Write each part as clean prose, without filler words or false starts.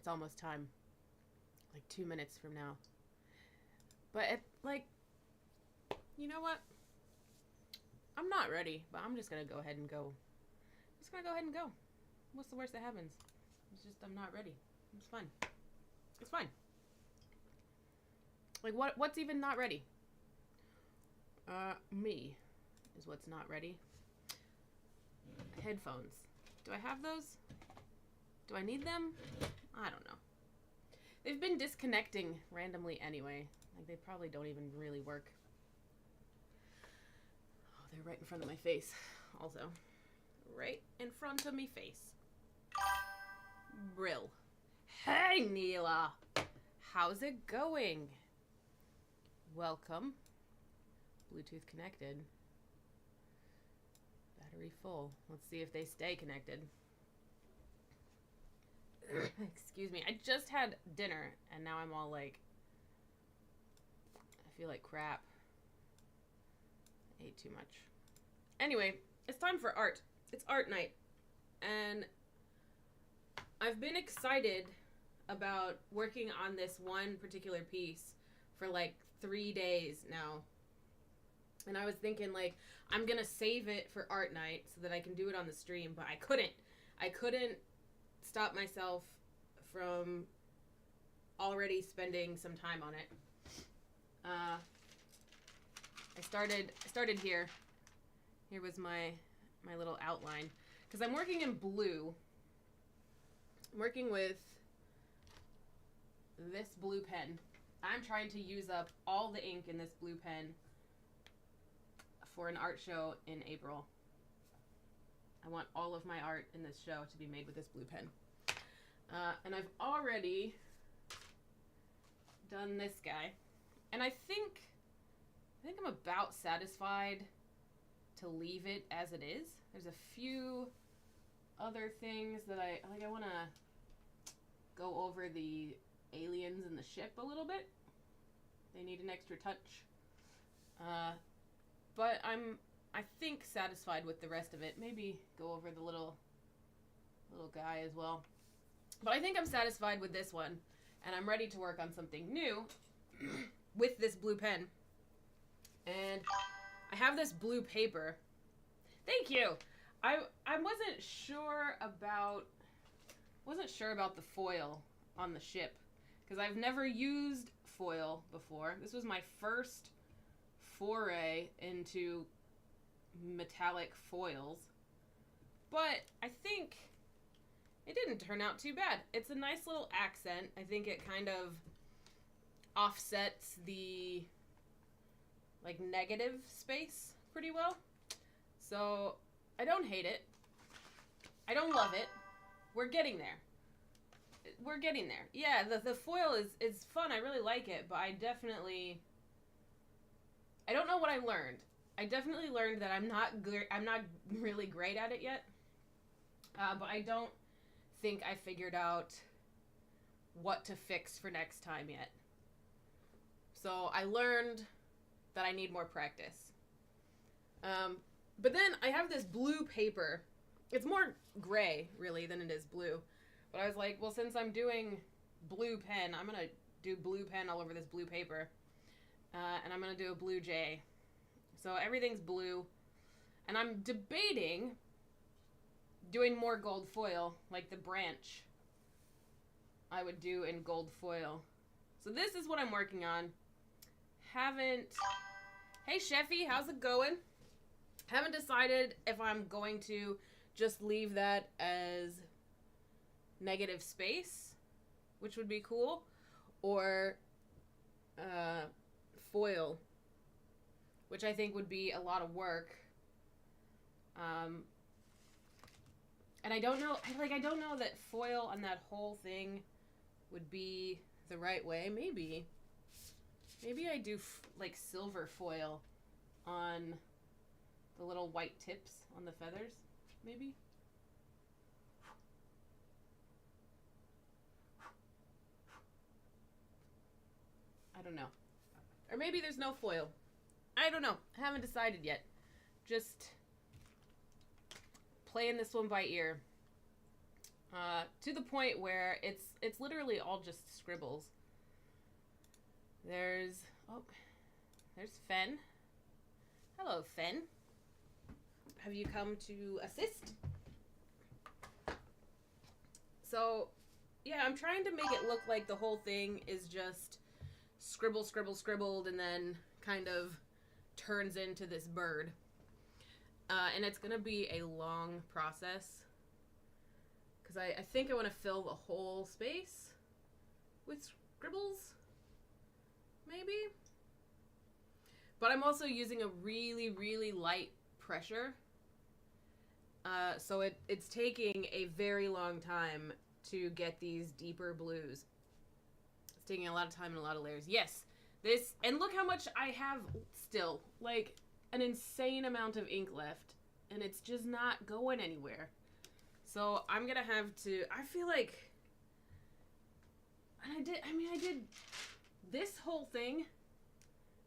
It's almost time. Like 2 minutes from now. But, you know what? I'm not ready, but I'm just going to go ahead and go. I'm just going to go ahead and go. What's the worst that happens? It's just I'm not ready. It's fine. It's fine. Like, what's even not ready? Me is what's not ready. Headphones. Do I have those? Do I need them? I don't know. They've been disconnecting randomly anyway. Like, they probably don't even really work. Oh, they're right in front of my face. Also. Right in front of me face. Brill. Hey, Neela! How's it going? Welcome. Bluetooth connected. Battery full. Let's see if they stay connected. Excuse me. I just had dinner and now I'm all like, I feel like crap. I ate too much. Anyway, it's time for art. It's art night. And I've been excited about working on this one particular piece for like 3 days now. And I was thinking, like, I'm going to save it for art night so that I can do it on the stream, but I couldn't. I couldn't stop myself from already spending some time on it. I started here. Here was my little outline. Because I'm working in blue. I'm working with this blue pen. I'm trying to use up all the ink in this blue pen for an art show in April. I want all of my art in this show to be made with this blue pen. And I've already done this guy. And I think I'm about satisfied to leave it as it is. There's a few other things that I want to go over the aliens in the ship a little bit. They need an extra touch. But I think satisfied with the rest of it. Maybe go over the little guy as well. But I think I'm satisfied with this one. And I'm ready to work on something new with this blue pen. And I have this blue paper. Thank you. I wasn't sure about the foil on the ship because I've never used foil before. This was my first foray into metallic foils. But I think it didn't turn out too bad. It's a nice little accent. I think it kind of offsets the like negative space pretty well. So I don't hate it. I don't love it. We're getting there. We're getting there. Yeah, the foil is fun. I really like it, but I don't know what I learned. I definitely learned that I'm not really great at it yet. But I don't think I figured out what to fix for next time yet. So I learned that I need more practice. But then I have this blue paper. It's more gray, really, than it is blue. But I was like, well, since I'm doing blue pen, I'm going to do blue pen all over this blue paper. And I'm going to do a blue J. So everything's blue. And I'm debating doing more gold foil, like the branch I would do in gold foil. So this is what I'm working on. Hey, Sheffy, how's it going? Haven't decided if I'm going to just leave that as negative space, which would be cool, or foil, which I think would be a lot of work. And I don't know that foil on that whole thing would be the right way. Maybe I do like silver foil on the little white tips on the feathers, maybe. I don't know. Or maybe there's no foil. I don't know. I haven't decided yet. Just playing this one by ear. to the point where it's literally all just scribbles. There's Fen. Hello, Fen. Have you come to assist? So, yeah, I'm trying to make it look like the whole thing is just scribbled, and then kind of turns into this bird. And it's going to be a long process. Because I think I want to fill the whole space with scribbles. Maybe? But I'm also using a really, really light pressure. So it's taking a very long time to get these deeper blues. It's taking a lot of time and a lot of layers. Yes, this, and look how much I have still. Like, an insane amount of ink left. And it's just not going anywhere. So I'm gonna have to, I feel like, and I did this whole thing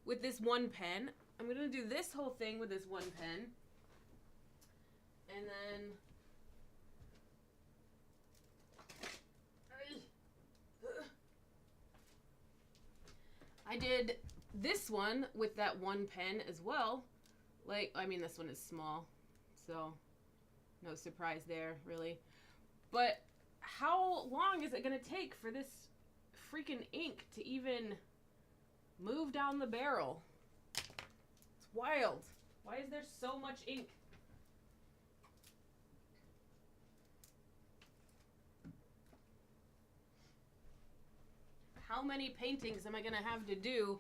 with this one pen. I'm gonna do this whole thing with this one pen. And then I did this one with that one pen as well. Like, I mean, this one is small, so no surprise there, really. But how long is it going to take for this freaking ink to even move down the barrel? It's wild. Why is there so much ink? How many paintings am I going to have to do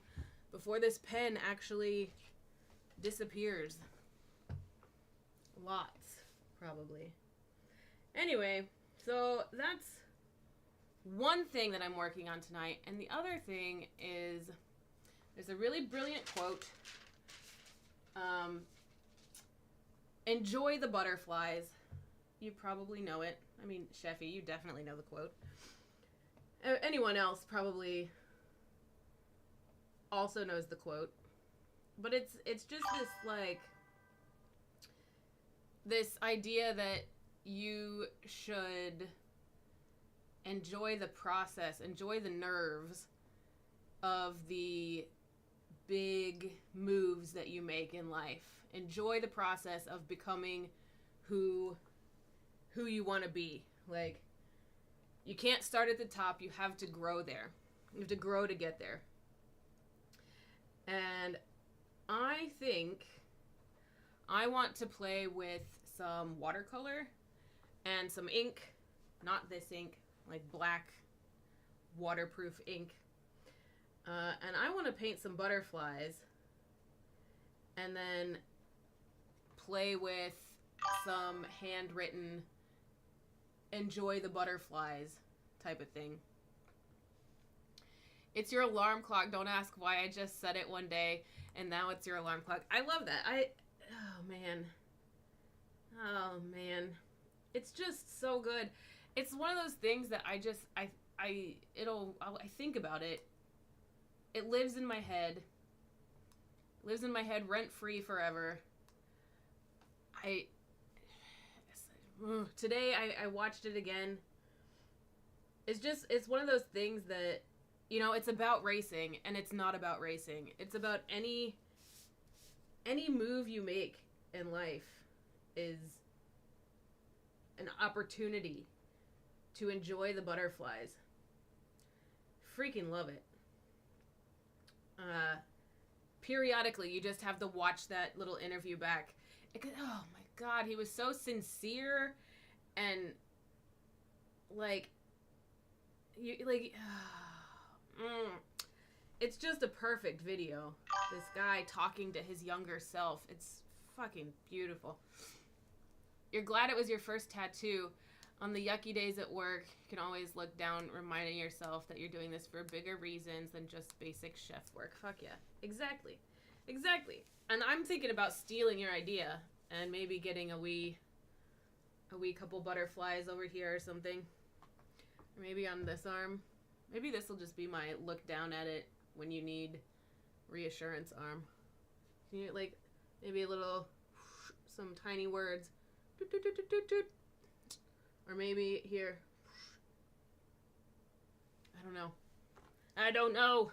before this pen actually disappears? Lots, probably. Anyway, so that's one thing that I'm working on tonight. And the other thing is, there's a really brilliant quote. Enjoy the butterflies. You probably know it. I mean, Sheffy, you definitely know the quote. Anyone else probably also knows the quote. But it's just this, like, this idea that you should enjoy the process, enjoy the nerves of the big moves that you make in life. Enjoy the process of becoming who you want to be. Like, you can't start at the top, you have to grow there. You have to grow to get there. And I think I want to play with some watercolor and some ink. Not this ink, like black waterproof ink. And I want to paint some butterflies and then play with some handwritten enjoy the butterflies type of thing. It's your alarm clock. Don't ask why. I just said it one day and now it's your alarm clock. I love that. Oh man. It's just so good. It's one of those things that I think about it. It lives in my head. Lives in my head rent-free forever. Today I watched it again. It's one of those things that, you know, it's about racing and it's not about racing. It's about any move you make in life is an opportunity to enjoy the butterflies. Freaking love it. Periodically, you just have to watch that little interview back. Oh my God, he was so sincere and it's just a perfect video. This guy talking to his younger self. It's fucking beautiful. You're glad it was your first tattoo. On the yucky days at work, you can always look down, reminding yourself that you're doing this for bigger reasons than just basic chef work. Fuck yeah. Exactly. And I'm thinking about stealing your idea and maybe getting a wee couple butterflies over here or something. Or maybe on this arm. Maybe this will just be my look down at it when you need reassurance arm. You need, like, maybe a little, some tiny words. Doot, doot, doot, doot, doot. Or maybe here. I don't know. I don't know.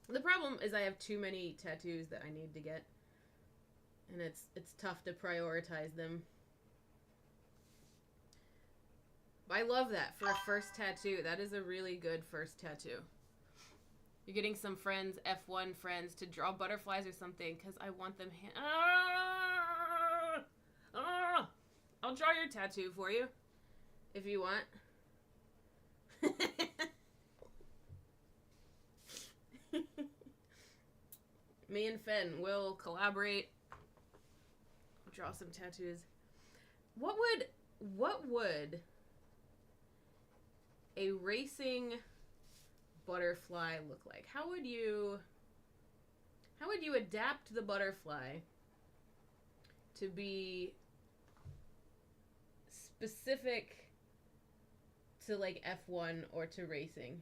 The problem is I have too many tattoos that I need to get. And it's tough to prioritize them. I love that for a first tattoo. That is a really good first tattoo. You're getting some friends, F1 friends, to draw butterflies or something because I want them. I'll draw your tattoo for you if you want. Me and Fenn will collaborate. Draw some tattoos. What would a racing butterfly look like? How would you adapt the butterfly to be specific to like F1 or to racing?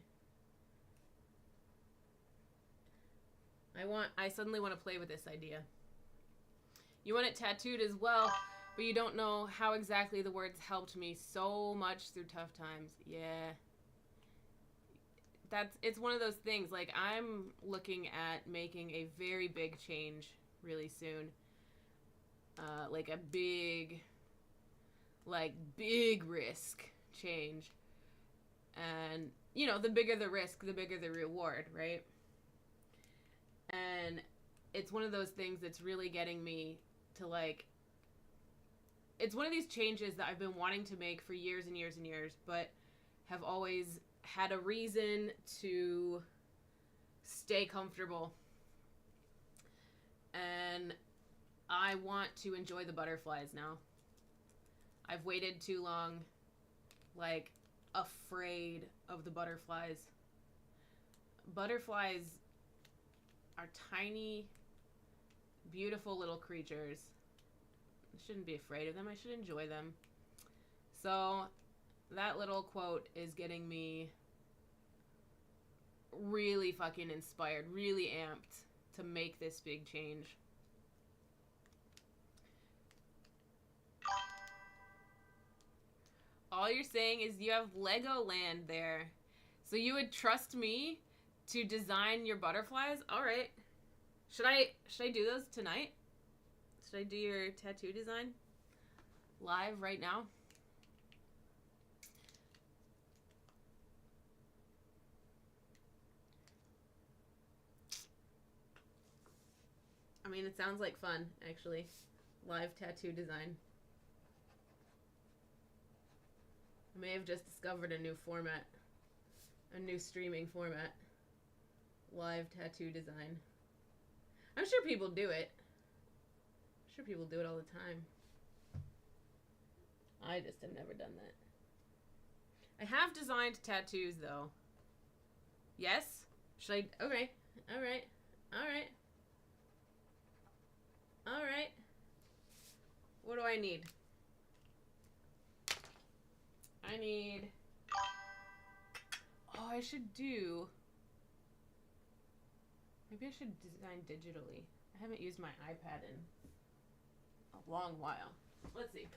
I suddenly want to play with this idea. You want it tattooed as well, but you don't know how exactly the words helped me so much through tough times. Yeah. It's one of those things, like, I'm looking at making a very big change really soon. Like a big risk change. And, you know, the bigger the risk, the bigger the reward, right? And it's one of those things that's really getting me to, like, it's one of these changes that I've been wanting to make for years and years and years, but have always had a reason to stay comfortable. And I want to enjoy the butterflies now. I've waited too long, like, afraid of the butterflies. Butterflies are tiny, beautiful little creatures. I shouldn't be afraid of them. I should enjoy them. So that little quote is getting me really fucking inspired, really amped to make this big change. All you're saying is you have Legoland there. So you would trust me to design your butterflies? All right. Should I do those tonight? Should I do your tattoo design live right now? I mean, it sounds like fun, actually. Live tattoo design. I may have just discovered a new format. A new streaming format. Live tattoo design. I'm sure people do it. I'm sure people do it all the time. I just have never done that. I have designed tattoos, though. Yes? Should I? Okay. Alright. Alright. Alright. What do I need? I need... Oh, I should do... Maybe I should design digitally. I haven't used my iPad in a long while. Let's see.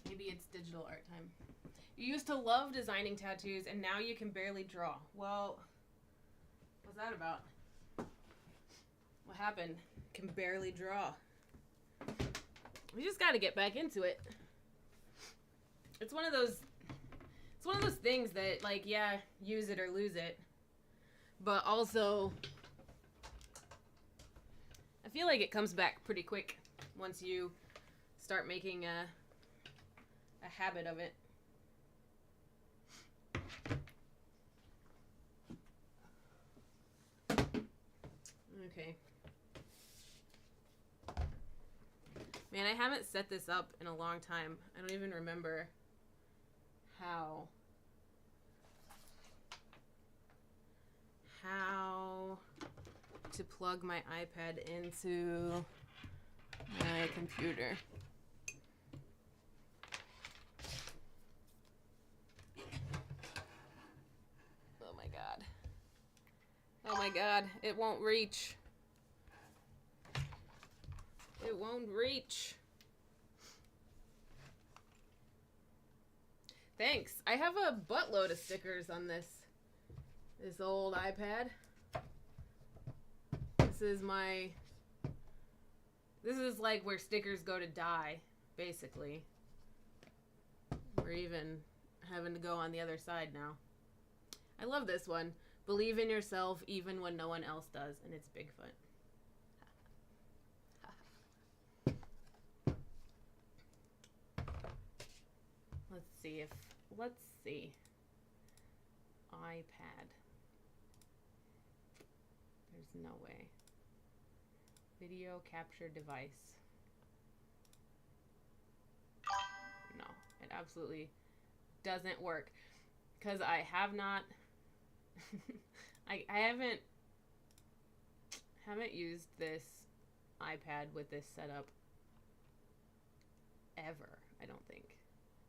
Maybe it's digital art time. You used to love designing tattoos, and now you can barely draw. Well, what's that about? What happened? Can barely draw. We just got to get back into it. It's one of those things that, like, yeah, use it or lose it. But also, I feel like it comes back pretty quick once you start making a habit of it. Okay. Man, I haven't set this up in a long time. I don't even remember how to plug my iPad into my computer. Oh my god. Oh my god, it won't reach. It won't reach. Thanks. I have a buttload of stickers on this old iPad. This is like where stickers go to die, basically. We're even having to go on the other side now. I love this one. Believe in yourself even when no one else does, and it's Bigfoot. Let's see. iPad. There's no way. Video capture device. No, it absolutely doesn't work. Because I have not... I haven't used this iPad with this setup ever, I don't think.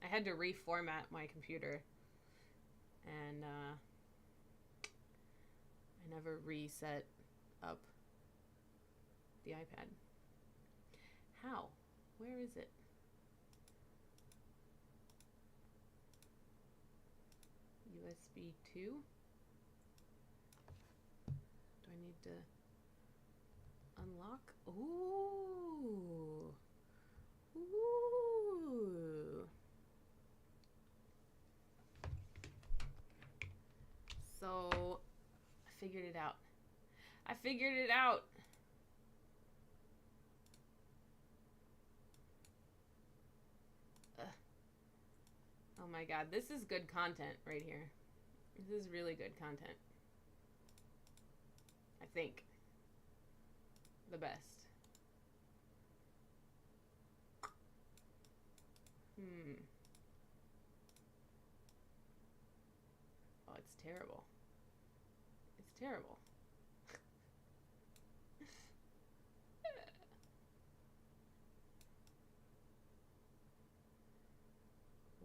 I had to reformat my computer, and I never reset up the iPad. How? Where is it? USB 2? Do I need to unlock? Ooh. Ooh. So, I figured it out. I figured it out. Oh my god, this is good content right here. This is really good content. I think. The best. Oh, it's terrible. It's terrible.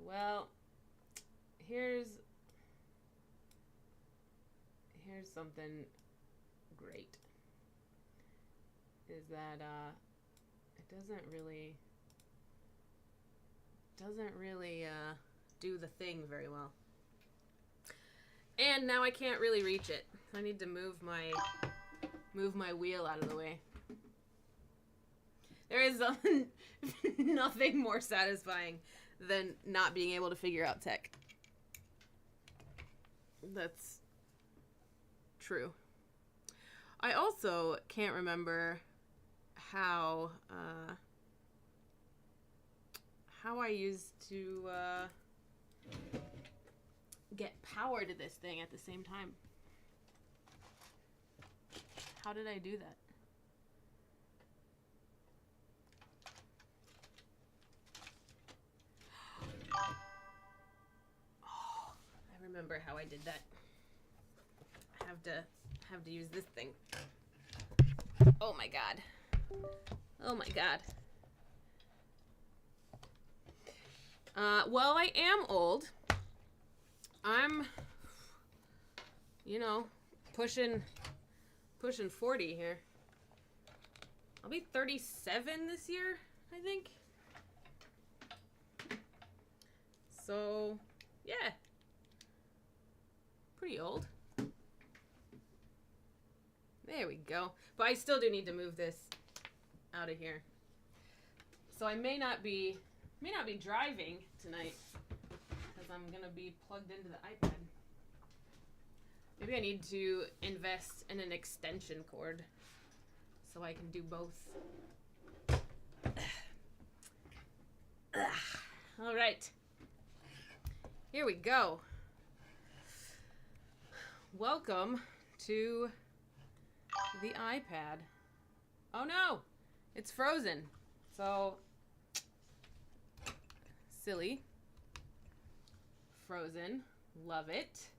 Well, here's something great. Is that it doesn't really do the thing very well. And now I can't really reach it. I need to move my wheel out of the way. There is nothing more satisfying than not being able to figure out tech. That's true. I also can't remember how I used to get power to this thing at the same time. How did I do that? Oh, I remember how I did that. I have to use this thing. Oh my god. Oh my god. Well, I am old. I'm, pushing 40 here. I'll be 37 this year, I think. So, yeah. Pretty old. There we go. But I still do need to move this out of here. So I may not be driving tonight because I'm going to be plugged into the iPad. Maybe I need to invest in an extension cord so I can do both. All right. Here we go. Welcome to the iPad. Oh no, it's frozen. So Silly. Frozen. Love it.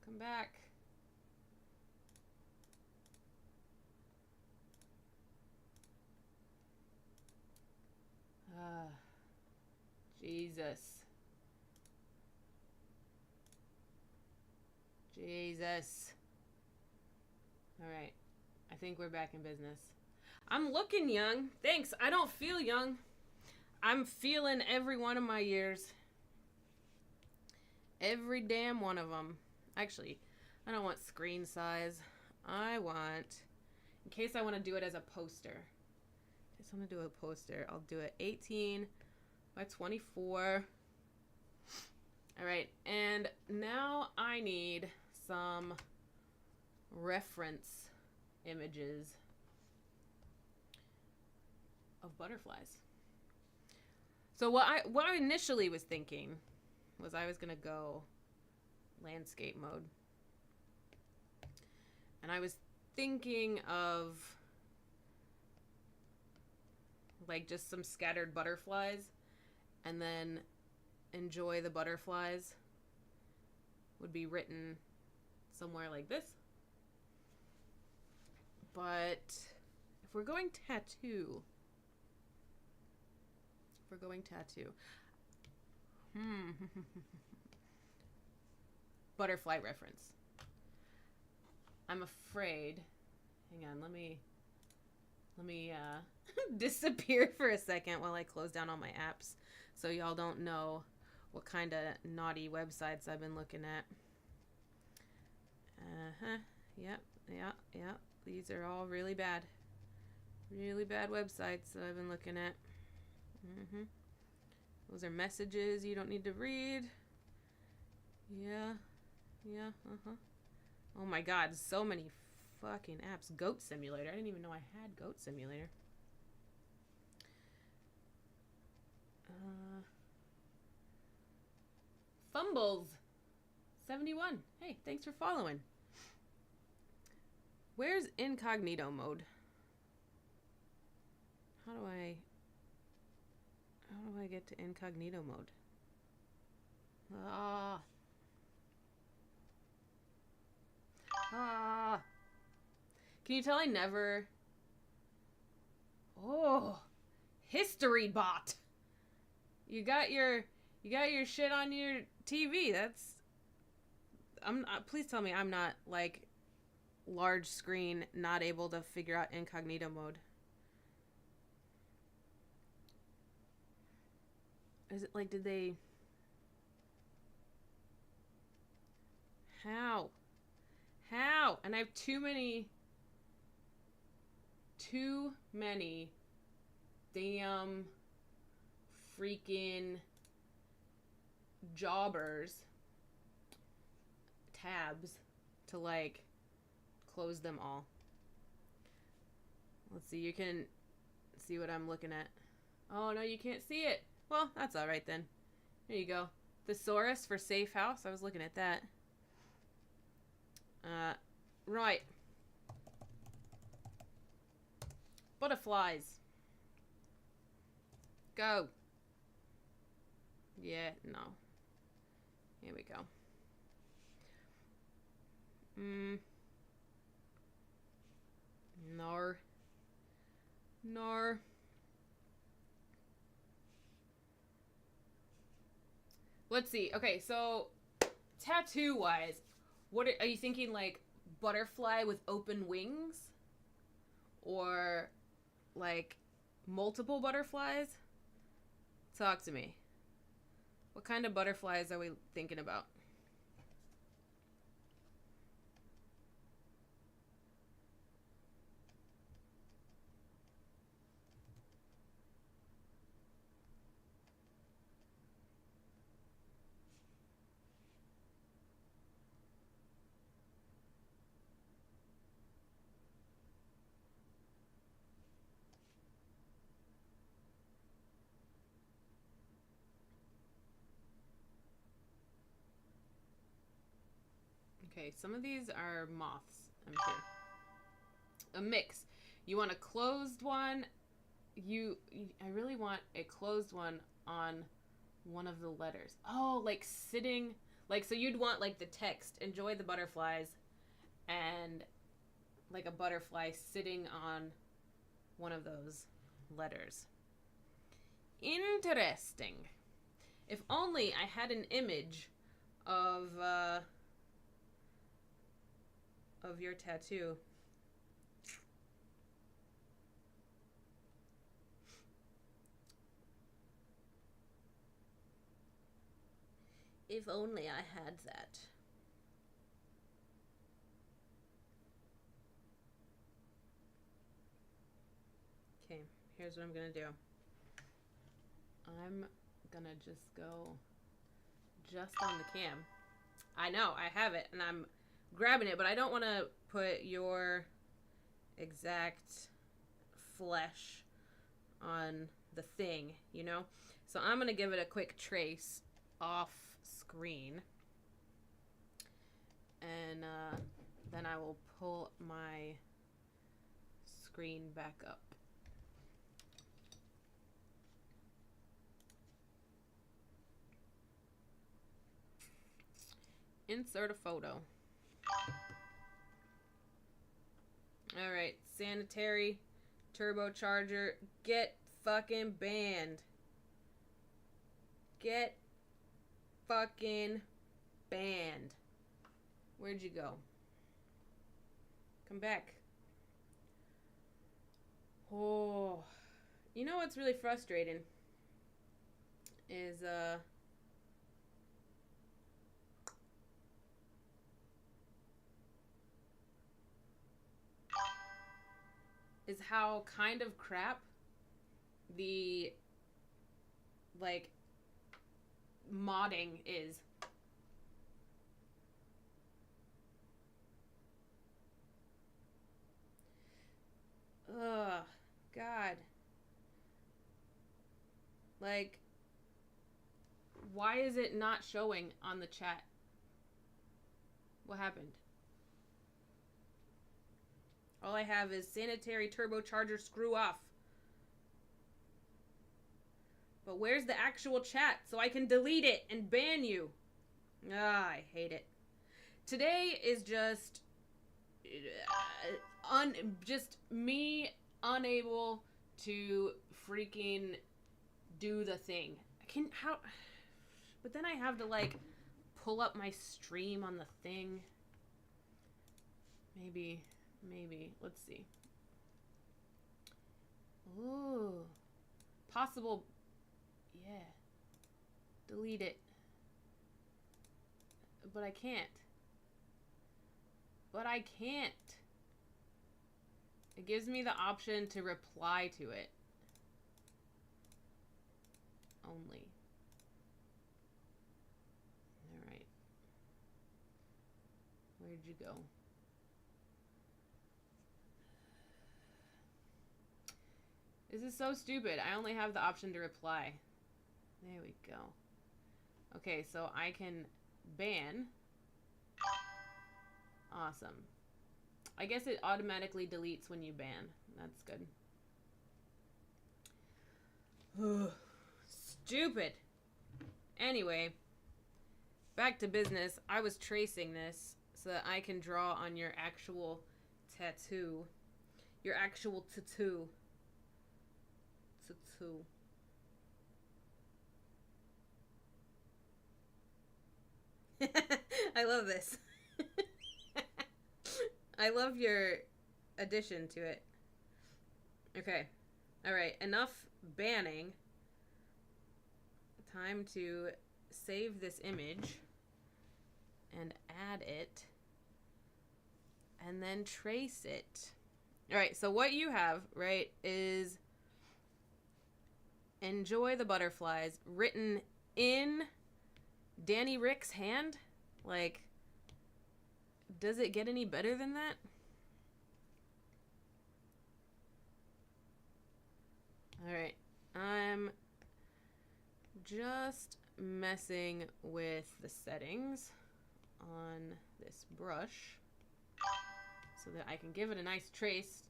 Come back. Jesus. Jesus. All right. I think we're back in business. I'm looking young. Thanks. I don't feel young. I'm feeling every one of my years. Every damn one of them. Actually, I don't want screen size. I want, in case I want to do it as a poster. In case I want to do a poster, I'll do it 18 by 24. All right. And now I need some reference images of butterflies. So what I initially was thinking was I was gonna go landscape mode, and I was thinking of like just some scattered butterflies, and then enjoy the butterflies would be written somewhere like this. But if we're going tattoo, butterfly reference. I'm afraid. Hang on, let me disappear for a second while I close down all my apps, so y'all don't know what kind of naughty websites I've been looking at. Yep. These are all really bad websites that I've been looking at. Those are messages you don't need to read. Yeah. Oh my god, so many fucking apps. Goat Simulator. I didn't even know I had Goat Simulator. Fumbles 71. Hey, thanks for following. Where's incognito mode? How do I get to incognito mode? Can you tell I never... Oh, history bot. You got your shit on your TV. That's... please tell me I'm not like large screen, not able to figure out incognito mode. Is it like, did they... How? And I have too many damn freaking jobbers tabs to like close them all. Let's see, you can see what I'm looking at. Oh no, you can't see it. Well, that's all right then. There you go. Thesaurus for safe house. I was looking at that. Right. Butterflies. Go. Yeah, no. Here we go. Nar. Let's see. Okay, so tattoo wise, what are you thinking, like butterfly with open wings? Or like multiple butterflies? Talk to me. What kind of butterflies are we thinking about? Okay, some of these are moths, I'm sure. A mix. You want a closed one. I really want a closed one on one of the letters. Oh, like sitting, like, so you'd want like the text, enjoy the butterflies, and like a butterfly sitting on one of those letters. Interesting. If only I had an image of your tattoo. If only I had that. Okay, here's what I'm gonna do. I'm gonna just go just on the cam. I know, I have it, and I'm grabbing it, but I don't want to put your exact flesh on the thing, you know? So I'm gonna give it a quick trace off screen. And then I will pull my screen back up. Insert a photo. Alright, sanitary turbocharger. Get fucking banned. Get fucking banned. Where'd you go? Come back. Oh. You know what's really frustrating? Is how kind of crap the, like, modding is. Ugh, God. Like, why is it not showing on the chat? What happened? All I have is sanitary turbocharger screw off. But where's the actual chat so I can delete it and ban you? Ah, I hate it. Today is just just me unable to freaking do the thing. But then I have to like pull up my stream on the thing. Maybe. Let's see. Ooh. Possible. Yeah. Delete it. But I can't. It gives me the option to reply to it. Only. Alright. Where'd you go? This is so stupid. I only have the option to reply. There we go. Okay, so I can ban. Awesome. I guess it automatically deletes when you ban. That's good. Stupid. Anyway, back to business. I was tracing this so that I can draw on your actual tattoo. Your actual tattoo. I love this. I love your addition to it. Okay. Alright, enough banning. Time to save this image and add it and then trace it. Alright, so what you have, right, is enjoy the butterflies written in Danny Rick's hand. Like, does it get any better than that? Alright, I'm just messing with the settings on this brush so that I can give it a nice trace.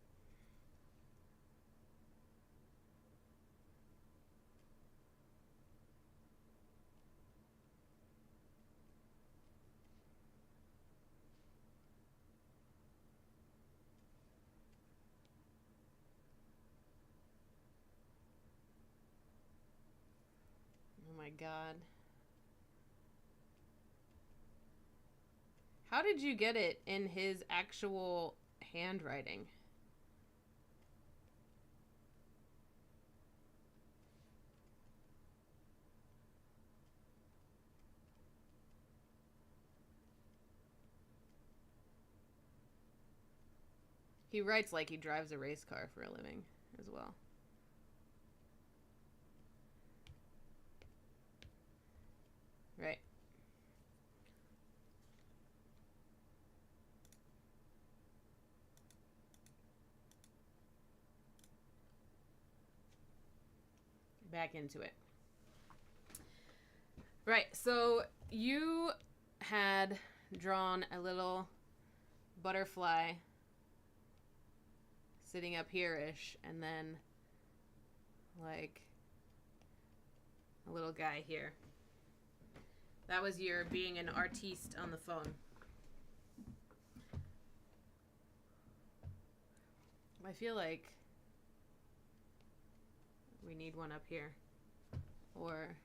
my god. How did you get it in his actual handwriting? He writes like he drives a race car for a living as well. Right. Back into it. Right, so you had drawn a little butterfly sitting up here-ish, and then like a little guy here. That was your being an artiste on the phone. I feel like we need one up here. Or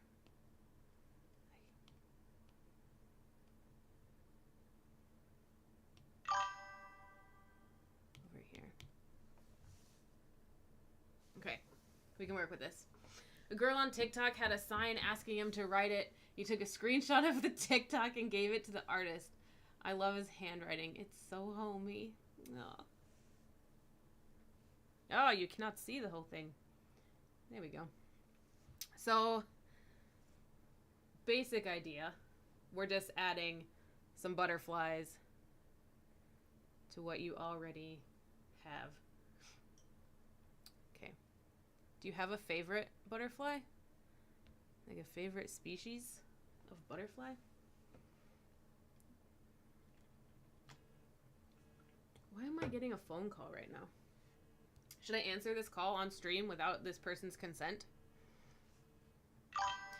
over here. Okay, we can work with this. A girl on TikTok had a sign asking him to write it. He took a screenshot of the TikTok and gave it to the artist. I love his handwriting. It's so homey. Oh. Oh, you cannot see the whole thing. There we go. So, basic idea. We're just adding some butterflies to what you already have. Okay. Do you have a favorite butterfly? Like a favorite species of butterfly? Why am I getting a phone call right now? Should I answer this call on stream without this person's consent?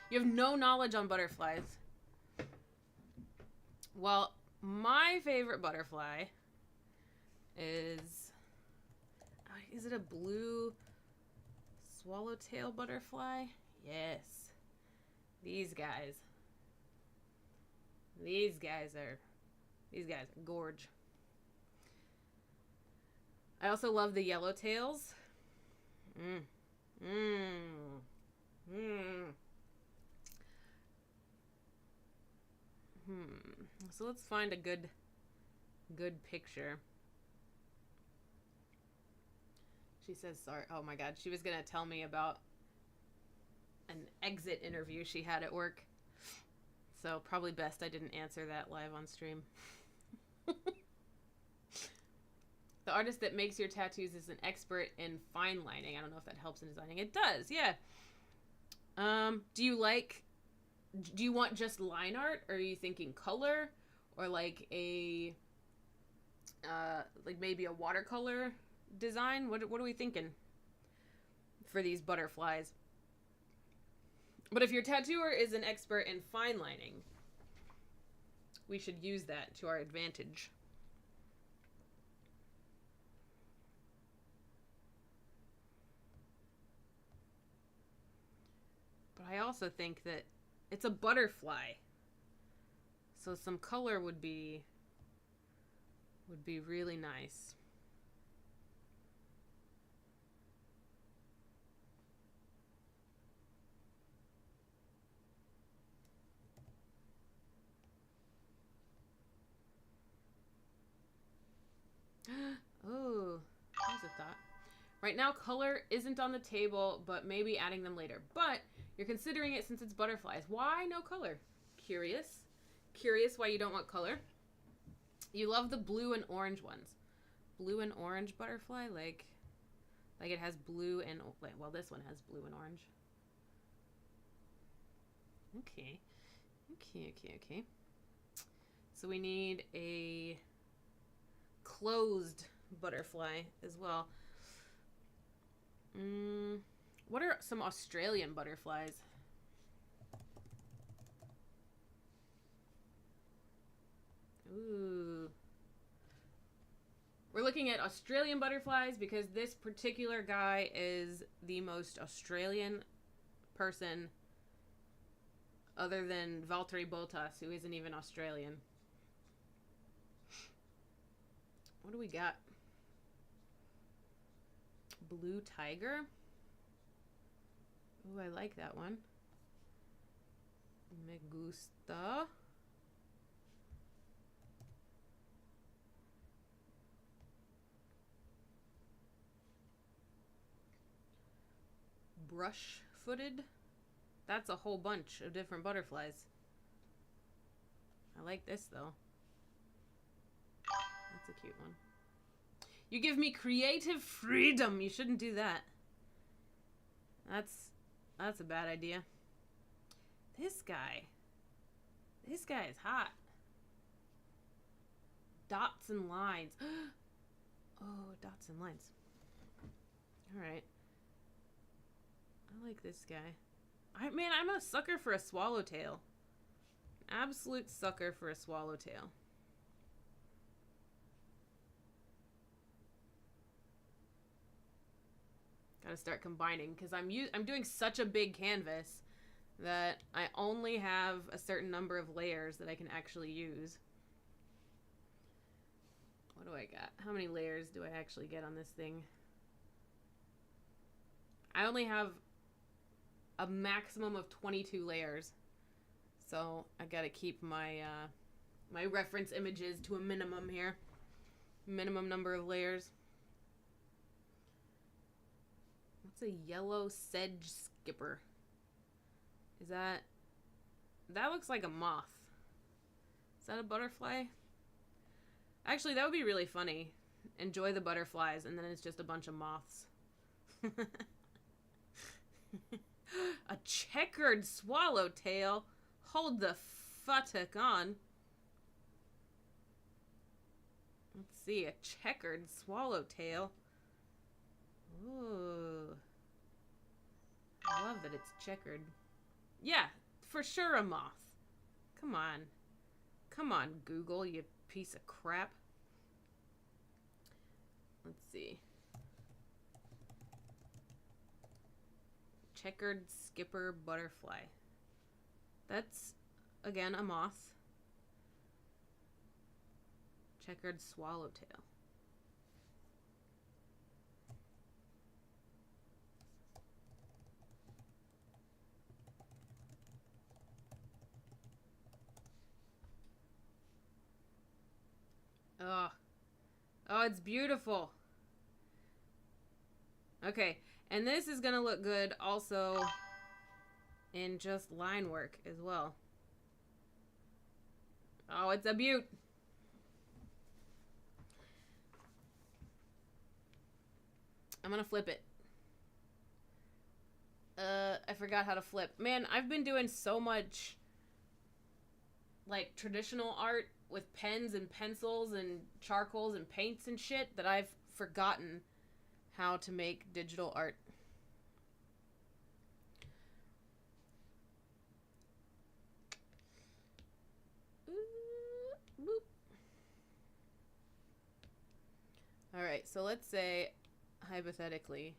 You have no knowledge on butterflies. Well, my favorite butterfly is it a blue swallowtail butterfly? Yes. These guys are gorge. I also love the yellowtails. So let's find a good picture. She says sorry. Oh my god, she was gonna tell me about an exit interview she had at work. So probably best I didn't answer that live on stream. The artist that makes your tattoos is an expert in fine lining. I don't know if that helps in designing. It does, yeah. Do you want just line art, or are you thinking color, or like a like maybe a watercolor design? What are we thinking for these butterflies? But if your tattooer is an expert in fine lining, we should use that to our advantage. But I also think that it's a butterfly, so some color would be really nice. Oh, there's a thought. Right now, color isn't on the table, but maybe adding them later. But you're considering it since it's butterflies. Why no color? Curious. Curious why you don't want color. You love the blue and orange ones. Blue and orange butterfly, like it has blue and, well, this one has blue and orange. Okay. Okay. So we need a closed butterfly as well. What are some Australian butterflies? Ooh. We're looking at Australian butterflies because this particular guy is the most Australian person other than Valtteri Bottas, who isn't even Australian. What do we got? Blue Tiger. Ooh, I like that one. Me gusta. Brush-footed. That's a whole bunch of different butterflies. I like this, though. That's a cute one. You give me creative freedom. You shouldn't do that. That's a bad idea. This guy is hot. Dots and lines. Oh, dots and lines. All right. I like this guy. Man, I'm a sucker for a swallowtail. Absolute sucker for a swallowtail. Gotta start combining because I'm doing such a big canvas that I only have a certain number of layers that I can actually use. What do I got? How many layers do I actually get on this thing? I only have a maximum of 22 layers. So I gotta keep my my reference images to a minimum here. Minimum number of layers. What's a yellow sedge skipper? Is that looks like a moth. Is that a butterfly? Actually, that would be really funny. Enjoy the butterflies, and then it's just a bunch of moths. A checkered swallowtail? Hold the futtock on. Let's see, a checkered swallowtail. Ooh. I love that it's checkered. Yeah, for sure a moth. Come on. Come on, Google, you piece of crap. Let's see. Checkered skipper butterfly. That's, again, a moth. Checkered swallowtail. Oh. Oh, it's beautiful. Okay, and this is gonna look good also in just line work as well. Oh, it's a beaut. I'm gonna flip it. I forgot how to flip. Man, I've been doing so much like traditional art with pens and pencils and charcoals and paints and shit that I've forgotten how to make digital art. Boop. Alright, so let's say, hypothetically,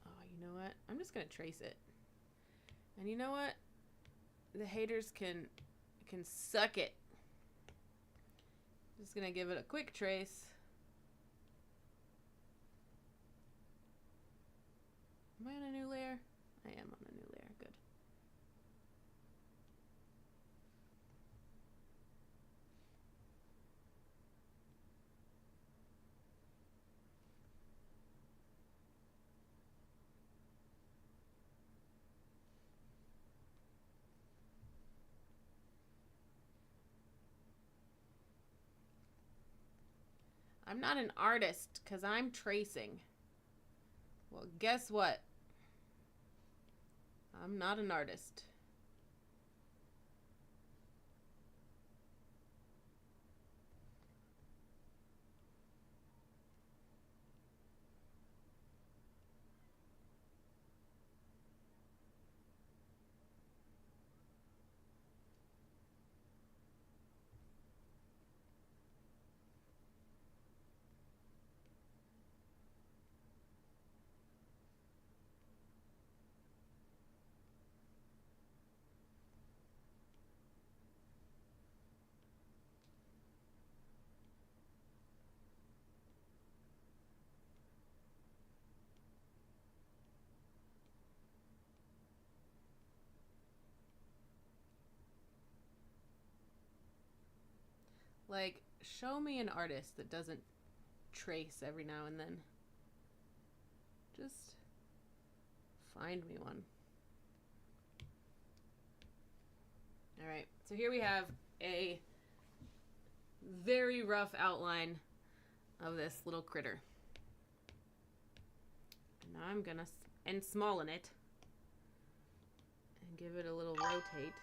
oh, you know what? I'm just gonna trace it. And you know what? The haters can suck it. Just gonna give it a quick trace. Am I on a new layer? I am on a new layer. Good. I'm not an artist because I'm tracing. Well, guess what? I'm not an artist. Like, show me an artist that doesn't trace every now and then. Just find me one. All right, so here we have a very rough outline of this little critter. And now I'm gonna ensmallin it and give it a little rotate.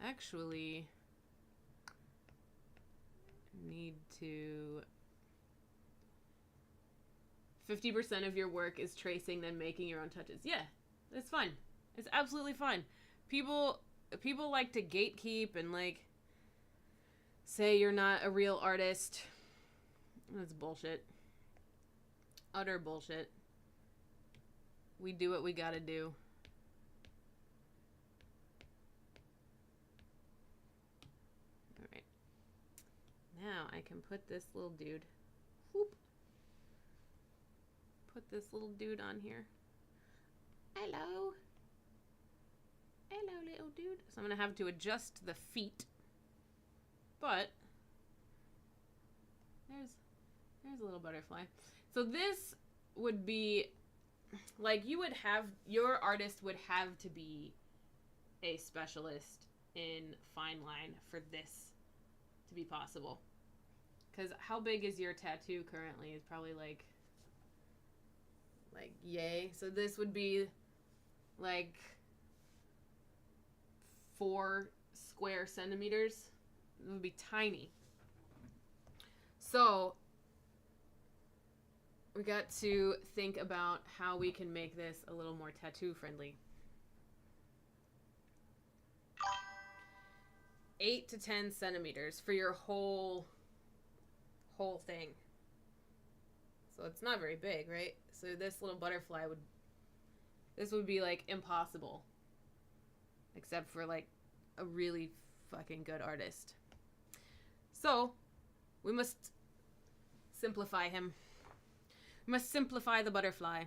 Actually, need to... 50% of your work is tracing, then making your own touches. Yeah, it's fine. It's absolutely fine. People like to gatekeep and like say you're not a real artist. That's bullshit. Utter bullshit. We do what we gotta do. Alright. Now I can put this little dude. Whoop. Put this little dude on here. Hello. Hello, little dude. So I'm going to have to adjust the feet. But there's a little butterfly. So this would be like you would have, your artist would have to be a specialist in fine line for this to be possible. Because how big is your tattoo currently? Is probably like yay. So this would be like 4 square centimeters. It would be tiny. So we got to think about how we can make this a little more tattoo friendly. 8 to 10 centimeters for your whole thing. So it's not very big, right? So this little butterfly would be like impossible. Except for like a really fucking good artist. So we must simplify him. We must simplify the butterfly.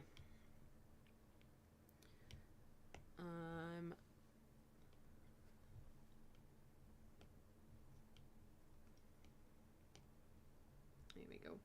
Here we go.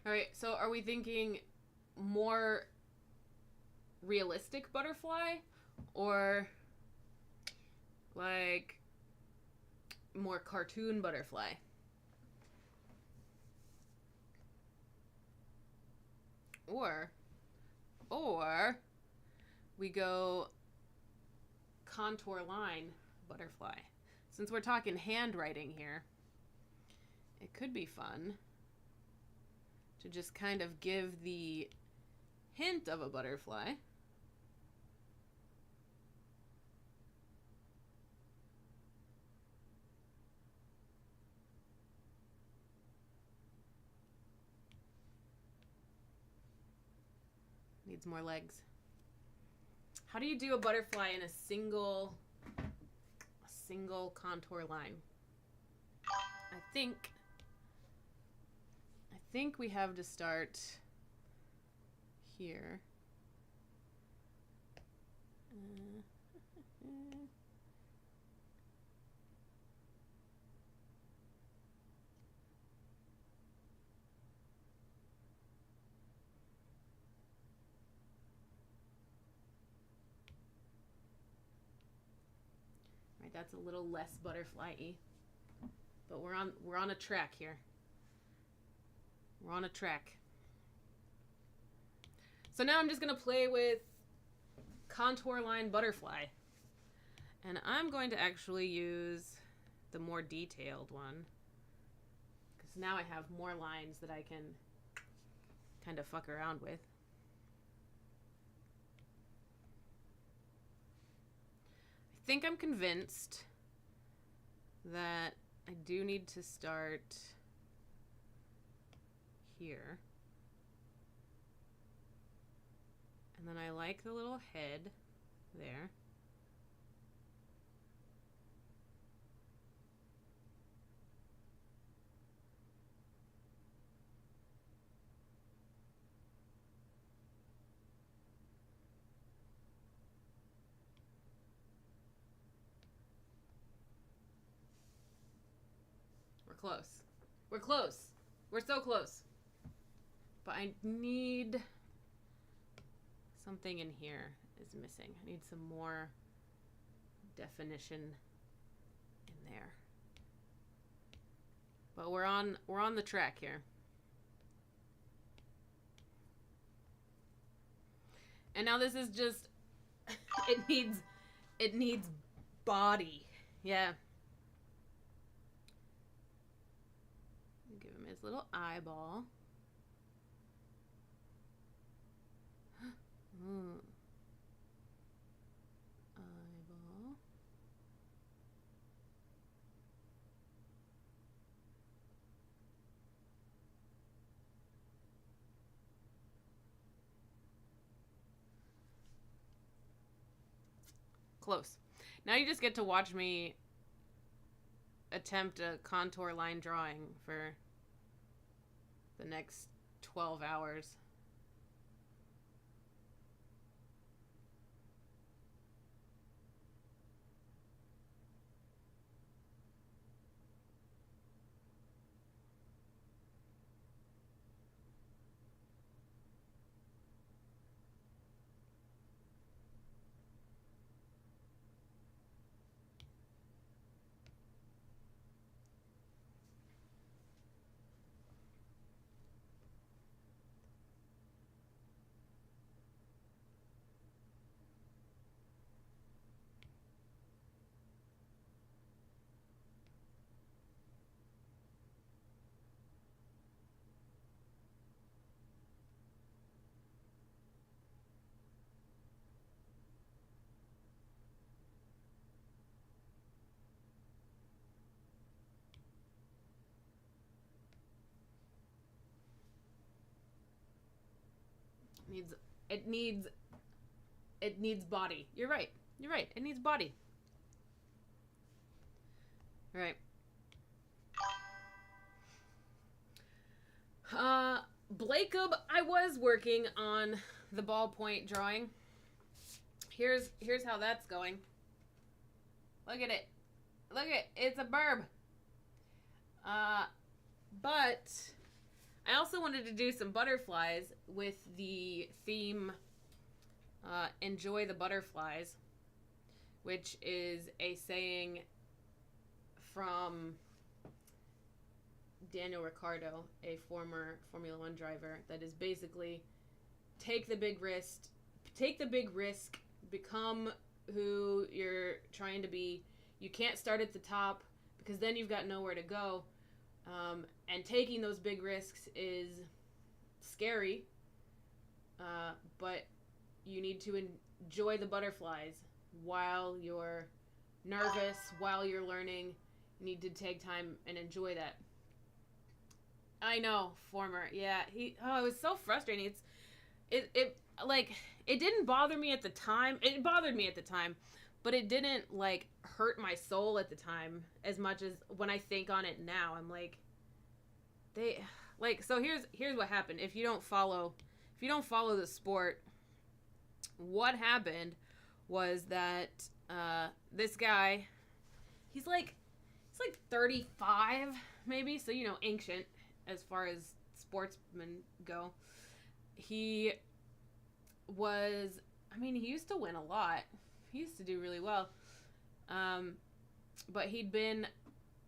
All right, so are we thinking more realistic butterfly or like more cartoon butterfly? Or we go contour line butterfly. Since we're talking handwriting here, it could be fun to just kind of give the hint of a butterfly. Needs more legs. How do you do a butterfly in a single contour line? I think we have to start here. Alright, that's a little less butterfly-y. But we're on a track here. We're on a track. So now I'm just going to play with contour line butterfly. And I'm going to actually use the more detailed one. Because now I have more lines that I can kind of fuck around with. I think I'm convinced that I do need to start here. And then I like the little head there. We're close. We're close. We're so close. But I need something in here is missing. I need some more definition in there. But we're on the track here. And now this is just it needs body. Yeah. Give him his little eyeball. Eyeball. Close. Now you just get to watch me attempt a contour line drawing for the next 12 hours. It needs body. You're right. You're right. It needs body. All right. Blacob, I was working on the ballpoint drawing. Here's how that's going. Look at it. Look at it. It's a burb. But I also wanted to do some butterflies with the theme Enjoy the Butterflies, which is a saying from Daniel Ricciardo, a former Formula One driver, that is basically take the big risk, become who you're trying to be. You can't start at the top because then you've got nowhere to go. And taking those big risks is scary, but you need to enjoy the butterflies while you're nervous, while you're learning. You need to take time and enjoy that. I know, former. Yeah, it was so frustrating. It didn't bother me at the time. It bothered me at the time, but it didn't hurt my soul at the time as much as when I think on it now. I'm like, so here's what happened. If you don't follow the sport, what happened was that this guy, he's like 35 maybe, so ancient as far as sportsmen go. He used to win a lot. He used to do really well. but he'd been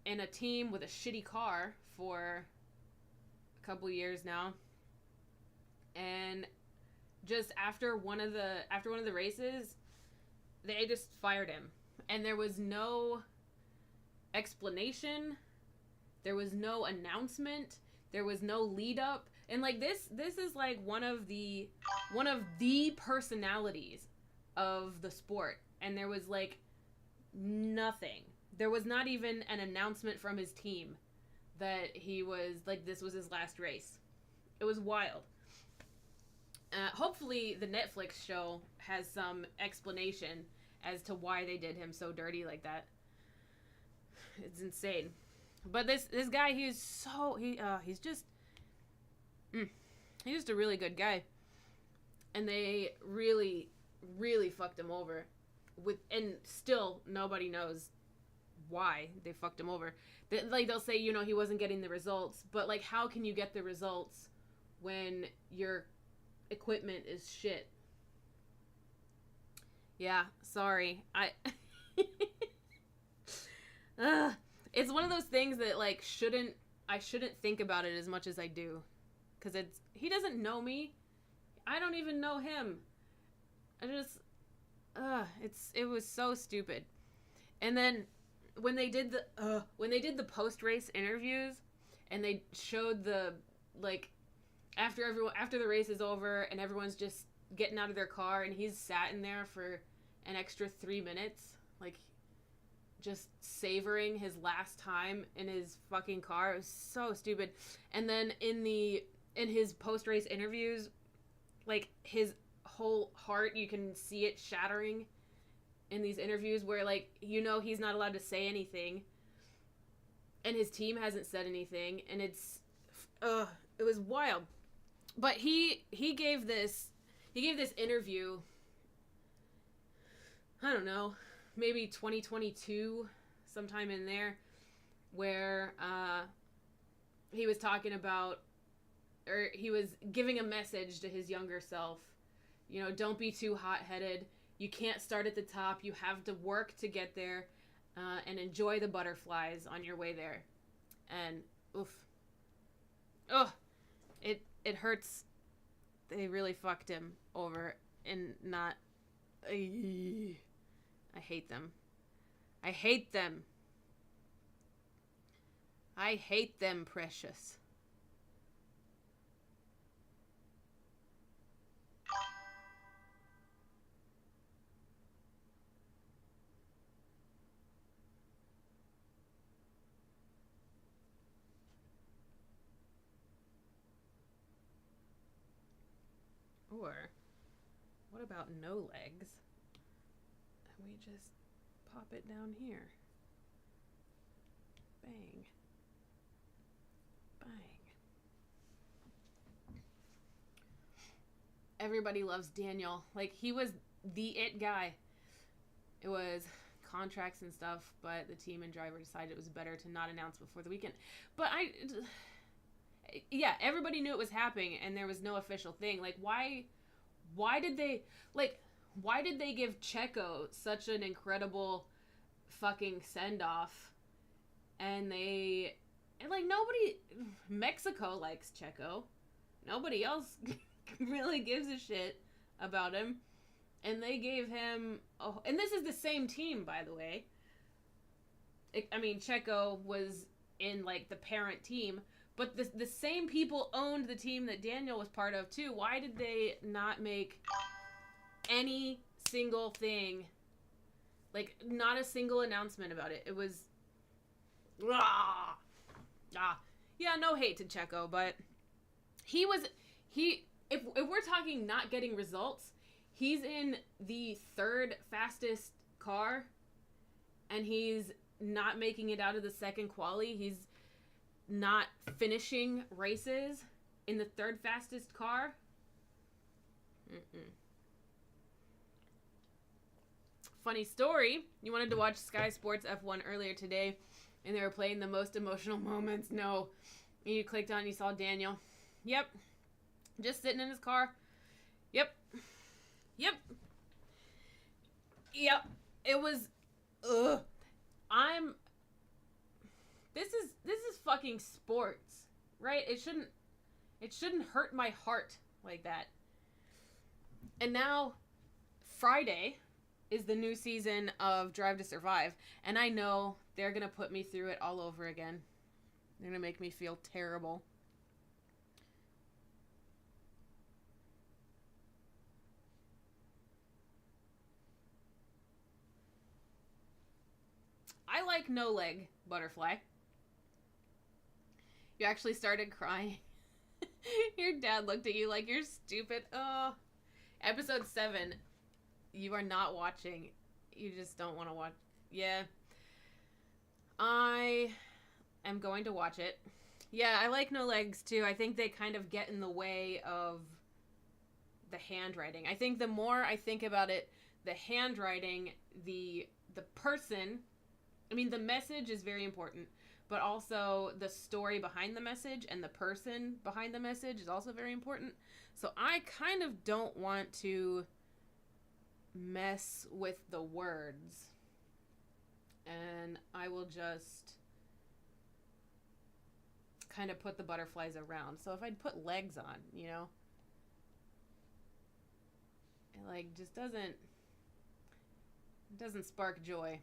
in a team with a shitty car for a couple years now, and just after one of the races, they just fired him, and there was no explanation, there was no announcement, there was no lead up, and like this is like one of the personalities of the sport, and there was like nothing. There was not even an announcement from his team that he was like, this was his last race. It was wild. Hopefully the Netflix show has some explanation as to why they did him so dirty like that. It's insane. But this guy, he's just a really good guy, and they really fucked him over and still nobody knows why they fucked him over. They'll say, he wasn't getting the results, but like, how can you get the results when your equipment is shit? Yeah, sorry. It's one of those things that like I shouldn't think about it as much as I do, because he doesn't know me. I don't even know him. It was so stupid. And then when they did the post race interviews, and they showed the like after the race is over and everyone's just getting out of their car, and he's sat in there for an extra 3 minutes, like just savoring his last time in his fucking car. It was so stupid. And then in his post race interviews, like his whole heart, you can see it shattering in these interviews where like, he's not allowed to say anything, and his team hasn't said anything, and it was wild. But he gave this interview, I don't know, maybe 2022, sometime in there, where he was talking about, or he was giving a message to his younger self. Don't be too hot-headed. You can't start at the top. You have to work to get there, and enjoy the butterflies on your way there. And it hurts. They really fucked him over, and not. I hate them. I hate them. I hate them, precious. Or, what about no legs? And we just pop it down here. Bang. Bang. Everybody loves Daniel. Like, he was the it guy. It was contracts and stuff, but the team and driver decided it was better to not announce before the weekend. But everybody knew it was happening, and there was no official thing. Like, why did they give Checo such an incredible fucking send-off, and nobody, Mexico likes Checo, nobody else really gives a shit about him, and they gave him, and this is the same team, by the way. Checo was in, like, the parent team, but the same people owned the team that Daniel was part of, too. Why did they not make any single thing, like, not a single announcement about it? It was, yeah, no hate to Checo, but if we're talking not getting results, he's in the third fastest car, and he's not making it out of the second quali. He's not finishing races in the third fastest car. Funny story, you wanted to watch Sky Sports F1 earlier today, and they were playing the most emotional moments. No. You clicked on, you saw Daniel. Yep. Just sitting in his car. Yep. It was, I'm this is fucking sports, right? It shouldn't hurt my heart like that. And now Friday is the new season of Drive to Survive, and I know they're going to put me through it all over again. They're going to make me feel terrible. I like No Leg Butterfly. You actually started crying. Your dad looked at you like you're stupid. Oh. Episode 7. You are not watching. You just don't want to watch. Yeah. I am going to watch it. Yeah, I like No Legs too. I think they kind of get in the way of the handwriting. I think the more I think about it, the handwriting, the person, I mean the message is very important, but also the story behind the message and the person behind the message is also very important. So I kind of don't want to mess with the words. And I will just kind of put the butterflies around. So if I'd put legs on, you know, it like just doesn't spark joy.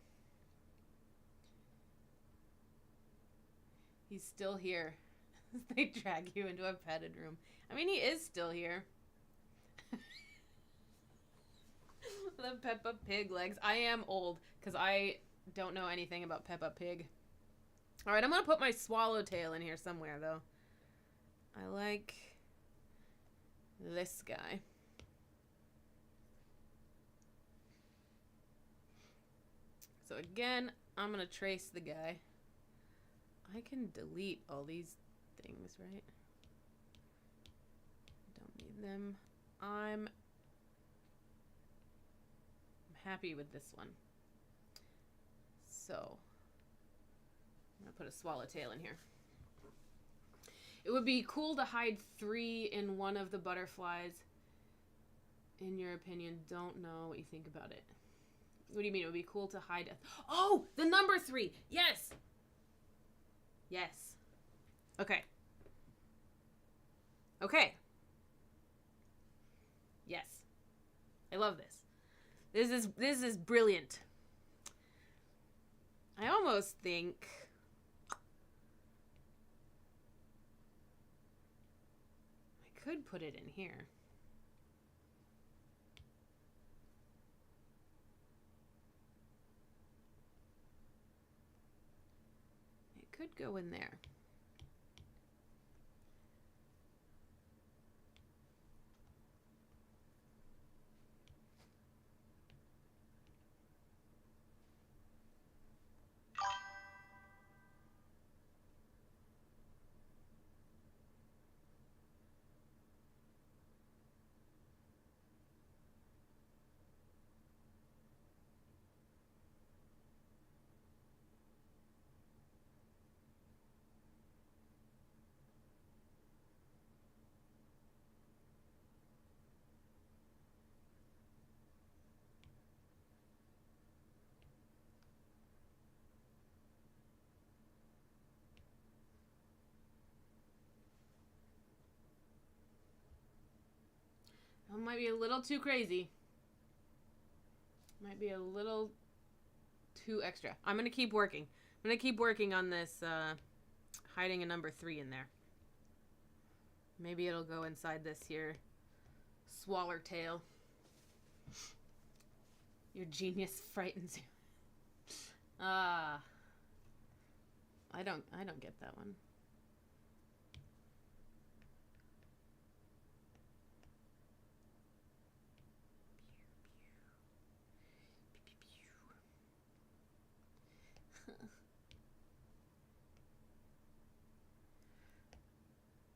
He's still here. They drag you into a padded room. I mean, he is still here. The Peppa Pig legs. I am old because I don't know anything about Peppa Pig. Alright, I'm going to put my swallowtail in here somewhere, though. I like this guy. So again, I'm going to trace the guy. I can delete all these things, right? Don't need them. I'm happy with this one. So, I'm going to put a swallowtail in here. It would be cool to hide 3 in one of the butterflies. In your opinion, don't know what you think about it. What do you mean? It would be cool to hide. Oh, the number 3. Yes. Yes. Okay. Okay. Yes. I love this. This is brilliant. I almost think I could put it in here. It could go in there. That might be a little too crazy. Might be a little too extra. I'm going to keep working. I'm going to keep working on this, hiding a number 3 in there. Maybe it'll go inside this here swallertail. Your genius frightens you. I don't get that one.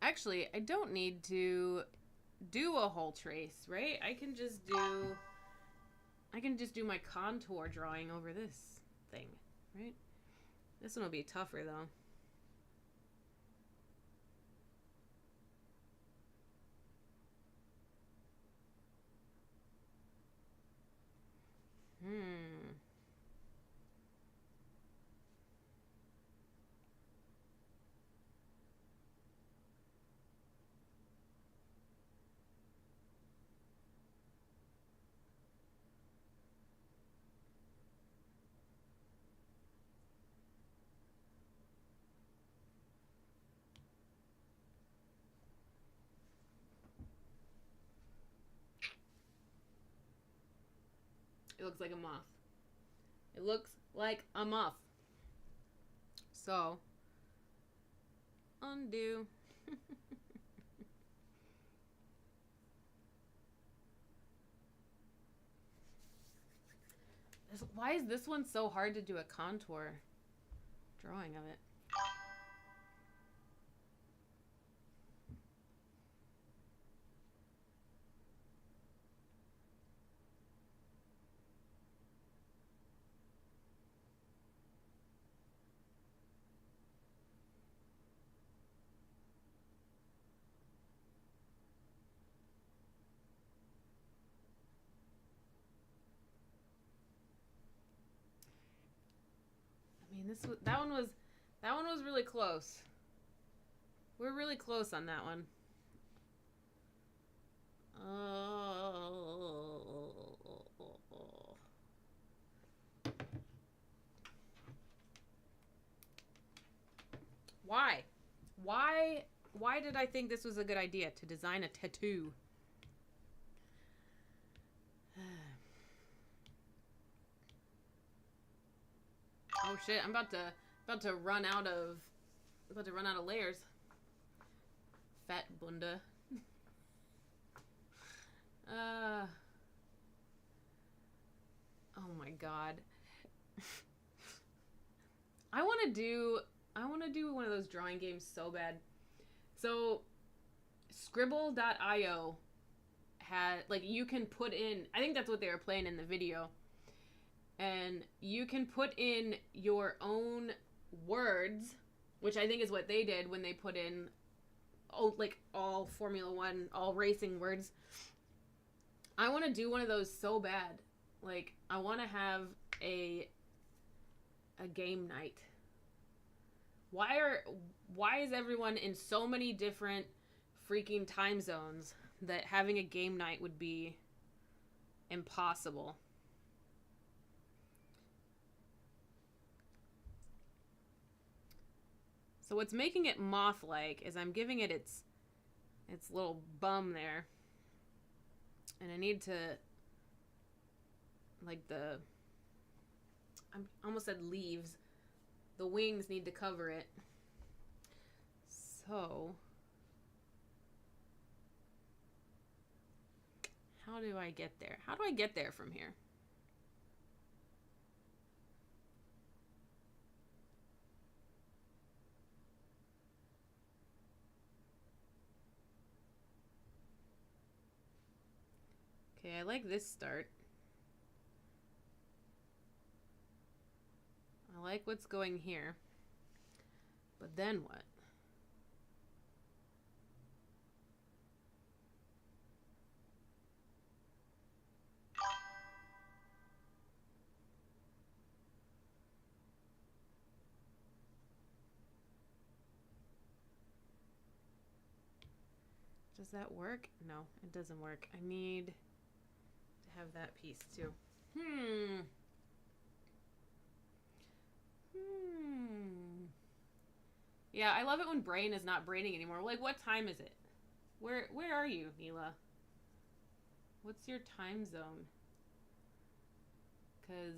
Actually, I don't need to do a whole trace, right? I can just do my contour drawing over this thing, right? This one will be tougher though. It looks like a moth. It looks like a moth. So, undo. Why is this one so hard to do a contour drawing of it? I mean, that one was really close. We're really close on that one. Why? Why did I think this was a good idea to design a tattoo? Oh shit, I'm about to run out of layers. Fat bunda. Oh my god. I want to do one of those drawing games so bad. So Scribble.io had, like, you can put in, I think that's what they were playing in the video. And you can put in your own words, which I think is what they did when they put in all Formula One, all racing words. I want to do one of those so bad. Like, I want to have a game night. Why is everyone in so many different freaking time zones that having a game night would be impossible? So what's making it moth-like is I'm giving it its little bum there. And I need to, like, I almost said leaves. The wings need to cover it. So, how do I get there? How do I get there from here? Okay, I like this start. I like what's going here. But then what? Does that work? No, it doesn't work. I need to have that piece too. Yeah, I love it when Brain is not braining anymore. Like, what time is it? Where are you, Mila? What's your time zone? Because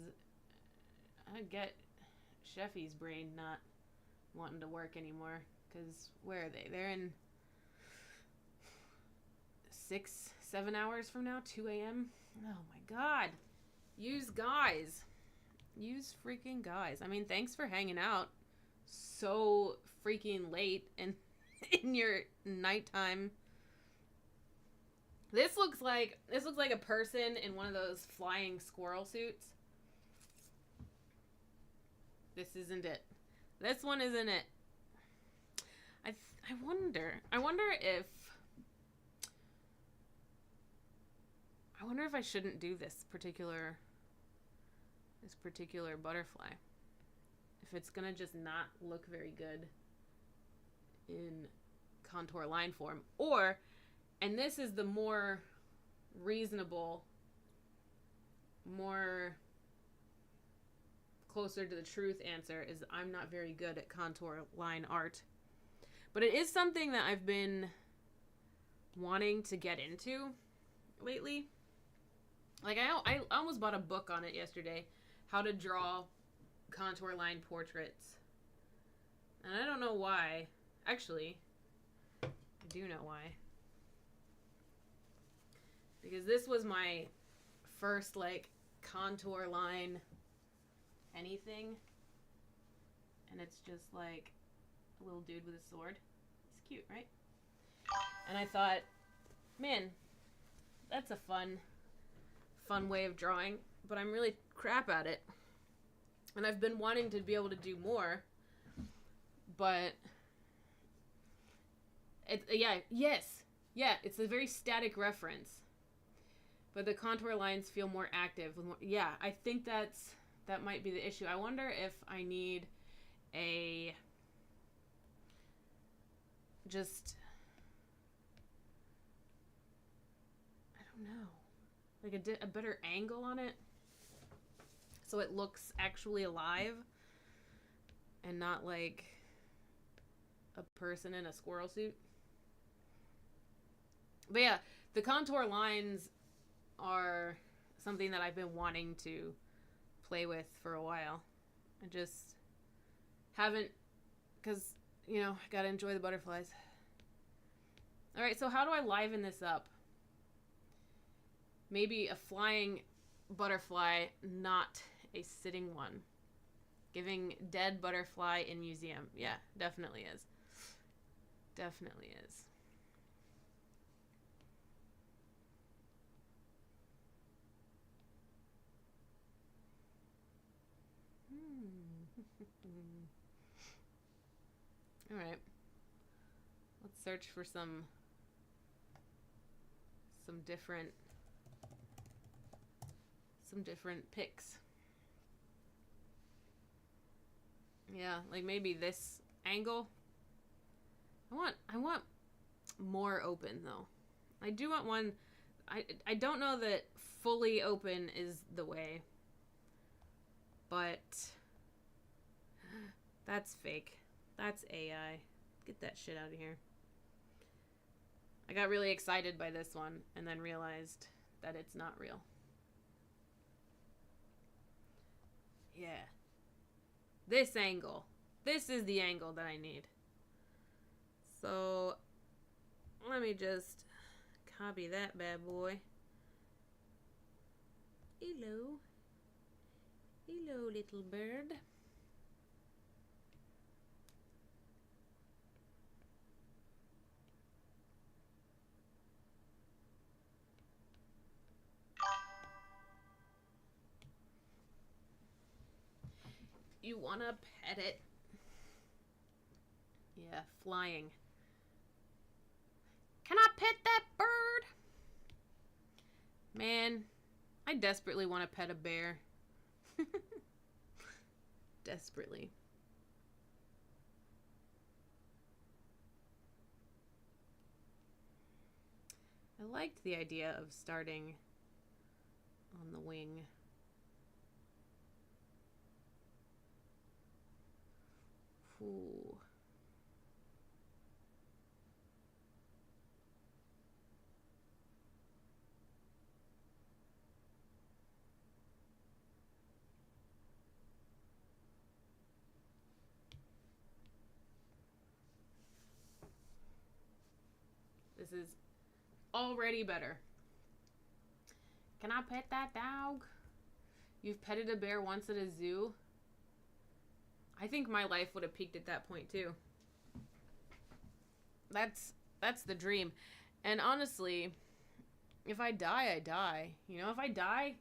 I get Sheffy's brain not wanting to work anymore. Because where are they? They're in 6-7 hours from now, 2 a.m. Oh my god. Use guys. Use freaking guys. I mean, thanks for hanging out so freaking late in your nighttime. This looks like a person in one of those flying squirrel suits. This isn't it. This one isn't it. I wonder if I shouldn't do this particular butterfly. If it's gonna just not look very good in contour line form. Or, and this is the more reasonable, more closer to the truth answer, is I'm not very good at contour line art. But it is something that I've been wanting to get into lately. Like, I almost bought a book on it yesterday. How to draw contour line portraits. And I don't know why. Actually, I do know why. Because this was my first, like, contour line anything. And it's just, like, a little dude with a sword. It's cute, right? And I thought, man, that's a fun way of drawing. But I'm really crap at it. And I've been wanting to be able to do more. But, it's a very static reference. But the contour lines feel more active. Yeah, I think that might be the issue. I wonder if I need a just, I don't know, like a better angle on it so it looks actually alive and not like a person in a squirrel suit. But yeah, the contour lines are something that I've been wanting to play with for a while. I just haven't, because, you know, I gotta enjoy the butterflies. Alright, so how do I liven this up? Maybe a flying butterfly, not a sitting one. Giving dead butterfly in museum. Yeah, definitely is. Definitely is. Alright. Let's search for some different picks. Yeah, like maybe this angle. I want more open though. I do want one. I don't know that fully open is the way. But that's fake. That's AI. Get that shit out of here. I got really excited by this one and then realized that it's not real. Yeah. This angle. This is the angle that I need. So, let me just copy that bad boy. Hello. Hello, little bird. You wanna pet it? Yeah, flying. Can I pet that bird? Man, I desperately want to pet a bear. Desperately. I liked the idea of starting on the wing. Ooh. This is already better. Can I pet that dog? You've petted a bear once at a zoo? I think my life would have peaked at that point too. That's the dream. And honestly, if I die, I die. You know, if I die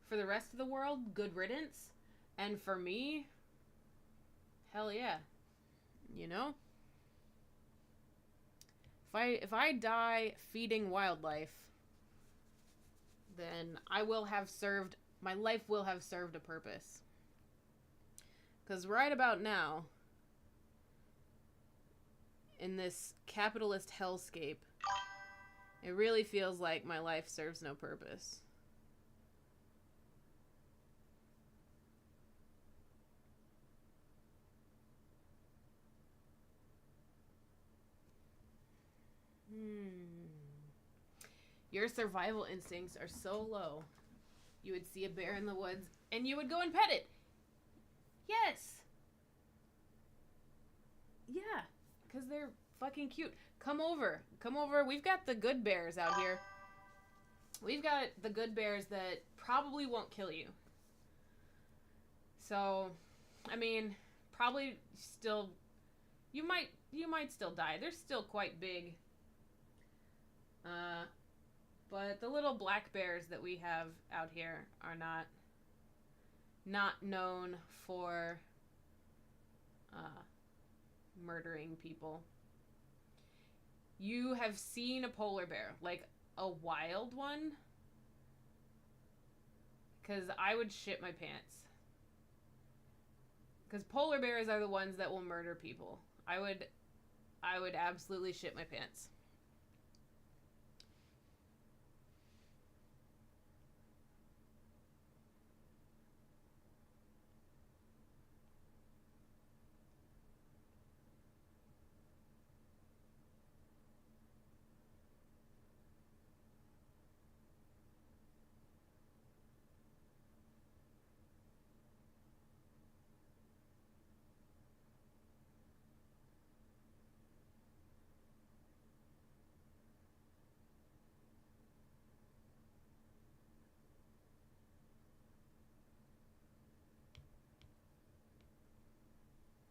for the rest of the world, good riddance. And for me, hell yeah. You know? If I die feeding wildlife, then my life will have served a purpose. Because right about now, in this capitalist hellscape, it really feels like my life serves no purpose. Your survival instincts are so low. you would see a bear in the woods and you would go and pet it. Yes. Yeah, because they're fucking cute. Come over. Come over. We've got the good bears out here. We've got the good bears that probably won't kill you. So, I mean, probably still, you might still die. They're still quite big. But the little black bears that we have out here are not known for murdering people. You have seen a polar bear, like a wild one? Because I would shit my pants. Because polar bears are the ones that will murder people. I would absolutely shit my pants.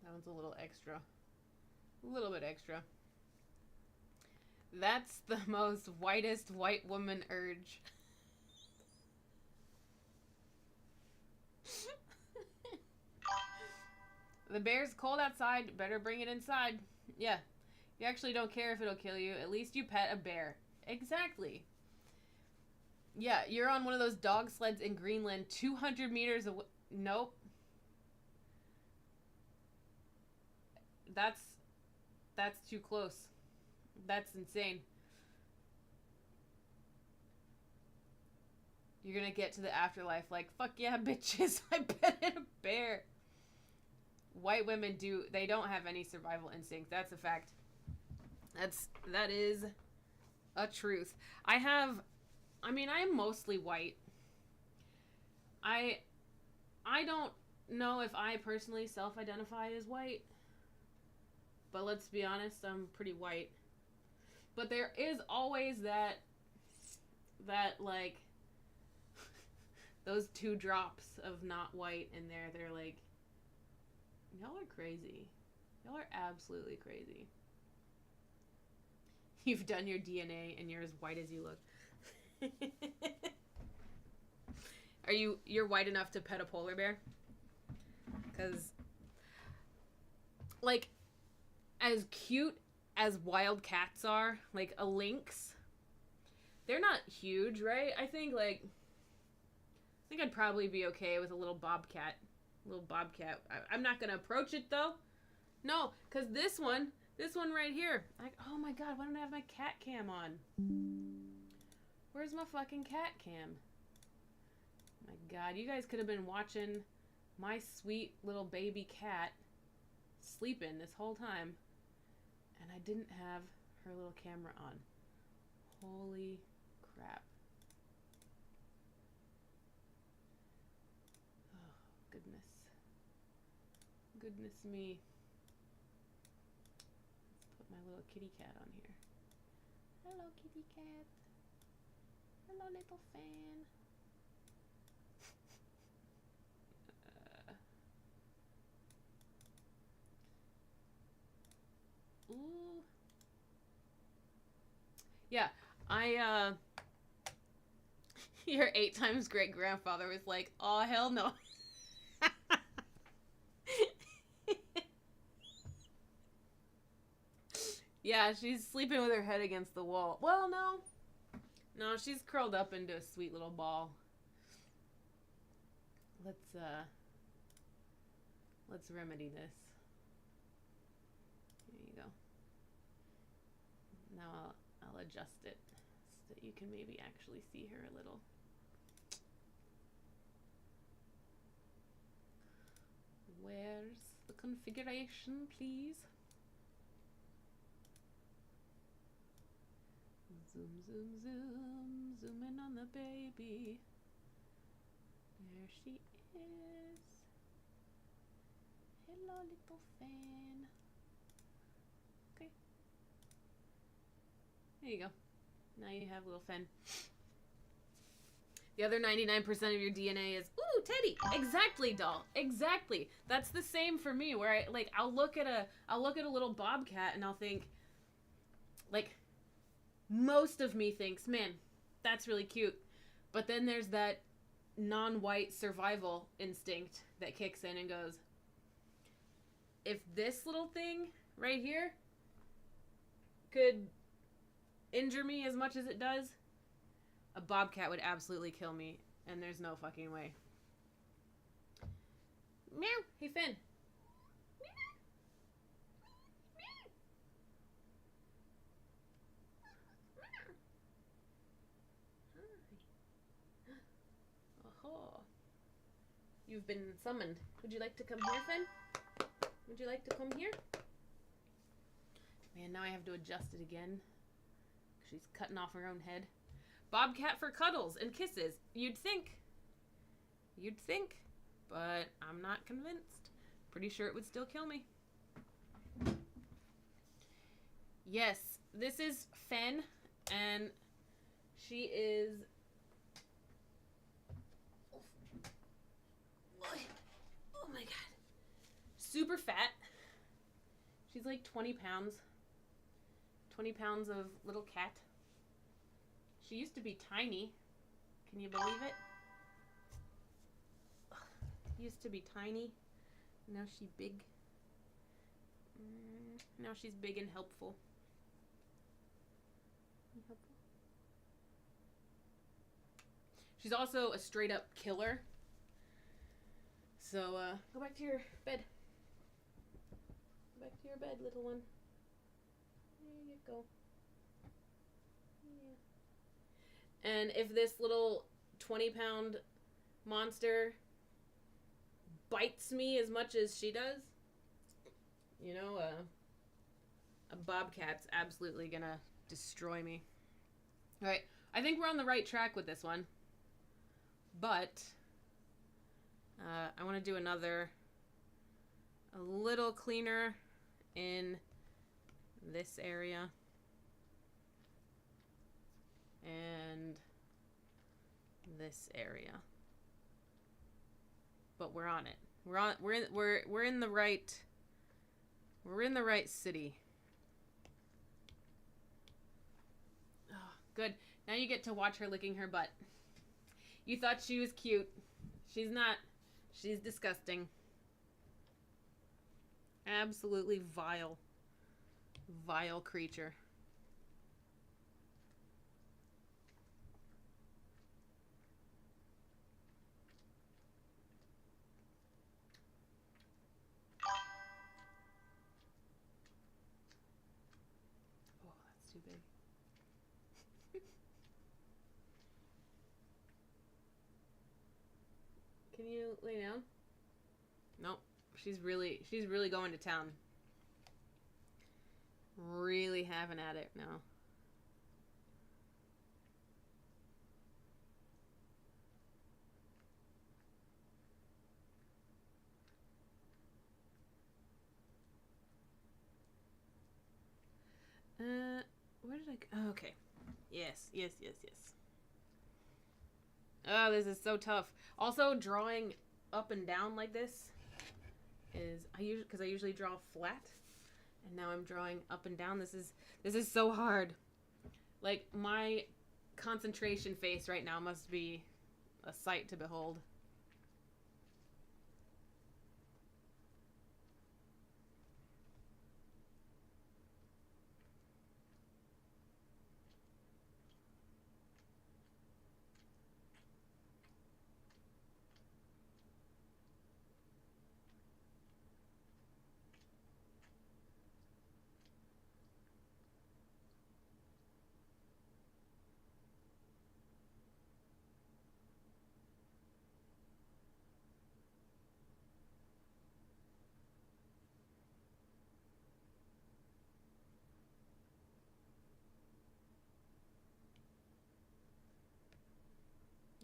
That one's a little extra. A little bit extra. That's the most whitest white woman urge. The bear's cold outside. Better bring it inside. Yeah. You actually don't care if it'll kill you. At least you pet a bear. Exactly. Yeah, you're on one of those dog sleds in Greenland 200 meters away. Nope. That's too close. That's insane. You're gonna get to the afterlife like, fuck yeah, bitches, I petted a bear. White women they don't have any survival instinct. That's a fact. That is a truth. I'm mostly white. I don't know if I personally self-identify as white. But let's be honest, I'm pretty white. But there is always that like those 2 drops of not white in there. They're like, y'all are crazy. Y'all are absolutely crazy. You've done your DNA and you're as white as you look. You're white enough to pet a polar bear? Because, like, as cute as wild cats are, like a lynx, they're not huge, right? I think I'd probably be okay with a little bobcat. I'm not gonna approach it though. No, because this one right here, like, oh my god, why don't I have my cat cam on? Where's my fucking cat cam? My god, you guys could have been watching my sweet little baby cat sleeping this whole time. And I didn't have her little camera on. Holy crap. Oh, goodness. Goodness me. Let's put my little kitty cat on here. Hello, kitty cat. Hello, little fan. Ooh. Yeah, your 8 times great grandfather was like, oh, hell no. Yeah, she's sleeping with her head against the wall. Well, no. No, she's curled up into a sweet little ball. Let's remedy this. There you go. Now I'll adjust it so that you can maybe actually see her a little. Where's the configuration, please? Zoom, zoom, zoom. Zoom in on the baby. There she is. Hello, little fan. Okay. There you go. Now you have little Fen. The other 99% of your DNA is, ooh, Teddy. Exactly, doll. Exactly. That's the same for me, where I'll look at a little bobcat and I'll think, like, most of me thinks, man, that's really cute. But then there's that non-white survival instinct that kicks in and goes, if this little thing right here could injure me as much as it does, a bobcat would absolutely kill me, and there's no fucking way. Meow. Hey, Finn. Oh, you've been summoned. Would you like to come here, Finn? Would you like to come here? Man, now I have to adjust it again. She's cutting off her own head. Bobcat for cuddles and kisses. You'd think. You'd think. But I'm not convinced. Pretty sure it would still kill me. Yes, this is Fen, and she is... Oh my god. Super fat. She's like 20 pounds. 20 pounds of little cat. She used to be tiny. Can you believe it? Used to be tiny. Now she's big. Now she's big and helpful. She's also a straight up killer. So, go back to your bed. Go back to your bed, little one. There you go. Yeah. And if this little 20-pound monster bites me as much as she does, you know, a bobcat's absolutely gonna destroy me. Alright, I think we're on the right track with this one. But I want to do a little cleaner in this area. And this area. But we're on it. We're in the right city. Oh, good. Now you get to watch her licking her butt. You thought she was cute. She's not. She's disgusting. Absolutely vile. Vile creature. Oh, that's too big. Can you lay down? Nope. She's really going to town. Really having at it now. Where did I go? Oh, okay. Yes. Oh, this is so tough. Also, drawing up and down like this is because I usually draw flat, and now I'm drawing up and down. This is so hard. Like, my concentration face right now must be a sight to behold.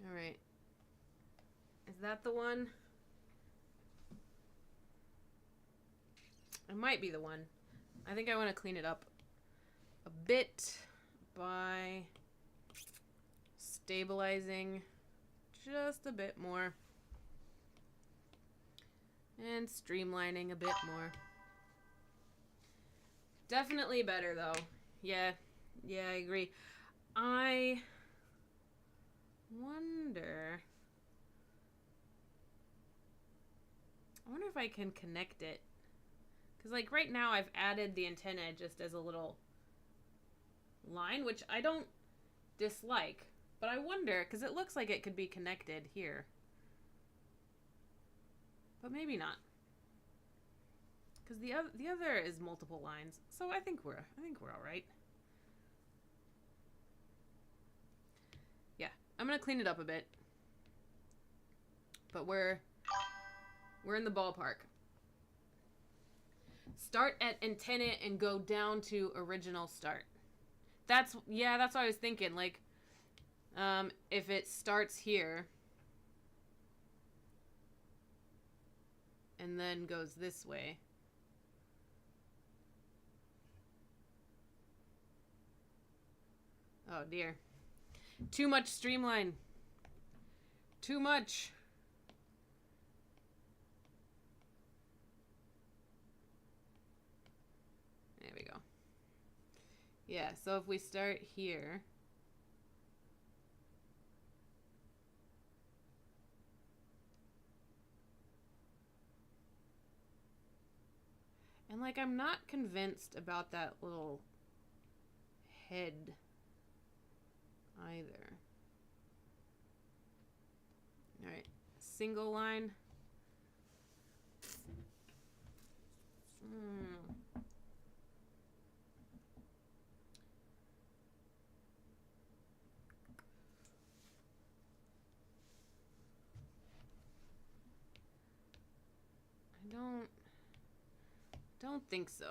All right. Is Is that the one? It might be the one. I think I want to clean it up a bit by stabilizing just a bit more and streamlining a bit more. Definitely better though. Yeah, I agree. I wonder if I can connect it. Because, like, right now I've added the antenna just as a little line, which I don't dislike. But I wonder, because it looks like it could be connected here. But maybe not. Because the other is multiple lines. So I think we're all right. Yeah, I'm going to clean it up a bit. But we're in the ballpark. Start at antenna and go down to original start. That's what I was thinking. Like, if it starts here and then goes this way. Oh dear. Too much streamline. Too much. There we go. Yeah, so if we start here. And like, I'm not convinced about that little head either. All right, single line. I don't think so.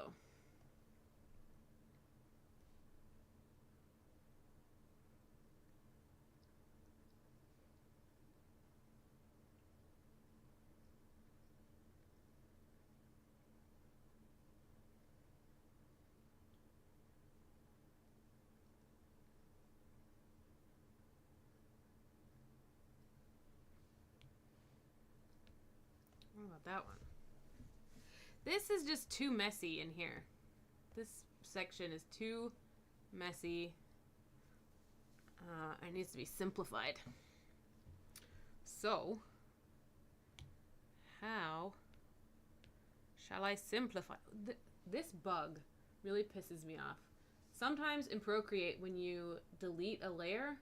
What about that one? This is just too messy in here. This section is too messy. It needs to be simplified. So, how shall I simplify? This bug really pisses me off. Sometimes in Procreate, when you delete a layer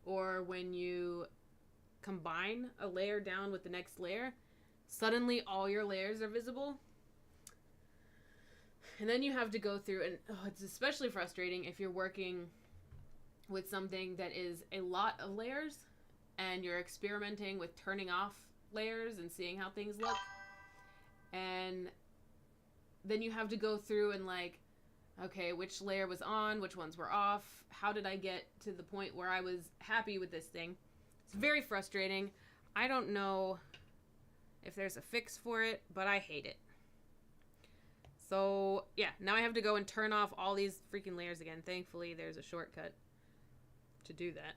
or when you combine a layer down with the next layer, suddenly all your layers are visible. And then you have to go through, and it's especially frustrating if you're working with something that is a lot of layers and you're experimenting with turning off layers and seeing how things look. And then you have to go through and like, okay, which layer was on, which ones were off, how did I get to the point where I was happy with this thing? It's very frustrating. I don't know if there's a fix for it, but I hate it. So, yeah, now I have to go and turn off all these freaking layers again. Thankfully, there's a shortcut to do that.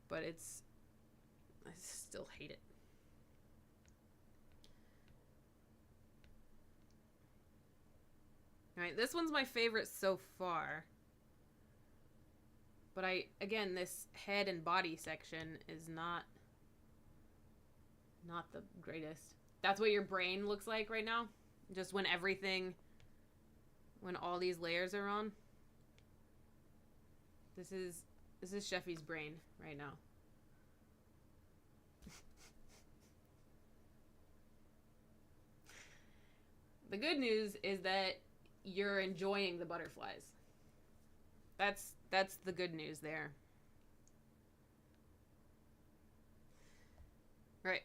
But I still hate it. Alright, this one's my favorite so far. But again, this head and body section is not the greatest. That's what your brain looks like right now. Just when all these layers are on. This is Sheffy's brain right now. The good news is that you're enjoying the butterflies. That's the good news there. Right.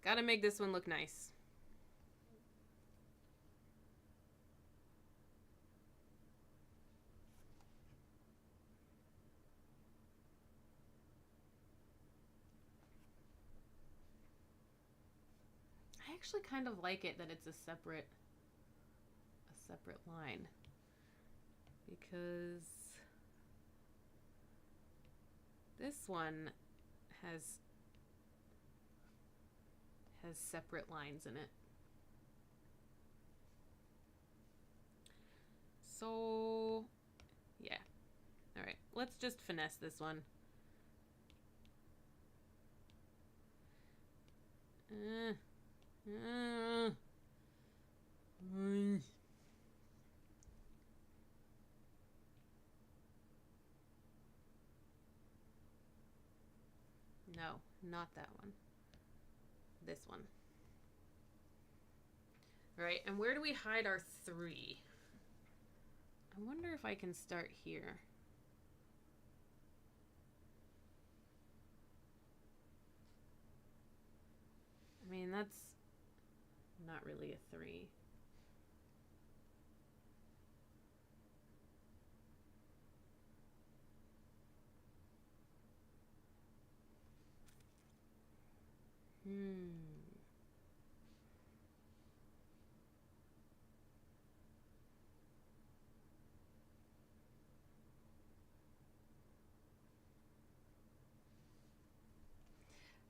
Gotta make this one look nice. actually kind of like it that it's a separate line, because this one has separate lines in it. So, yeah. All right, let's just finesse this one. No, not that one. This one. All right, and where do we hide our 3? I wonder if I can start here. I mean, that's not really a 3.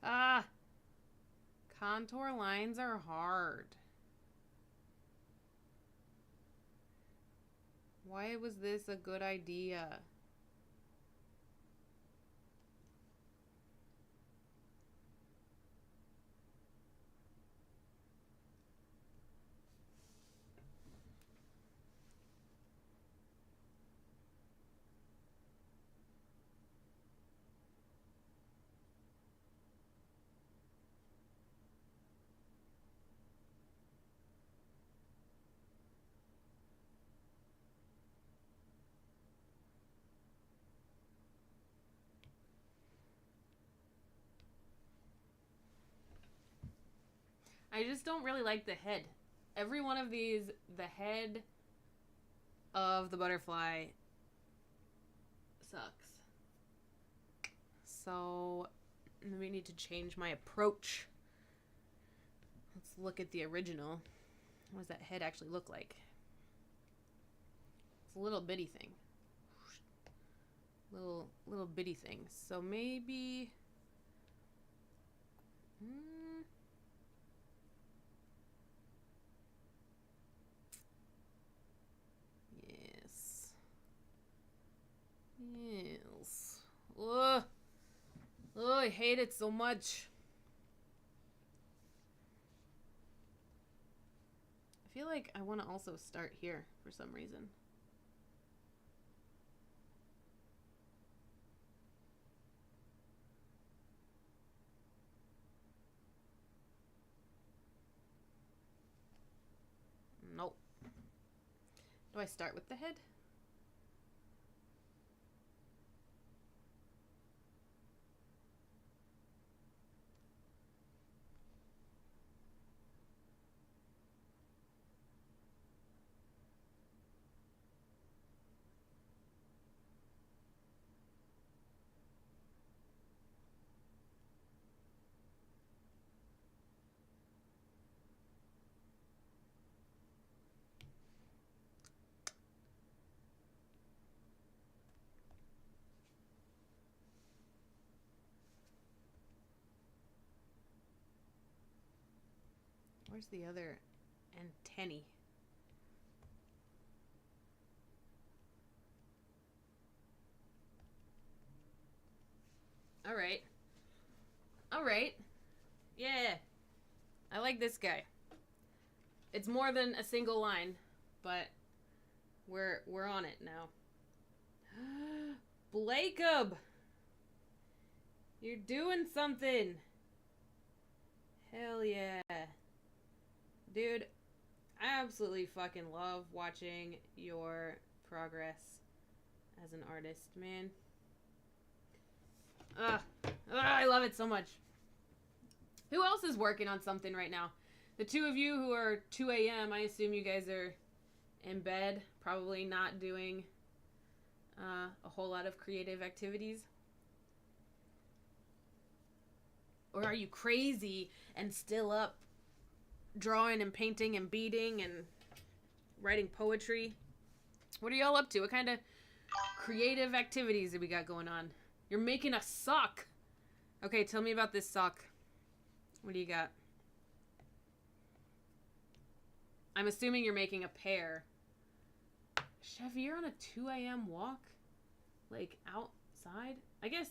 Ah, contour lines are hard. Why was this a good idea? I just don't really like the head. Every one of these, the head of the butterfly sucks. So we need to change my approach. Let's look at the original. What does that head actually look like? It's a little bitty thing. Little bitty thing. So maybe... Yes. Yes. Ugh. Oh, I hate it so much. I feel like I want to also start here for some reason. Nope. Do I start with the head? Where's the other antennae? All right. All right. Yeah. I like this guy. It's more than a single line, but we're on it now. Blacob! You're doing something! Hell yeah. Dude, I absolutely fucking love watching your progress as an artist, man. I love it so much. Who else is working on something right now? The two of you who are 2 a.m., I assume you guys are in bed, probably not doing a whole lot of creative activities. Or are you crazy and still up drawing and painting and beading and writing poetry. What are y'all up to? What kind of creative activities have we got going on? You're making a sock. Okay, tell me about this sock. What do you got? I'm assuming you're making a pair. Chevy, you're on a 2 a.m. walk? Like, outside? I guess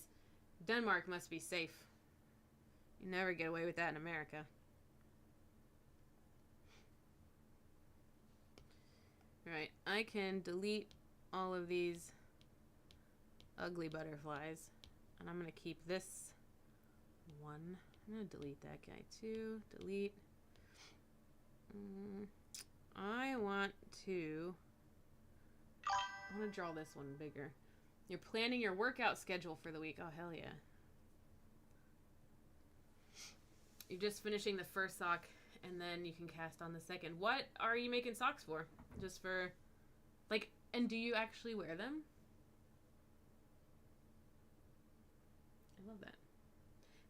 Denmark must be safe. You never get away with that in America. Alright, I can delete all of these ugly butterflies. And I'm going to keep this one. I'm going to delete that guy too. Delete. I want to draw this one bigger. You're planning your workout schedule for the week. Oh, hell yeah. You're just finishing the first sock, and then you can cast on the second. What are you making socks for? Just for, like, and do you actually wear them? I love that.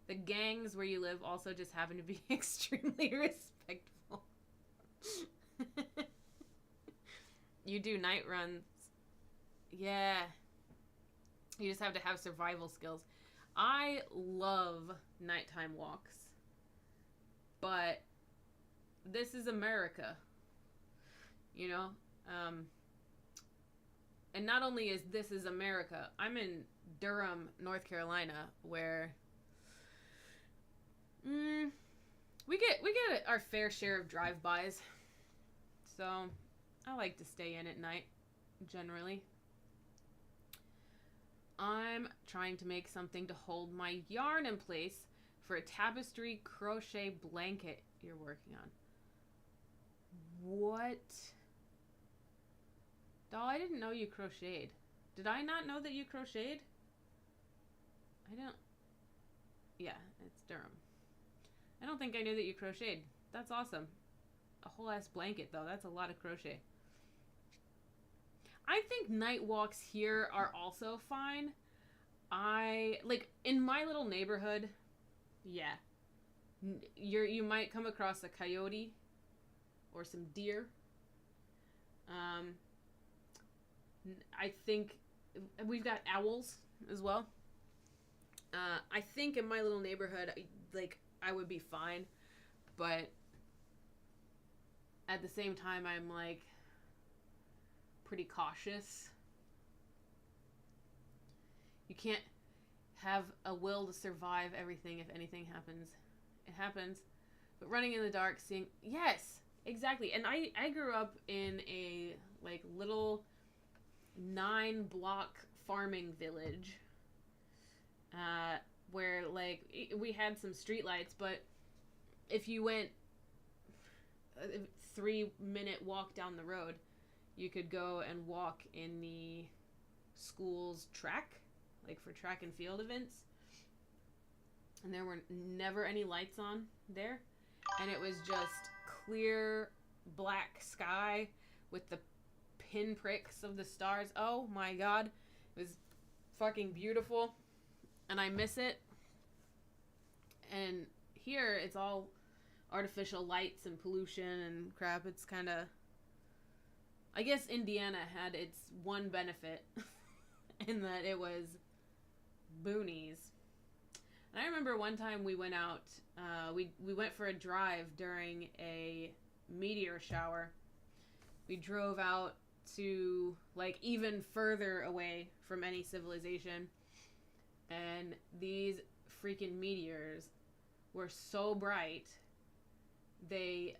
The gangs where you live also just happen to be extremely respectful. You do night runs. Yeah. You just have to have survival skills. I love nighttime walks. But this is America. You know? And not only is this is America, I'm in Durham, North Carolina, where we get our fair share of drive-bys. So I like to stay in at night, generally. I'm trying to make something to hold my yarn in place for a tapestry crochet blanket you're working on. What? Doll, I didn't know you crocheted. Did I not know that you crocheted? I don't... Yeah, it's Durham. I don't think I knew that you crocheted. That's awesome. A whole ass blanket, though. That's a lot of crochet. I think night walks here are also fine. Like, in my little neighborhood, yeah. You might come across a coyote or some deer. I think we've got owls as well. I think in my little neighborhood, like, I would be fine, but at the same time, I'm, like, pretty cautious. You can't have a will to survive everything. If anything happens, it happens. But running in the dark, seeing... Yes, exactly. And I grew up in a, like, little 9-block farming village where, like, we had some streetlights, but if you went a 3-minute walk down the road, you could go and walk in the school's track, like for track and field events. And there were never any lights on there. And it was just clear black sky with the pinpricks of the stars. Oh my god. It was fucking beautiful. And I miss it. And here it's all artificial lights and pollution and crap. It's kind of... I guess Indiana had its one benefit in that it was boonies. And I remember one time we went out, we went for a drive during a meteor shower. We drove out to, like, even further away from any civilization. And these freaking meteors were so bright, they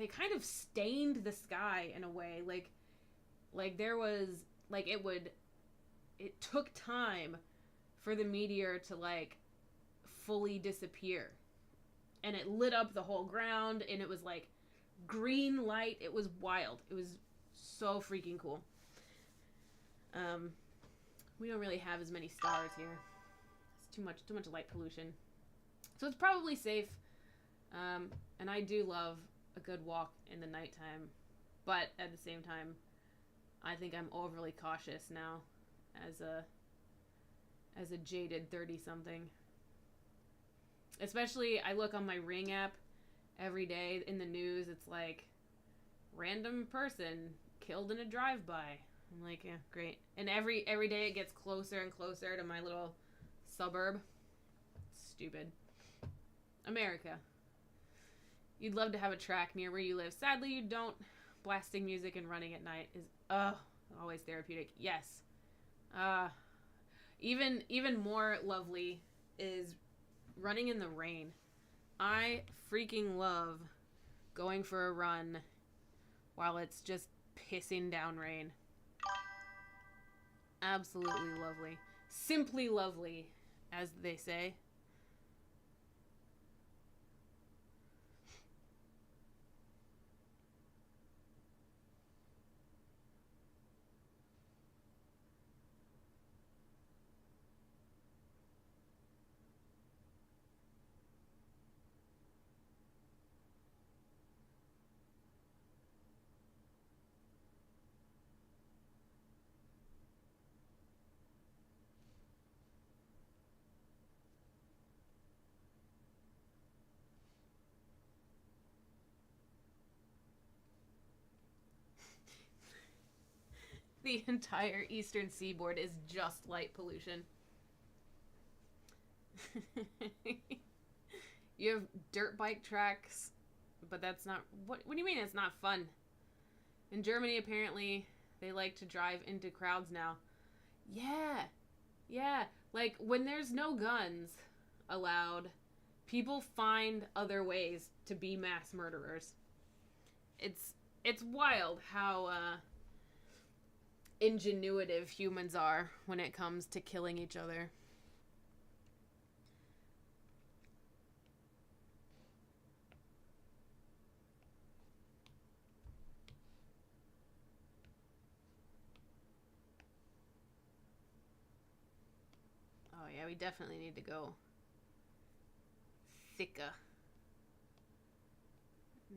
kind of stained the sky in a way. Like there was, like, it took time for the meteor to, like, fully disappear. And it lit up the whole ground, and it was, like, green light. It was wild. It was so freaking cool. We don't really have as many stars here. It's too much light pollution. So it's probably safe. And I do love a good walk in the nighttime, but at the same time, I think I'm overly cautious now as a jaded 30-something. Especially, I look on my Ring app, Every day in the news, it's like random person killed in a drive-by. I'm like, yeah, great. And every day it gets closer and closer to my little suburb. Stupid. America. You'd love to have a track near where you live. Sadly, you don't. Blasting music and running at night is always therapeutic. Yes. Even more lovely is running in the rain. I freaking love going for a run while it's just pissing down rain. Absolutely lovely. Simply lovely, as they say. The entire eastern seaboard is just light pollution. You have dirt bike tracks, but that's not... What do you mean it's not fun? In Germany, apparently, they like to drive into crowds now. Yeah. Yeah. Like, when there's no guns allowed, people find other ways to be mass murderers. It's wild how ingenuitive humans are when it comes to killing each other. Oh yeah, we definitely need to go thicker.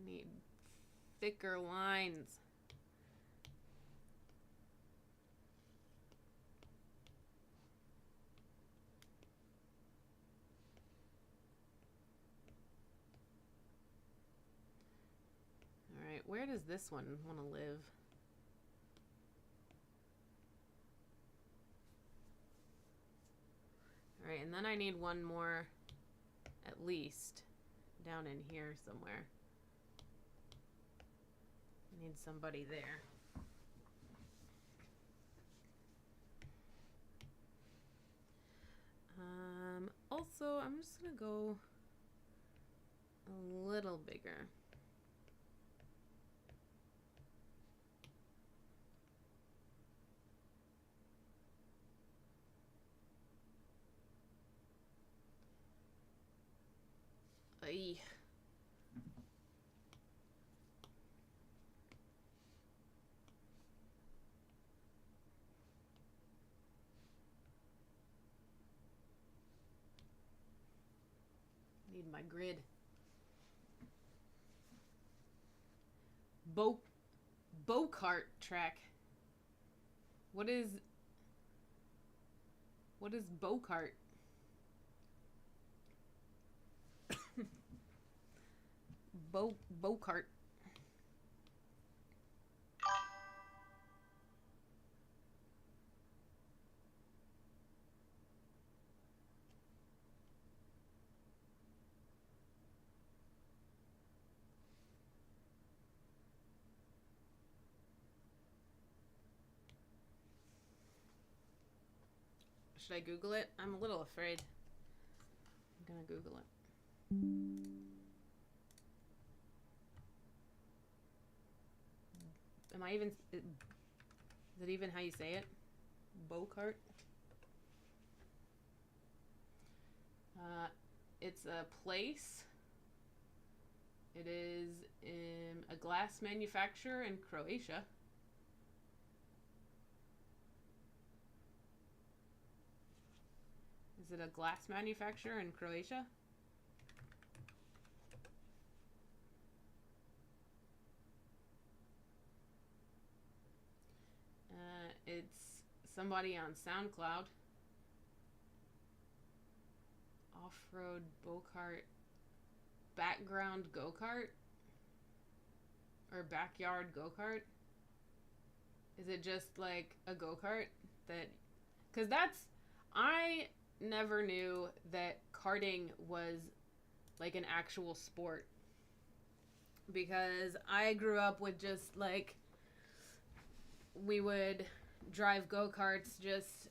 Need thicker lines. Alright, where does this one want to live? Alright, and then I need one more, at least, down in here somewhere. I need somebody there. Also, I'm just gonna go a little bigger. Ay. Need my grid. Bokart track. What is Bokart? Bokart. Should I Google it? I'm a little afraid. I'm gonna Google it. Am I even... Is it even how you say it? Bokart? It's a place. It is a glass manufacturer in Croatia. Is it a glass manufacturer in Croatia? It's somebody on SoundCloud. Off-road Bokart. background go-kart? Or backyard go-kart? Is it just like a go-kart that... Because that's... I never knew that karting was like an actual sport. Because I grew up with just like... We would drive go-karts just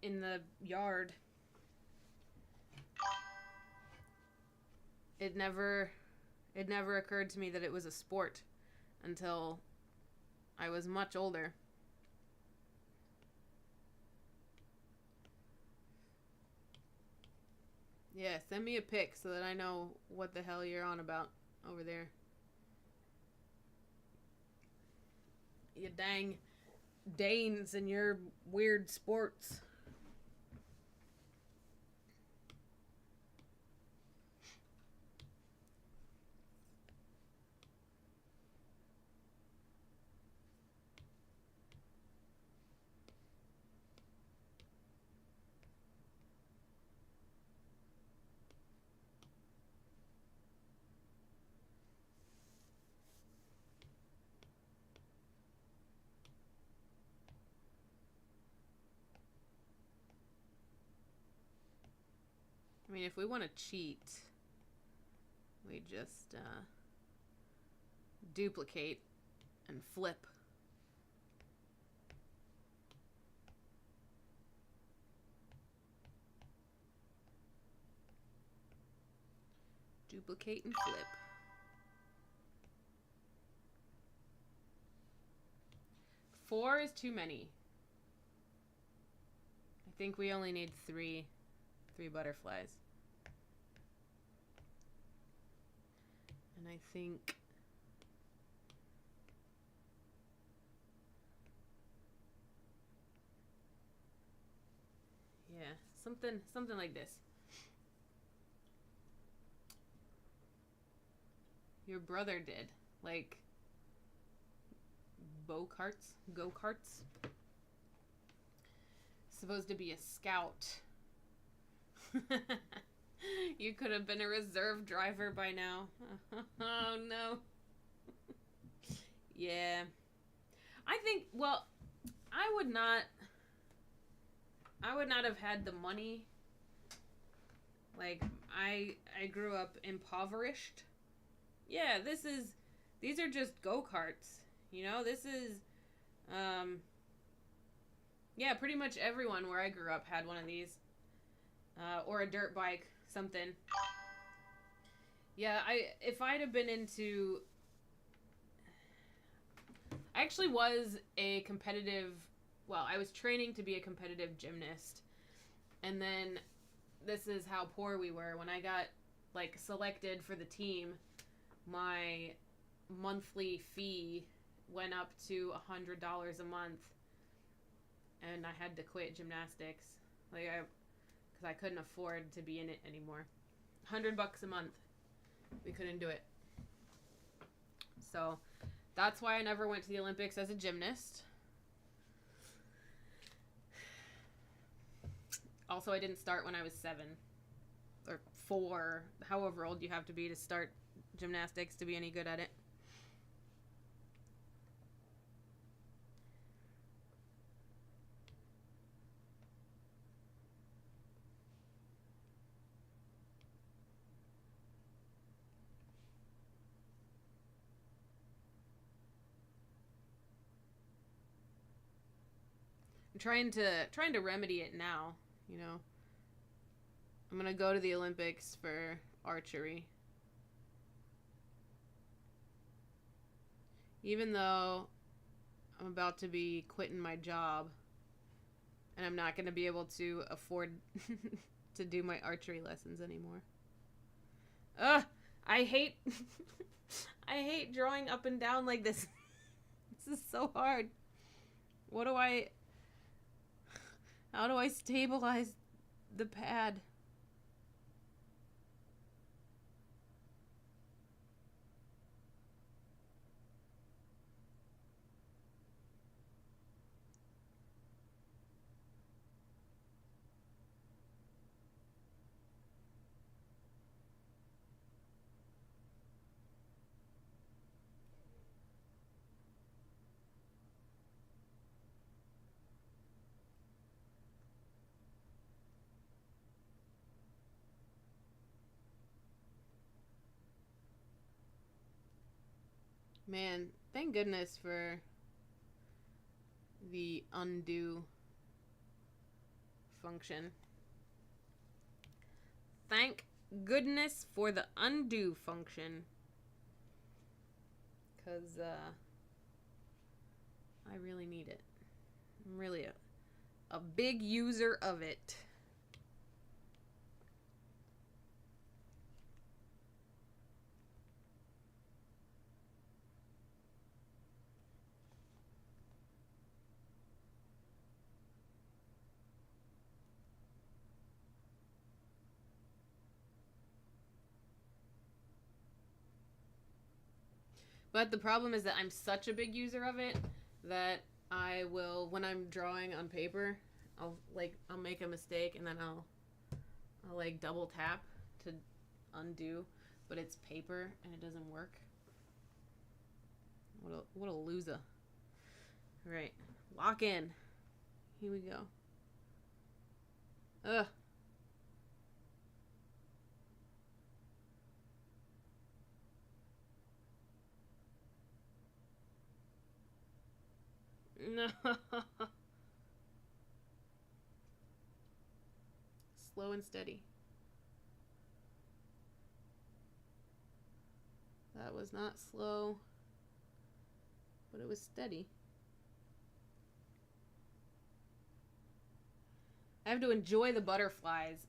in the yard. It never occurred to me that it was a sport until I was much older. Yeah, send me a pic so that I know what the hell you're on about over there. You dang Danes and your weird sports. I mean, if we want to cheat, we just duplicate and flip. Duplicate and flip. 4 is too many. I think we only need 3 butterflies. And I think yeah, something like this. Your brother did. Like go-karts. Supposed to be a scout. You could have been a reserve driver by now. Oh no. Yeah. I think, well, I would not have had the money. Like, I grew up impoverished. Yeah, these are just go-karts. You know, this is, yeah, pretty much everyone where I grew up had one of these. Or a dirt bike, something. Yeah, if I'd have been into... I actually was a competitive... Well, I was training to be a competitive gymnast. And then this is how poor we were. When I got, like, selected for the team, my monthly fee went up to $100 a month. And I had to quit gymnastics. Like, because I couldn't afford to be in it anymore. $100 a month. We couldn't do it. So, that's why I never went to the Olympics as a gymnast. Also, I didn't start when I was 7. Or 4. However old you have to be to start gymnastics to be any good at it. I'm trying to remedy it now, you know. I'm gonna go to the Olympics for archery. Even though I'm about to be quitting my job and I'm not gonna be able to afford to do my archery lessons anymore. Ugh! I hate I hate drawing up and down like this. This is so hard. How do I stabilize the pad? Man, thank goodness for the undo function. Thank goodness for the undo function. Because I really need it. I'm really a big user of it. But the problem is that I'm such a big user of it that I will, when I'm drawing on paper, I'll make a mistake and then I'll like double tap to undo, but it's paper and it doesn't work. What a loser. All right, lock in. Here we go. Ugh. No. Slow and steady. That was not slow, but it was steady. I have to enjoy the butterflies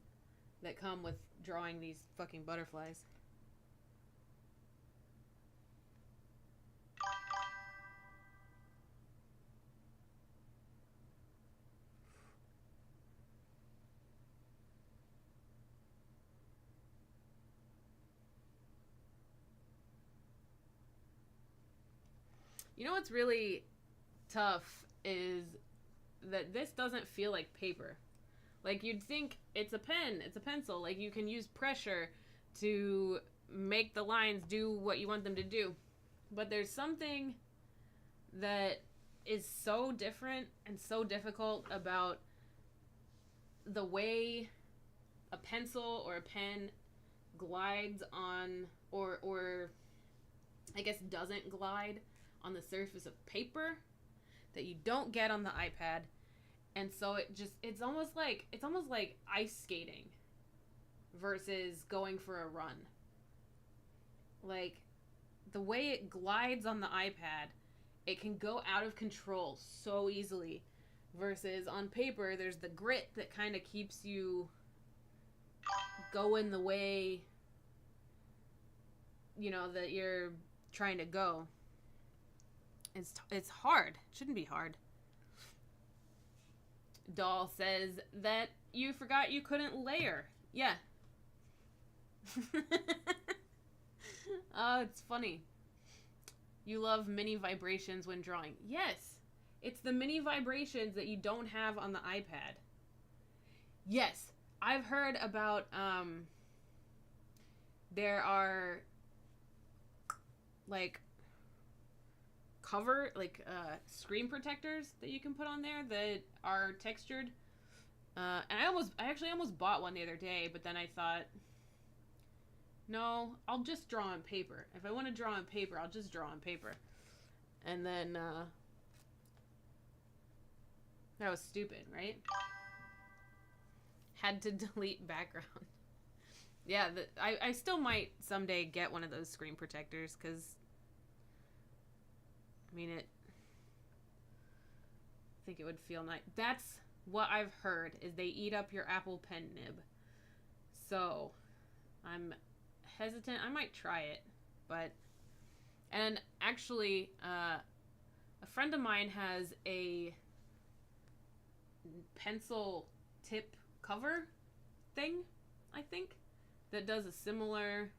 that come with drawing these fucking butterflies. You know what's really tough is that this doesn't feel like paper. Like, you'd think it's a pen, it's a pencil. Like, you can use pressure to make the lines do what you want them to do. But there's something that is so different and so difficult about the way a pencil or a pen glides on, or I guess doesn't glide on the surface of paper that you don't get on the iPad. And so it's almost like ice skating versus going for a run. Like, the way it glides on the iPad, it can go out of control so easily, versus on paper there's the grit that kind of keeps you going the way, you know, that you're trying to go. It's hard. It shouldn't be hard. Doll says that you forgot you couldn't layer. Yeah. Oh, it's funny. You love mini vibrations when drawing. Yes. It's the mini vibrations that you don't have on the iPad. Yes. I've heard about, there are, like, screen protectors that you can put on there that are textured. And I actually almost bought one the other day, but then I thought, no, I'll just draw on paper. If I want to draw on paper, I'll just draw on paper. And then, that was stupid, right? Had to delete background. Yeah, I still might someday get one of those screen protectors, because, I mean, I think it would feel nice. That's what I've heard, is they eat up your Apple Pen nib. So, I'm hesitant. I might try it, but, and actually, a friend of mine has a pencil tip cover thing, I think, that does a similar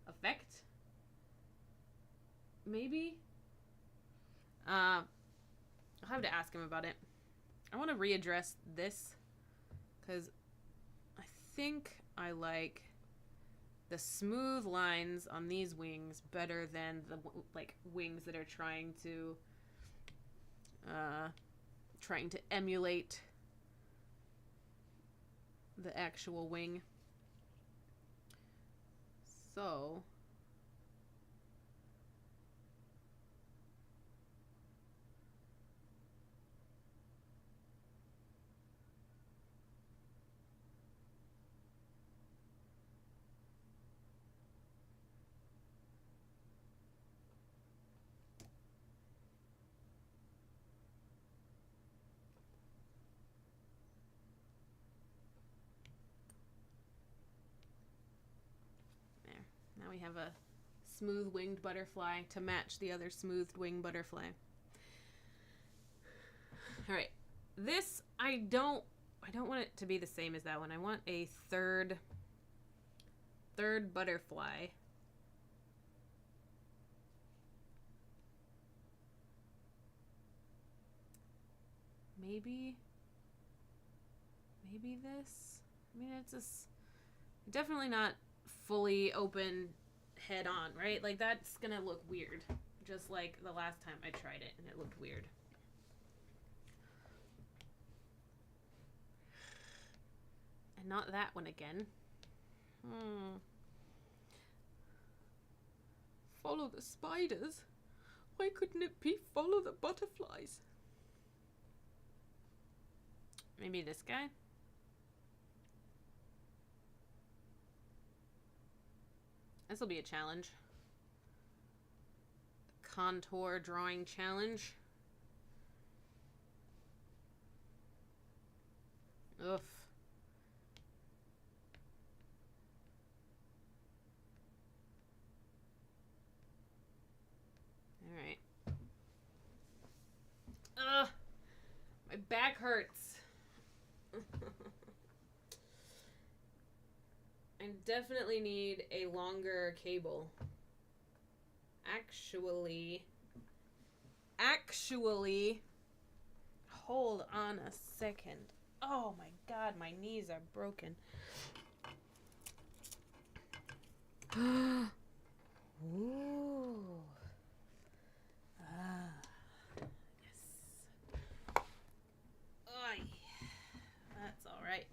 effect. Maybe. I'll have to ask him about it. I want to readdress this, because I think I like the smooth lines on these wings better than the, like, wings that are trying to emulate the actual wing. So we have a smooth winged butterfly to match the other smoothed winged butterfly. All right. This, I don't want it to be the same as that one. I want a third butterfly. Maybe this. I mean, it's definitely not fully open head on, right? Like, that's gonna look weird, just like the last time I tried it and it looked weird. And not that one again. Follow the spiders? Why couldn't it be follow the butterflies? Maybe this guy? This will be a challenge. Contour drawing challenge. Oof. Alright. Ugh! My back hurts. I definitely need a longer cable. Actually, hold on a second. Oh my god, my knees are broken. Ooh. Yes. Oy. That's all right.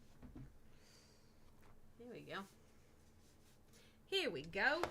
Here we go. Here we go.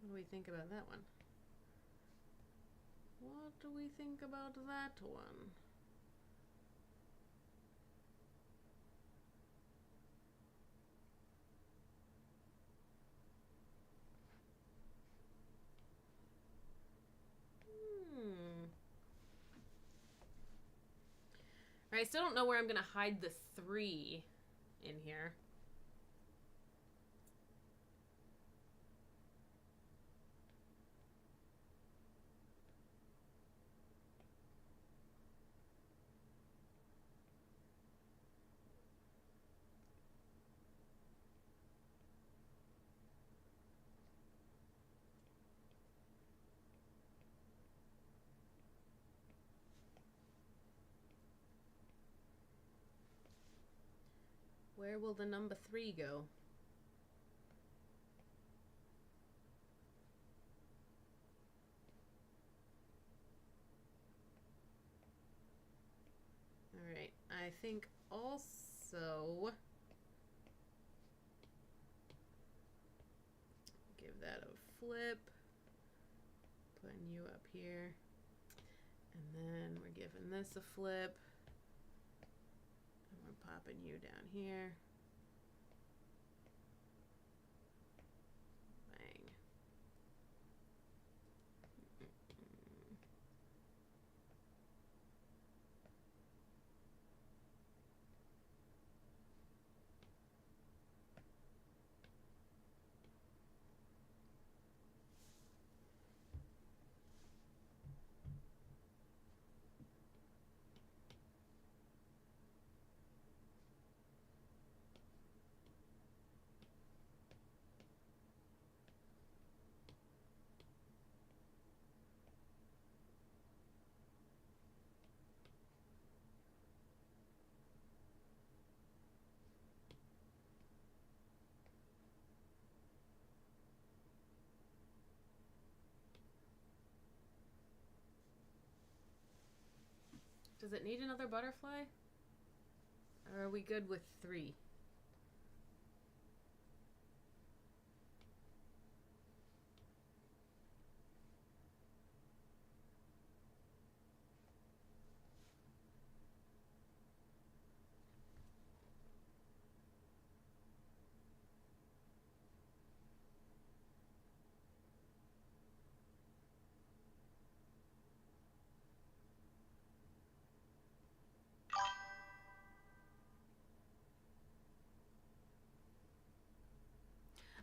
What do we think about that one? What do we think about that one? I still don't know where I'm going to hide the 3 in here. Where will the number 3 go? Alright, I think also give that a flip. Putting you up here. And then we're giving this a flip. And we're popping you down here. Bang. Does it need another butterfly? Or are we good with 3?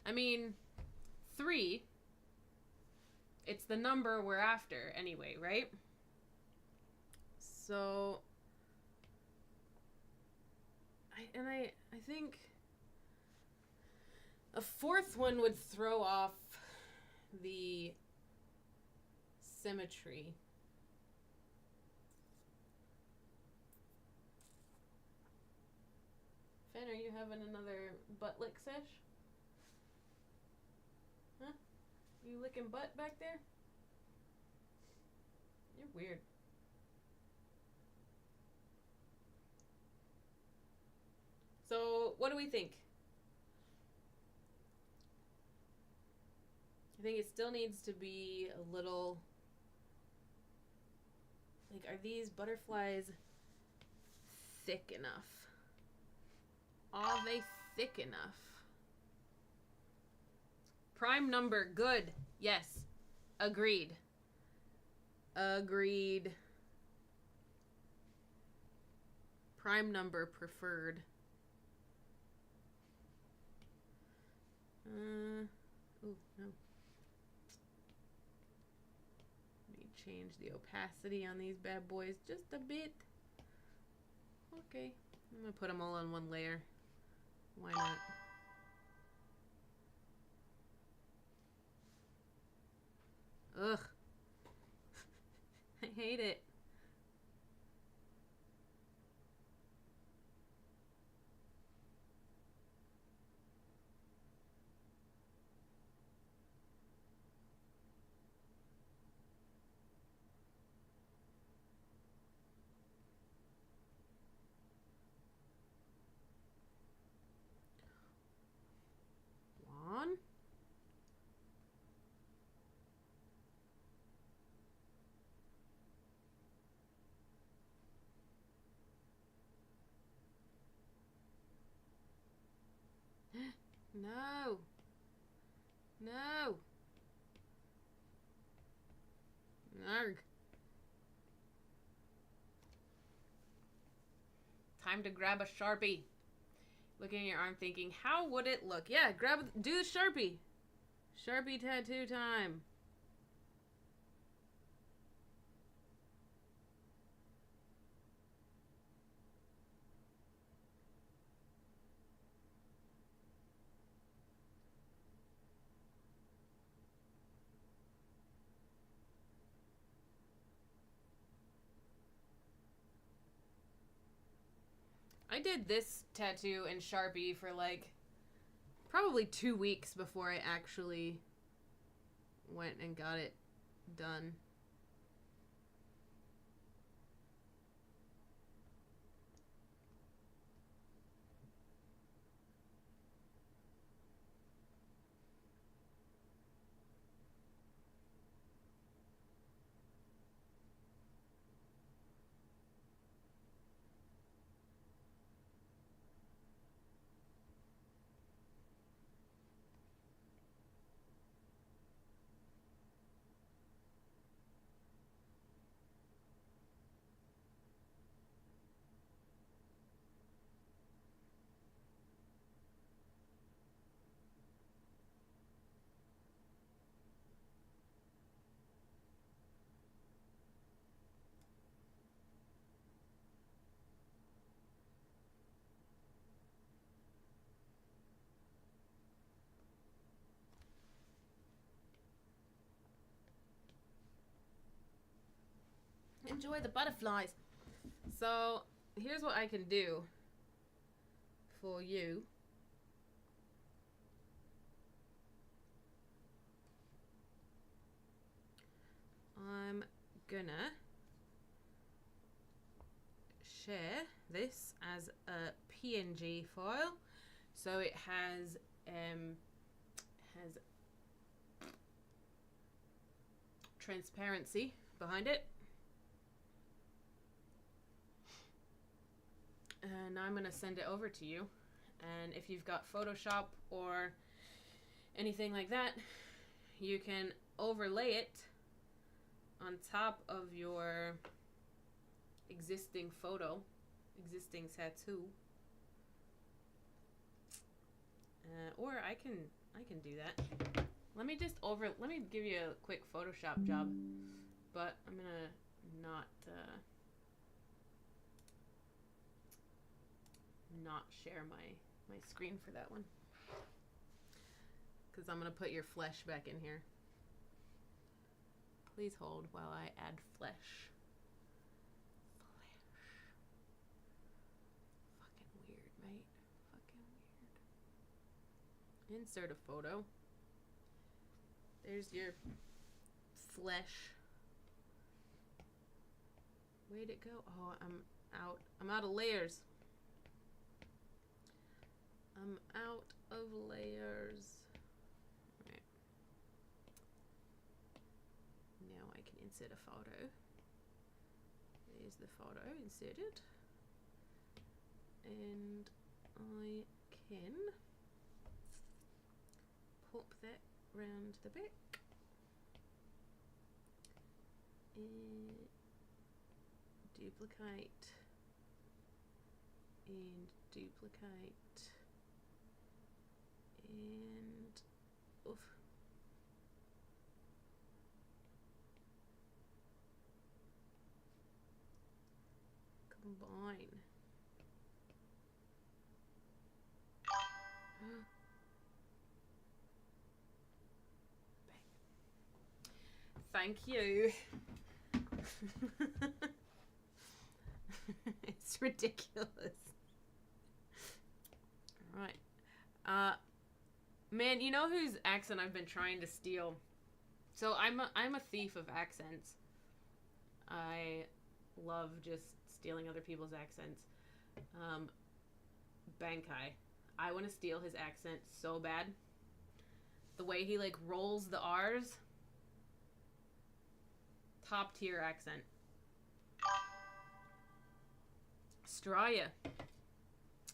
I mean, 3, it's the number we're after anyway, right? So, I think a 4th one would throw off the symmetry. Finn, are you having another butt lick sesh? Huh? You licking butt back there? You're weird. So, what do we think? I think it still needs to be a little... Like, are these butterflies thick enough? Are they thick enough? Prime number, good. Yes. Agreed. Agreed. Prime number preferred. Oh, no. Let me change the opacity on these bad boys just a bit. Okay. I'm going to put them all on one layer. Why not? Ugh. I hate it. One. No. No. Arg. Time to grab a Sharpie. Looking at your arm thinking, how would it look? Yeah, do the Sharpie. Sharpie tattoo time. I did this tattoo in Sharpie for like probably 2 weeks before I actually went and got it done. Enjoy the butterflies. So, here's what I can do for you. I'm gonna share this as a PNG file. So it has transparency behind it. And now I'm going to send it over to you. And if you've got Photoshop or anything like that, you can overlay it on top of your existing photo, existing tattoo. Or I can do that. Let me give you a quick Photoshop job, but I'm gonna not share my screen for that one, because I'm gonna put your flesh back in here. Please hold while I add flesh. Fucking weird, mate. Fucking weird. Insert a photo. There's your flesh. Where'd it go? Oh, I'm out of layers. I'm out of layers. Alright. Now I can insert a photo. There's the photo inserted. And I can pop that round the back. And duplicate. And duplicate. And oof. Combine. Thank you. It's ridiculous. All right. Man, you know whose accent I've been trying to steal? So I'm a thief of accents. I love just stealing other people's accents. Bankai. I want to steal his accent so bad. The way he like rolls the R's. Top tier accent. Australia.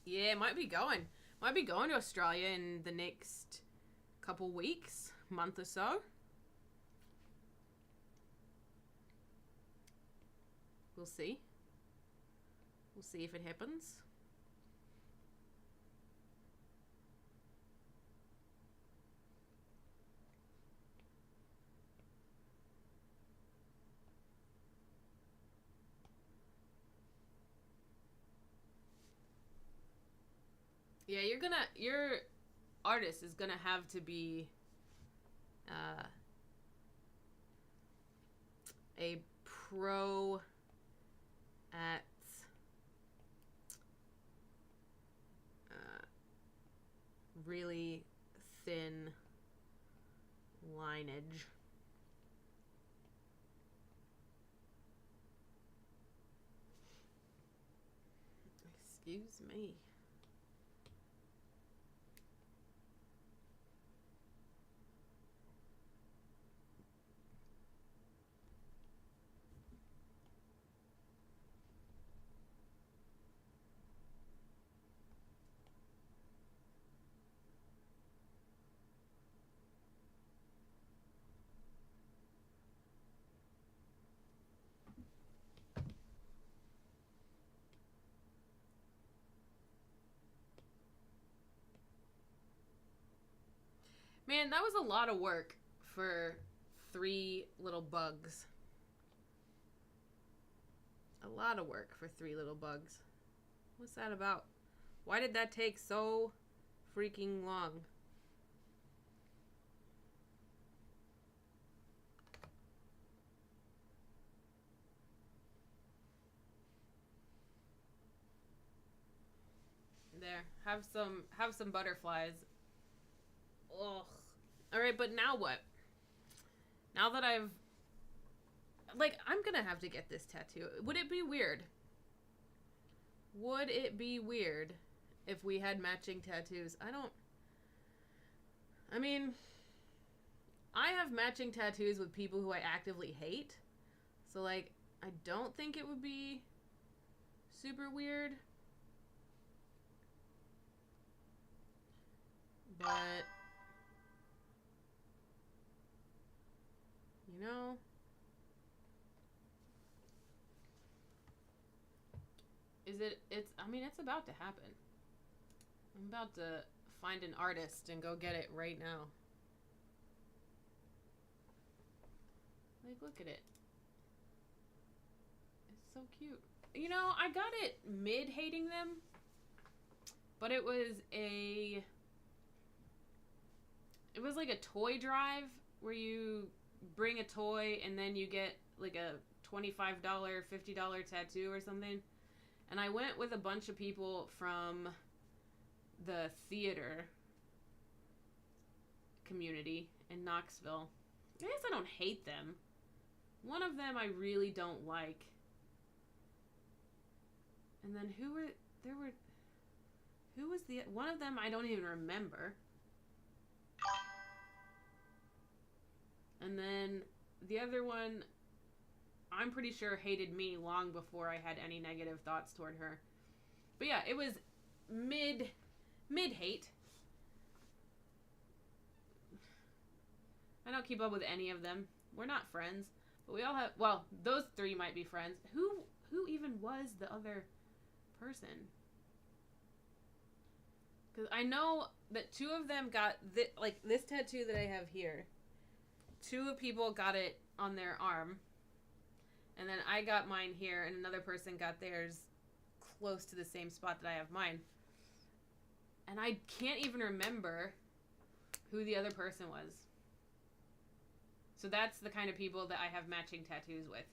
Yeah, might be going to Australia in the next couple weeks, month or so. We'll see. We'll see if it happens. Yeah, your artist is gonna have to be a pro at really thin lineage. Excuse me. Man, that was a lot of work for 3 little bugs. A lot of work for 3 little bugs. What's that about? Why did that take so freaking long? There, have some butterflies. Ugh. All right, but now what? Now that I'm gonna have to get this tattoo. Would it be weird Would it be weird if we had matching tattoos? I mean, I have matching tattoos with people who I actively hate. So, like, I don't think it would be super weird. But, you know, I mean, it's about to happen. I'm about to find an artist and go get it right now. Like, look at it. It's so cute. You know, I got it mid-hating them, but it was like a toy drive where you bring a toy and then you get like a $25, $50 tattoo or something. And I went with a bunch of people from the theater community in Knoxville. I guess I don't hate them. One of them I really don't like. And then who was the one of them I don't even remember. And then the other one I'm pretty sure hated me long before I had any negative thoughts toward her. But yeah, it was mid hate. I don't keep up with any of them. We're not friends, but we all have, well, those three might be friends. Who even was the other person? Because I know that two of them got this tattoo that I have here. Two people got it on their arm. And then I got mine here, and another person got theirs close to the same spot that I have mine. And I can't even remember who the other person was. So that's the kind of people that I have matching tattoos with.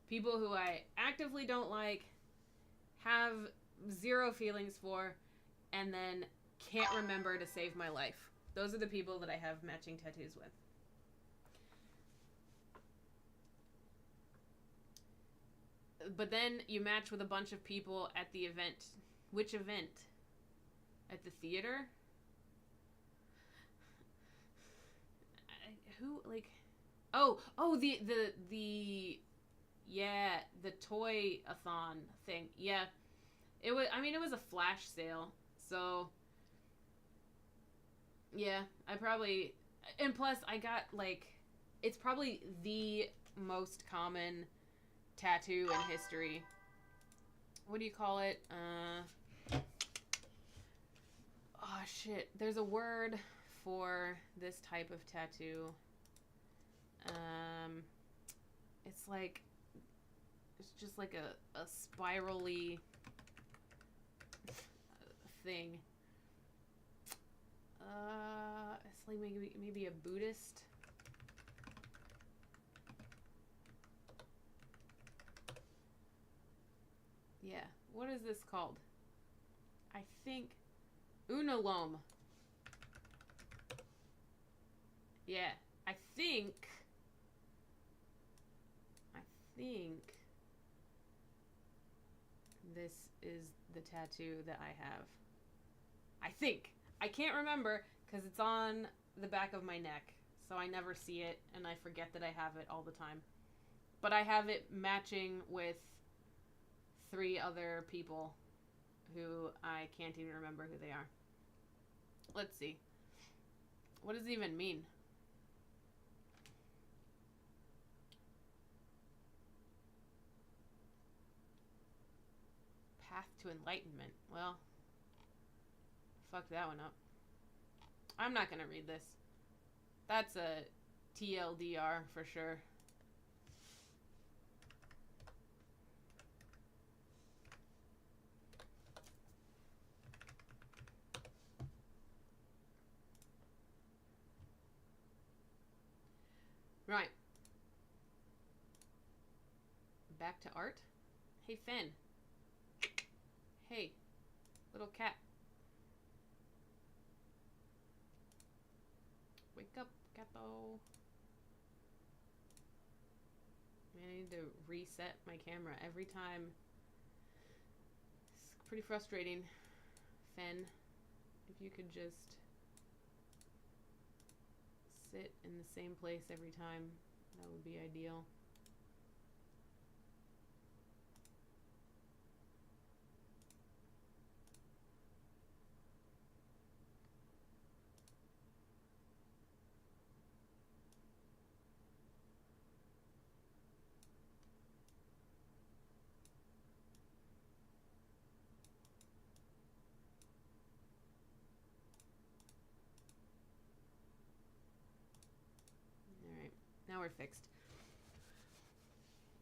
People who I actively don't like, have zero feelings for, and then can't remember to save my life. Those are the people that I have matching tattoos with. But then you match with a bunch of people at the event. Which event? At the theater? Who, like... Oh, the toy-a-thon thing. Yeah. It was a flash sale. So, yeah, I probably... And plus, I got, like... It's probably the most common tattoo in history. What do you call it? Oh, shit. There's a word for this type of tattoo. It's like... It's just like a spirally thing. It's like maybe a Buddhist. Yeah. What is this called? I think Unalome. Yeah. I think this is the tattoo that I have. I think. I can't remember because it's on the back of my neck. So I never see it and I forget that I have it all the time. But I have it matching with 3 other people who I can't even remember who they are. Let's see. What does it even mean? Path to enlightenment. Well, fuck that one up. I'm not gonna read this. That's a TLDR for sure. Right. Back to art. Hey, Finn. Hey, little cat. Wake up, cato. Man, I need to reset my camera every time Pretty frustrating, Fen. If you could just sit in the same place every time, that would be ideal. Now we're fixed.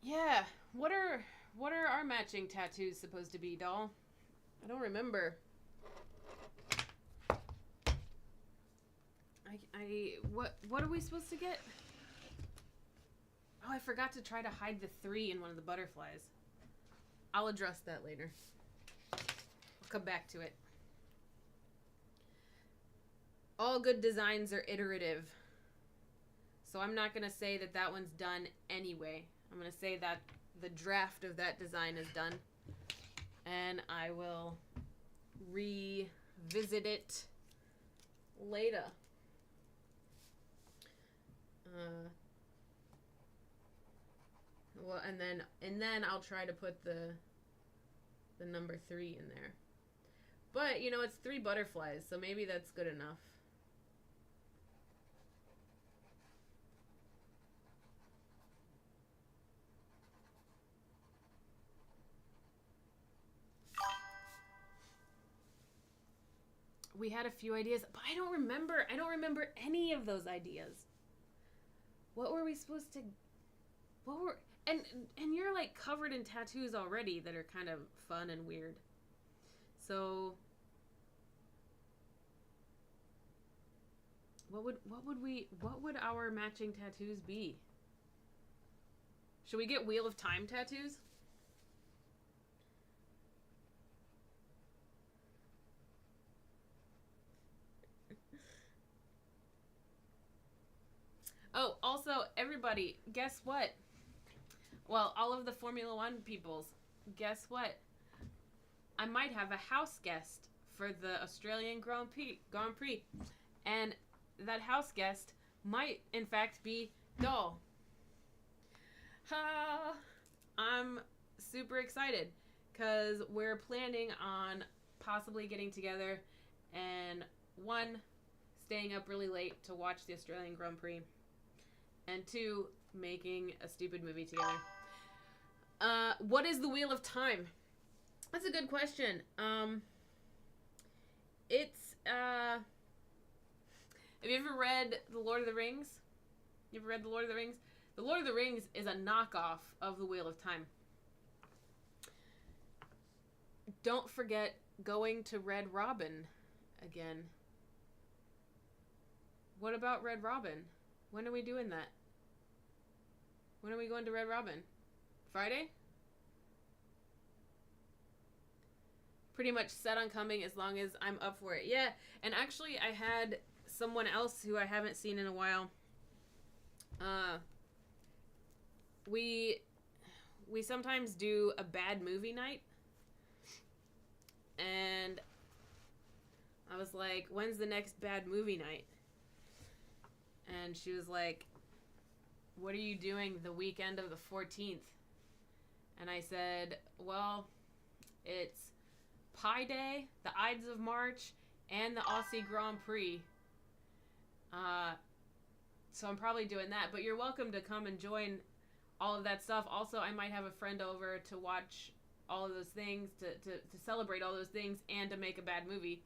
Yeah, what are our matching tattoos supposed to be, doll? I don't remember. What are we supposed to get? Oh, I forgot to try to hide the 3 in one of the butterflies. I'll address that later. I'll come back to it. All good designs are iterative. So I'm not going to say that that one's done anyway. I'm going to say that the draft of that design is done. And I will revisit it later. Well, and then I'll try to put the number 3 in there. But, you know, it's 3 butterflies, so maybe that's good enough. We had a few ideas, but I don't remember any of those ideas. What were we supposed to... And you're like covered in tattoos already that are kind of fun and weird. So what would our matching tattoos be? Should we get Wheel of Time tattoos? Oh, also, everybody, guess what? Well, all of the Formula One peoples, guess what? I might have a house guest for the Australian Grand Prix. And that house guest might, in fact, be Doll. I'm super excited because we're planning on possibly getting together and 1, staying up really late to watch the Australian Grand Prix, and 2, making a stupid movie together. What is the Wheel of Time? That's a good question. It's, have you ever read The Lord of the Rings? You ever read The Lord of the Rings? The Lord of the Rings is a knockoff of the Wheel of Time. Don't forget going to Red Robin again. What about Red Robin? When are we doing that? When are we going to Red Robin? Friday? Pretty much set on coming as long as I'm up for it. Yeah, and actually I had someone else who I haven't seen in a while. We sometimes do a bad movie night. And I was like, when's the next bad movie night? And she was like, what are you doing the weekend of the 14th? And I said, well, it's Pi Day, the Ides of March, and the Aussie Grand Prix. So I'm probably doing that. But you're welcome to come and join all of that stuff. Also, I might have a friend over to watch all of those things, to celebrate all those things, and to make a bad movie.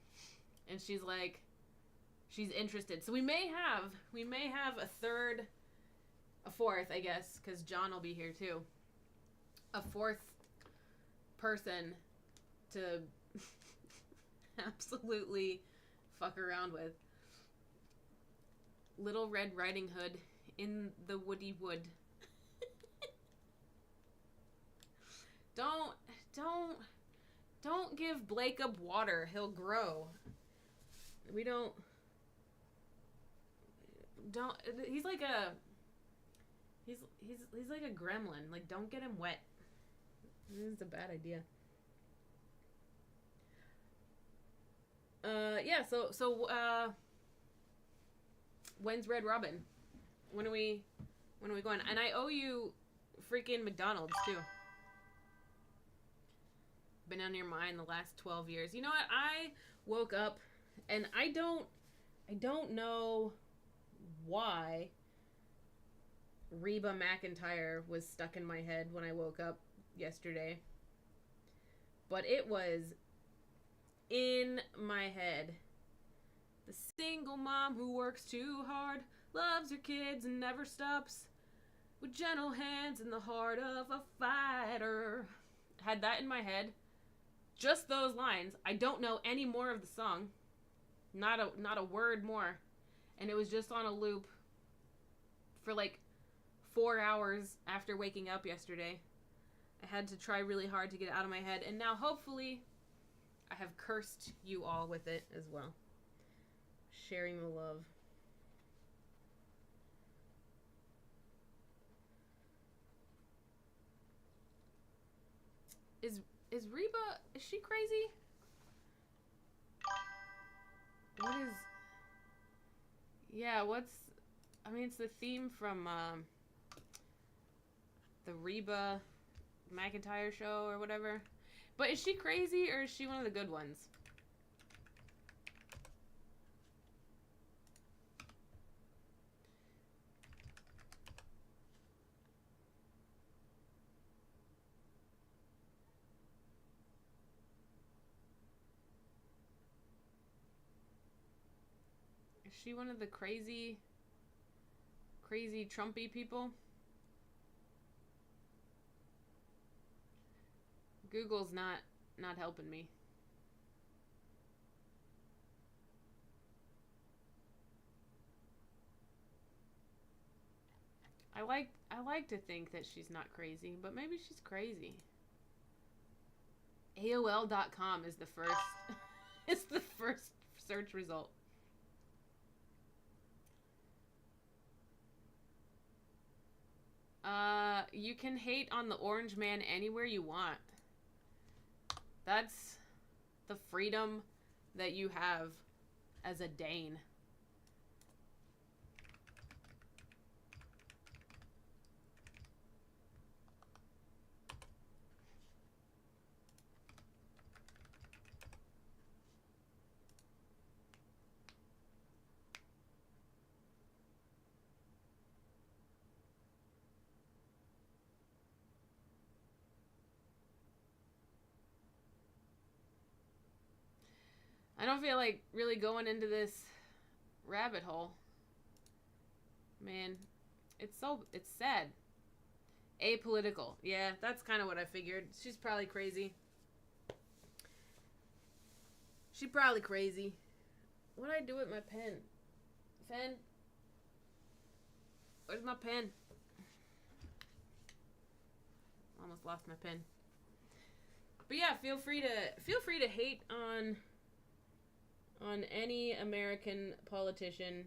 And she's like, she's interested. So we may have a fourth, I guess, because John will be here too. A 4th person to absolutely fuck around with. Little Red Riding Hood in the woody wood. Don't give Blake up water. He'll grow. We don't. He's like a. He's like a gremlin. Like, don't get him wet. This is a bad idea. yeah. When's Red Robin? When are we going? And I owe you freaking McDonald's too. Been on your mind the last 12 years. You know what? I woke up and I don't know why Reba McEntire was stuck in my head when I woke up yesterday. But it was in my head. The single mom who works too hard, loves her kids and never stops, with gentle hands and the heart of a fighter. Had that in my head. Just those lines. I don't know any more of the song. Not a word more. And it was just on a loop for like 4 hours after waking up yesterday. I had to try really hard to get it out of my head. And now hopefully I have cursed you all with it as well. Sharing the love. Is Reba, is she crazy? What is... Yeah, I mean, it's the theme from the Reba McEntire show or whatever. But is she crazy or is she one of the good ones? Is she one of the crazy Trumpy people? Google's not helping me. I like to think that she's not crazy, but maybe she's crazy. AOL.com is the first it's the first search result. You can hate on the orange man anywhere you want. That's the freedom that you have as a Dane. I don't feel like really going into this rabbit hole. Man, it's sad. Apolitical. Yeah, that's kind of what I figured. She's probably crazy. She probably crazy. What did I do with my pen? Pen? Where's my pen? Almost lost my pen. But yeah, feel free to hate on any American politician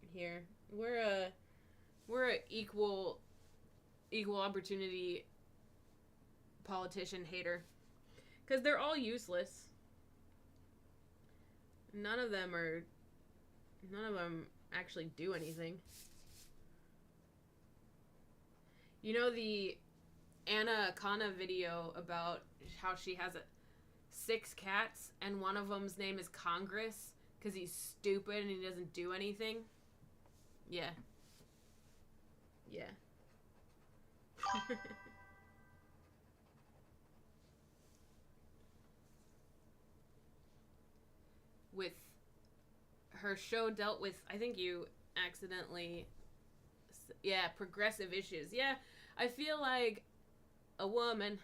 here. We're a equal opportunity politician hater, because they're all useless. None of them actually do anything. You know the Anna Akana video about how she has 6 cats and one of them's name is Congress because he's stupid and he doesn't do anything? Yeah. With her show dealt with, I think you accidentally, progressive issues. Yeah, I feel like a woman.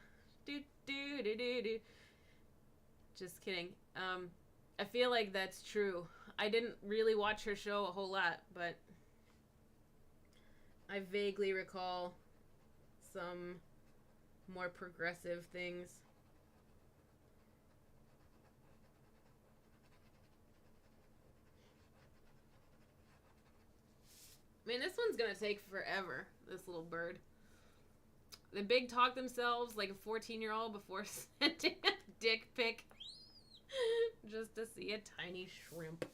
Just kidding. I feel like that's true. I didn't really watch her show a whole lot, but I vaguely recall some more progressive things. Man, this one's gonna take forever, this little bird. The big talk themselves like a 14-year-old before sending a dick pic. Just to see a tiny shrimp.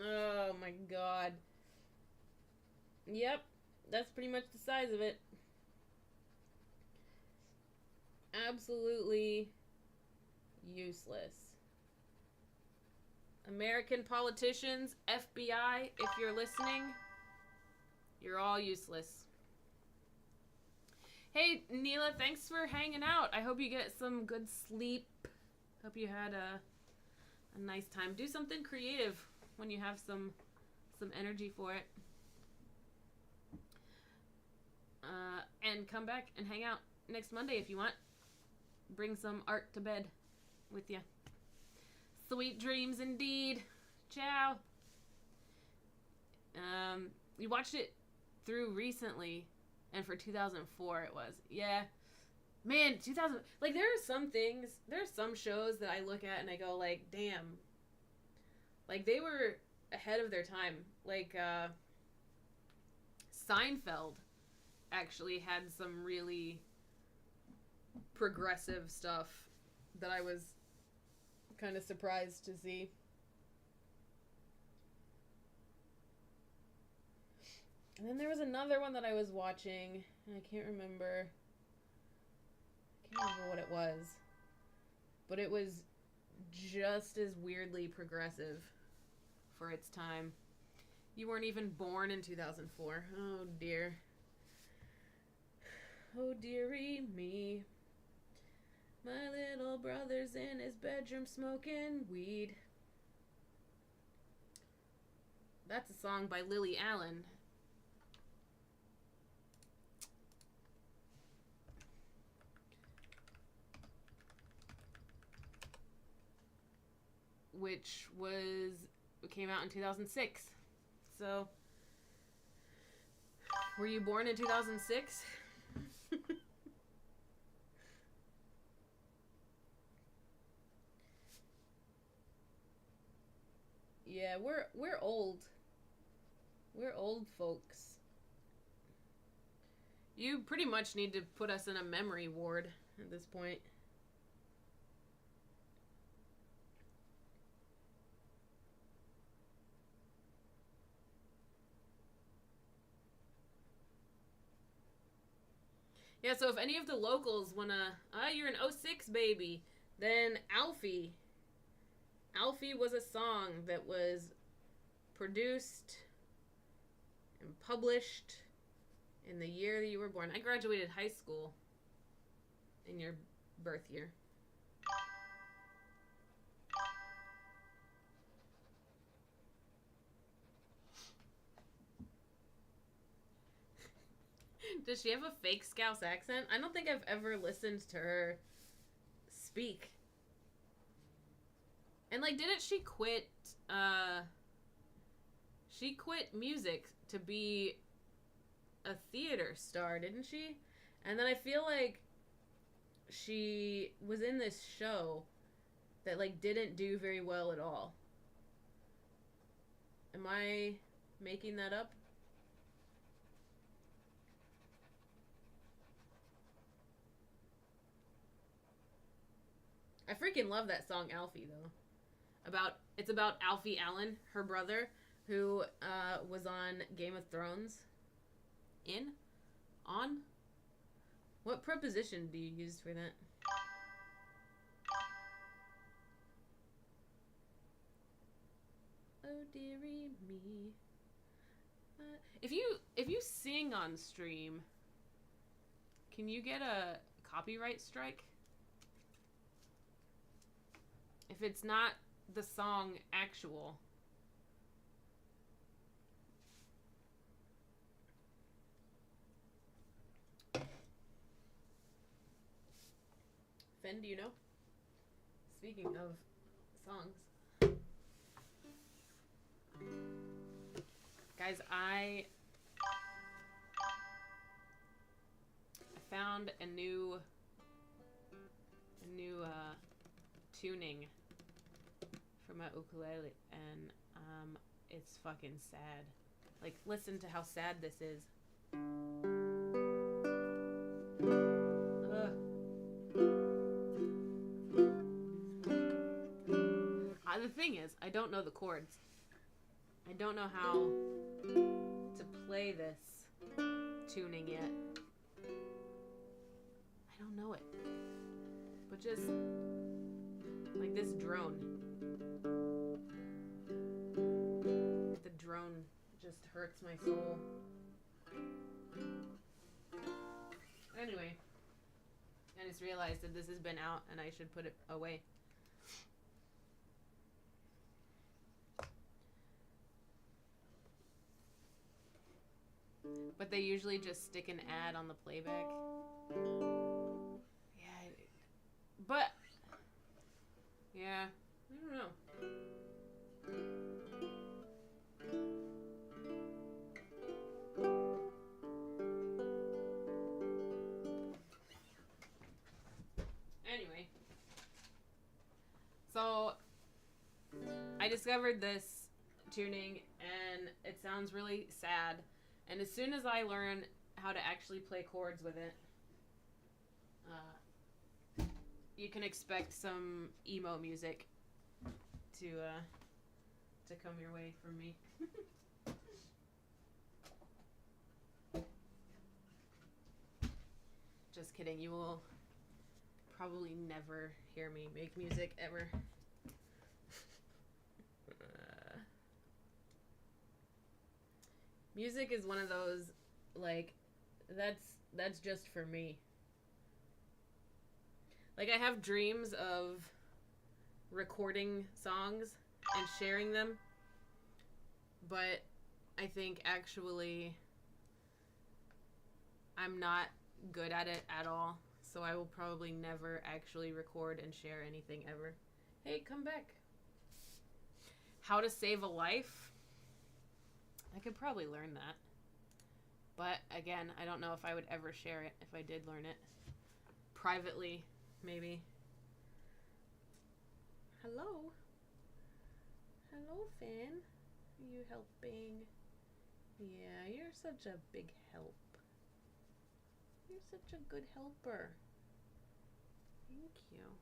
Oh my god. Yep, that's pretty much the size of it. Absolutely useless. American politicians, FBI, if you're listening, you're all useless. Hey, Neela, thanks for hanging out. I hope you get some good sleep. Hope you had a nice time. Do something creative when you have some energy for it. And come back and hang out next Monday if you want. Bring some art to bed with you. Sweet dreams indeed. Ciao. You watched it through recently, and for 2004 it was. Yeah. Man, 2000, like there are some things, there are some shows that I look at and I go like, damn. Like they were ahead of their time. Like Seinfeld actually had some really progressive stuff that I was kind of surprised to see. And then there was another one that I was watching, and I can't remember what it was. But it was just as weirdly progressive for its time. You weren't even born in 2004. Oh dear. Oh dearie me. My little brother's in his bedroom smoking weed. That's a song by Lily Allen. Which came out in 2006. So, were you born in 2006? Yeah, we're old. We're old folks. You pretty much need to put us in a memory ward at this point. Yeah, so if any of the locals wanna, you're an '06 baby, then Alfie. Alfie was a song that was produced and published in the year that you were born. I graduated high school in your birth year. Does she have a fake Scouse accent? I don't think I've ever listened to her speak. And like, didn't she quit, she quit music to be a theater star, didn't she? And then I feel like she was in this show that like didn't do very well at all. Am I making that up? I freaking love that song Alfie though. It's about Alfie Allen, her brother, who was on Game of Thrones. On? What preposition do you use for that? Oh dearie me. If you sing on stream, can you get a copyright strike? If it's not the song actual. Fen, do you know? Speaking of songs. Guys, I found a new tuning for my ukulele, and it's fucking sad. Like, listen to how sad this is. Ugh. the thing is, I don't know the chords. I don't know how to play this tuning yet. I don't know it. But just like this drone. The drone just hurts my soul. Anyway, I just realized that this has been out and I should put it away. But they usually just stick an ad on the playback. Yeah. But, yeah, I don't know. Anyway. So, I discovered this tuning and it sounds really sad. And as soon as I learn how to actually play chords with it, you can expect some emo music to come your way from me. Just kidding. You will probably never hear me make music ever. Music is one of those, like, that's just for me. Like, I have dreams of recording songs and sharing them, but I think actually I'm not good at it at all, so I will probably never actually record and share anything ever. Hey, come back. How to save a life? I could probably learn that. But again, I don't know if I would ever share it if I did learn it. Privately, maybe. Hello? Hello, Finn. Are you helping? Yeah, you're such a big help. You're such a good helper. Thank you.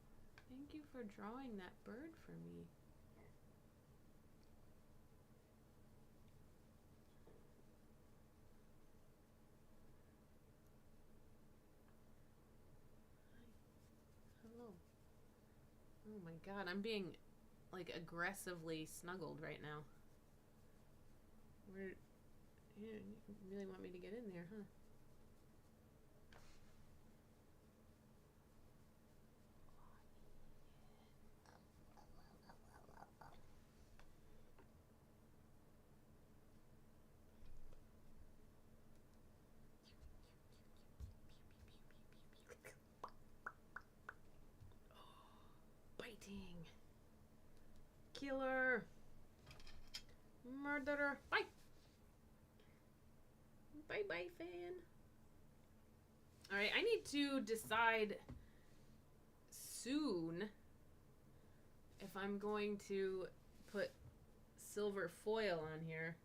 Thank you for drawing that bird for me. Hello. Oh my god, I'm being, like, aggressively snuggled right now. Yeah, you really want me to get in there, huh? Biting. Killer. Murderer. Bye. Bye-bye, Fan. Alright, I need to decide soon if I'm going to put silver foil on here.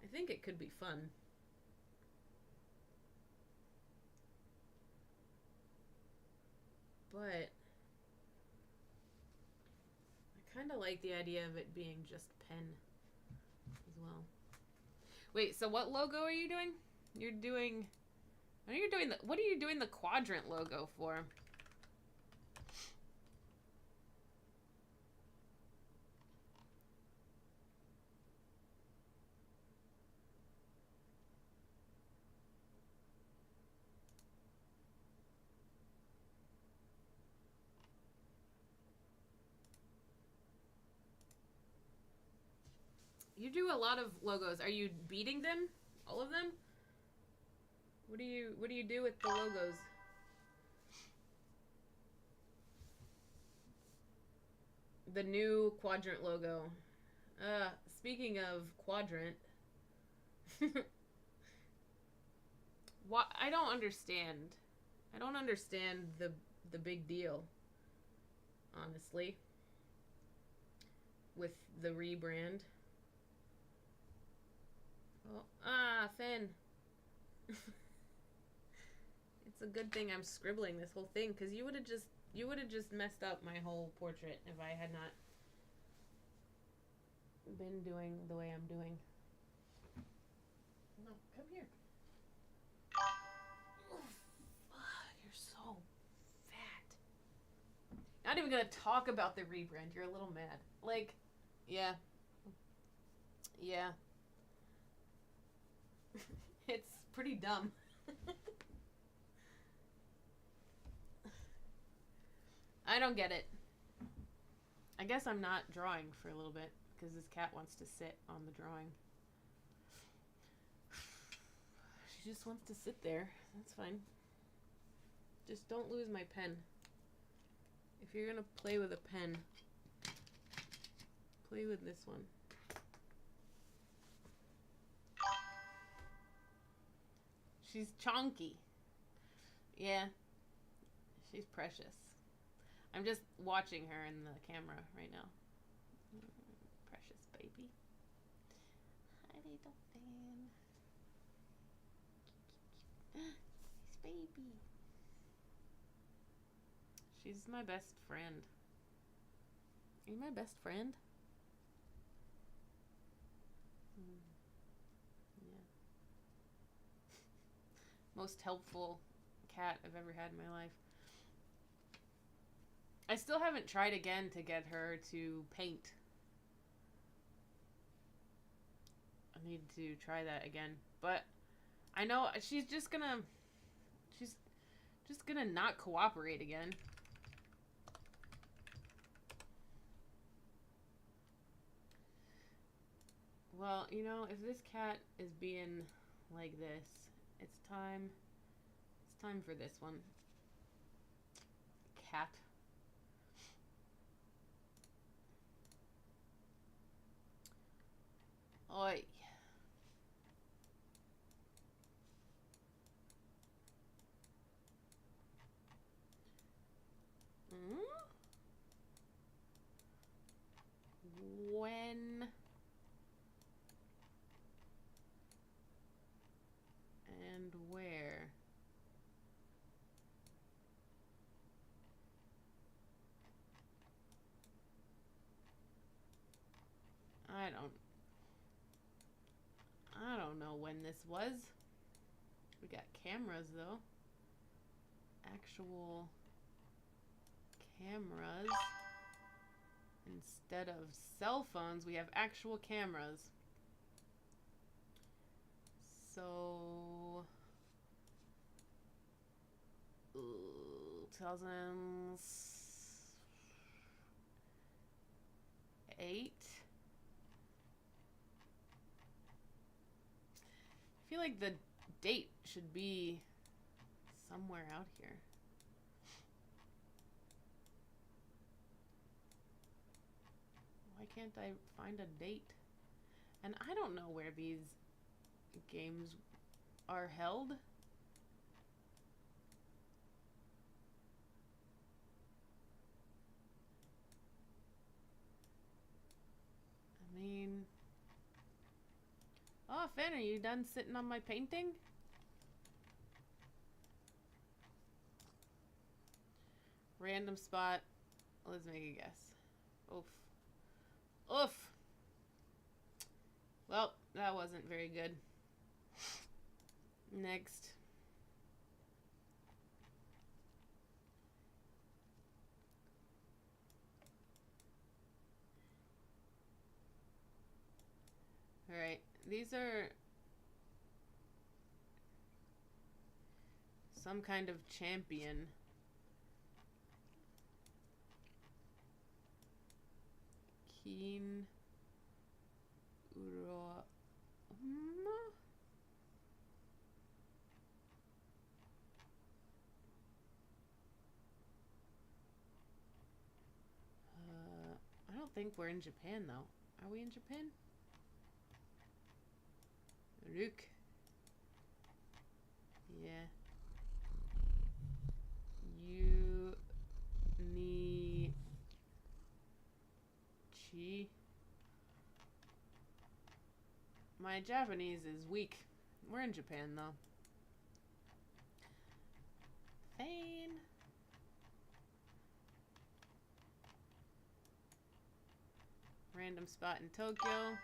I think it could be fun. But I kind of like the idea of it being just pen as well. Wait, so what logo are you doing? You're doing... What are you doing the quadrant logo for? You do a lot of logos. Are you beating them? All of them? What do you do with the logos? The new quadrant logo. Speaking of quadrant. What? I don't understand. I don't understand the big deal. Honestly. With the rebrand. Oh, Finn. It's a good thing I'm scribbling this whole thing, because you would have just You would have just messed up my whole portrait if I had not been doing the way I'm doing. No, come here. You're so fat. Not even gonna talk about the rebrand. You're a little mad. Like, yeah. Yeah. It's pretty dumb. I don't get it. I guess I'm not drawing for a little bit because this cat wants to sit on the drawing. She just wants to sit there. That's fine. Just don't lose my pen. If you're gonna play with a pen, play with this one. She's chonky. Yeah. She's precious. I'm just watching her in the camera right now. Precious baby. Hi, little fan. Nice baby. She's my best friend. Are you my best friend? Yeah. Most helpful cat I've ever had in my life. I still haven't tried again to get her to paint. I need to try that again. But I know she's just gonna not cooperate again. Well, you know, if this cat is being like this, it's time for this one. Cat. Oi. When and where? I don't know when this was. We got cameras though. Actual cameras. Instead of cell phones, we have actual cameras. So 2008. I feel like the date should be somewhere out here. Why can't I find a date? And I don't know where these games are held. I mean... Oh, Finn, are you done sitting on my painting? Random spot. Let's make a guess. Oof. Oof! Well, that wasn't very good. Next. Alright, these are some kind of champion. Keen Uro. I don't think we're in Japan though. Are we in Japan? Look. Yeah. You need chi. My Japanese is weak. We're in Japan though. Fane. Random spot in Tokyo.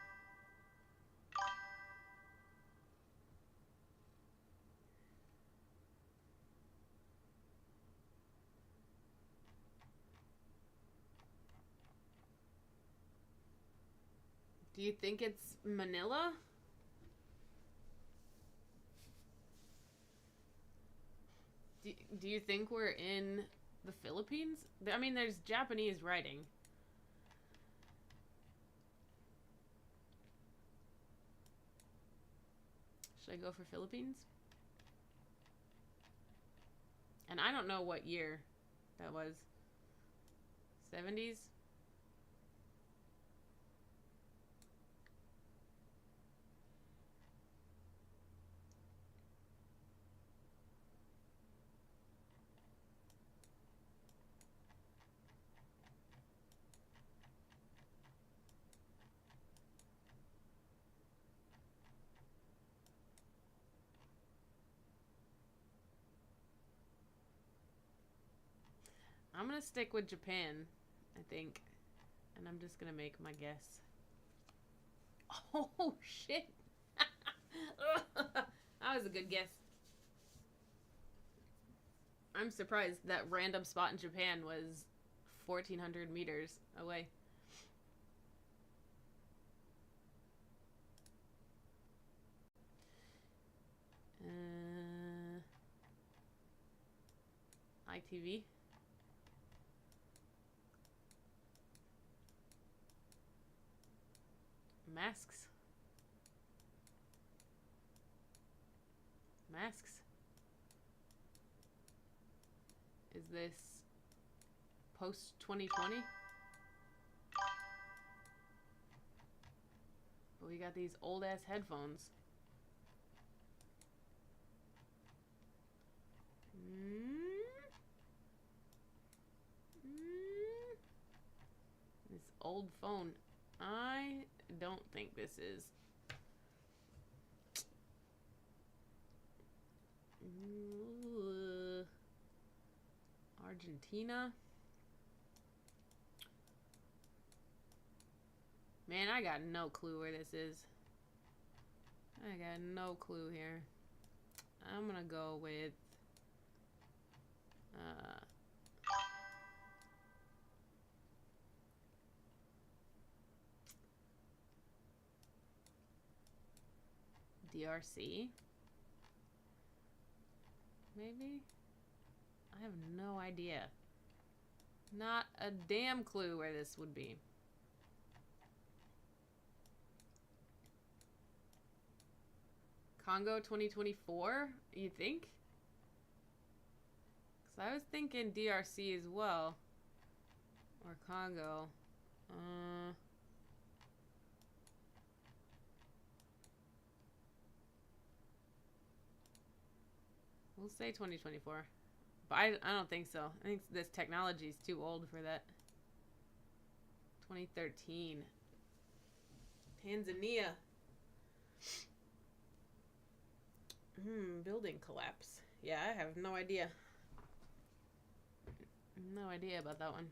Do you think it's Manila? Do you think we're in the Philippines? I mean, there's Japanese writing. Should I go for Philippines? And I don't know what year that was. 70s? I'm gonna stick with Japan, I think. And I'm just gonna make my guess. Oh, shit. That was a good guess. I'm surprised that random spot in Japan was 1,400 meters away. ITV. Masks. Masks. Is this post 2020? But we got these old ass headphones. This old phone. I don't think this is. Argentina. Man, I got no clue where this is. I got no clue here. I'm gonna go with DRC. Maybe? I have no idea. Not a damn clue where this would be. Congo 2024, you think? Because I was thinking DRC as well. Or Congo. We'll say 2024. But I don't think so. I think this technology is too old for that. 2013. Tanzania. Building collapse. Yeah, I have no idea. No idea about that one.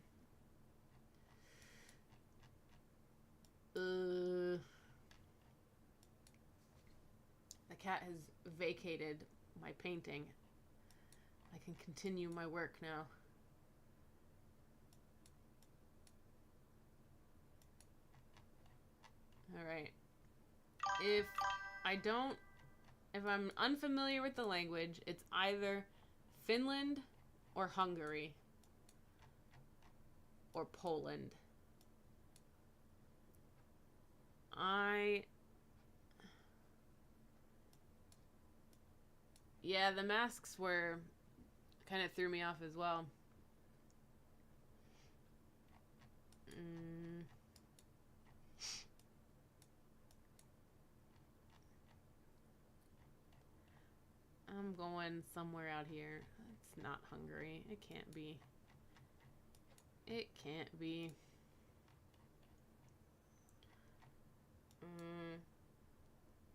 The cat has vacated my painting. I can continue my work now. Alright. If I'm unfamiliar with the language, it's either Finland or Hungary or Poland. Yeah, the masks were kind of threw me off as well. I'm going somewhere out here. It's not Hungary. It can't be. It can't be.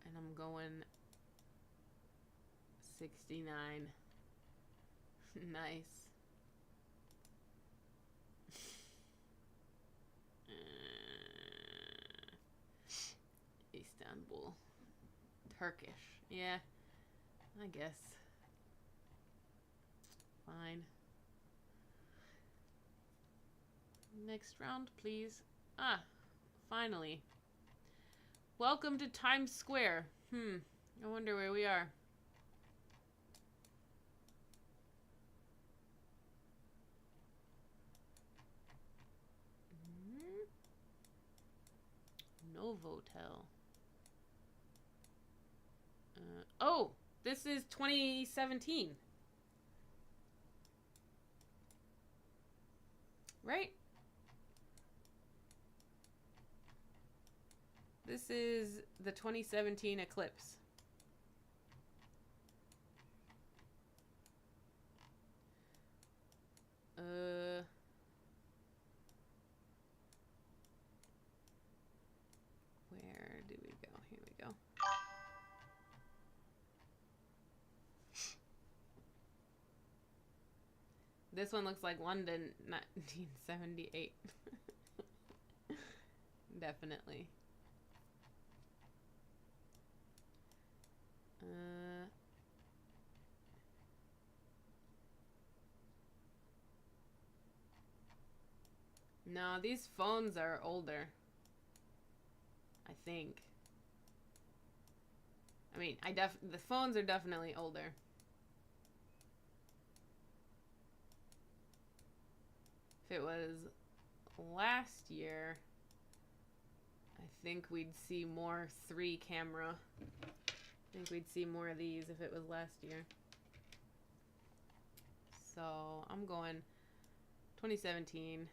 And I'm going 69. Nice. Istanbul. Turkish. Yeah, I guess. Fine. Next round, please. Ah, finally. Welcome to Times Square. I wonder where we are. Novotel. Oh, this is 2017. Right? This is the 2017 eclipse. Where do we go? Here we go. This one looks like London, 1978. Definitely. No, these phones are older. I think. I mean, the phones are definitely older. If it was last year, I think we'd see more 3 camera. I think we'd see more of these if it was last year. So I'm going 2017.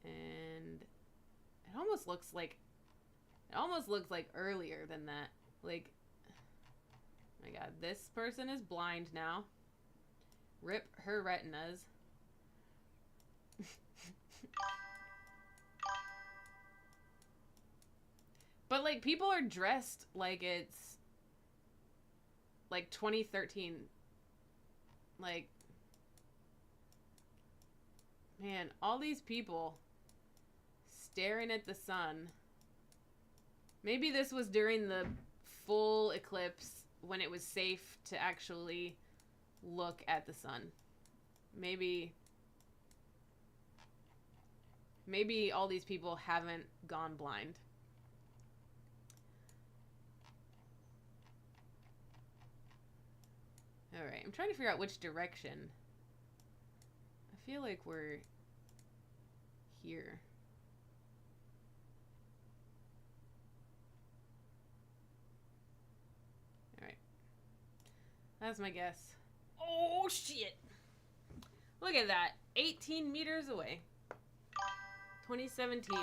And it almost looks like earlier than that. Like, my God, this person is blind now. Rip her retinas. But like, people are dressed like it's like 2013. Like, man, all these people staring at the sun. Maybe this was during the full eclipse when it was safe to actually look at the sun. Maybe all these people haven't gone blind. Alright, I'm trying to figure out which direction. I feel like we're here. Alright. That's my guess. Oh, shit! Look at that. 18 meters away. 2017.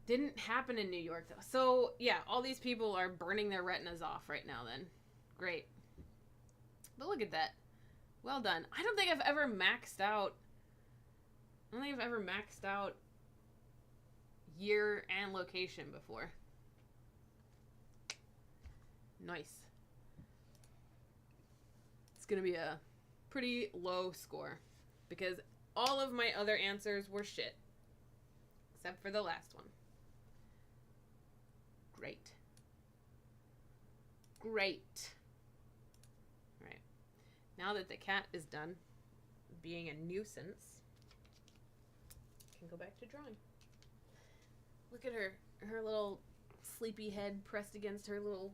Didn't happen in New York, though. So, yeah, all these people are burning their retinas off right now, then. Great. But look at that. Well done. I don't think I've ever maxed out... year and location before. Nice. It's gonna be a pretty low score because all of my other answers were shit. Except for the last one. Great. Great. Alright. Now that the cat is done being a nuisance, I can go back to drawing. Look at her. Her little sleepy head pressed against her little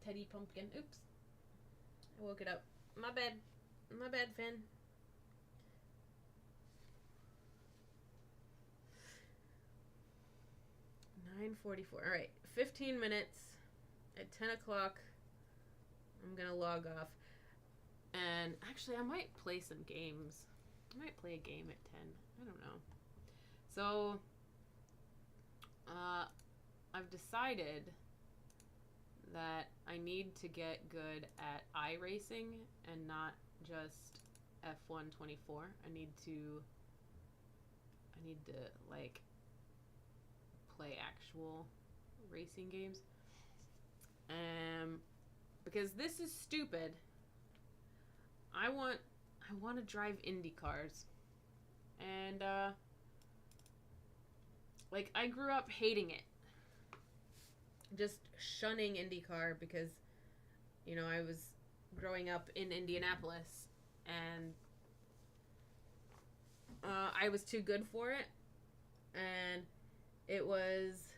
teddy pumpkin. Oops. I woke it up. My bad. My bad, Finn. $9:44. Alright. 15 minutes. At 10 o'clock, I'm going to log off. And actually, I might play some games. I might play a game at 10. I don't know. So... I've decided that I need to get good at iRacing and not just F1 24. I need to like play actual racing games. Because this is stupid. I want to drive Indy cars. And Like, I grew up hating it. Just shunning IndyCar because, you know, I was growing up in Indianapolis and I was too good for it. And it was,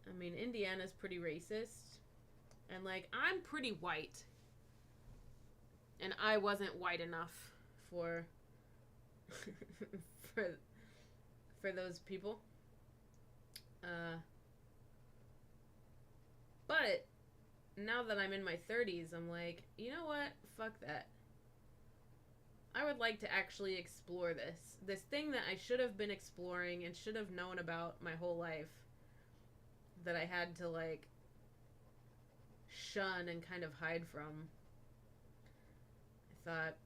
I mean, Indiana's pretty racist. And, like, I'm pretty white. And I wasn't white enough for for those people. But now that I'm in my 30s, I'm like, you know what? Fuck that. I would like to actually explore this thing that I should have been exploring and should have known about my whole life, that I had to, like, shun and kind of hide from. I thought,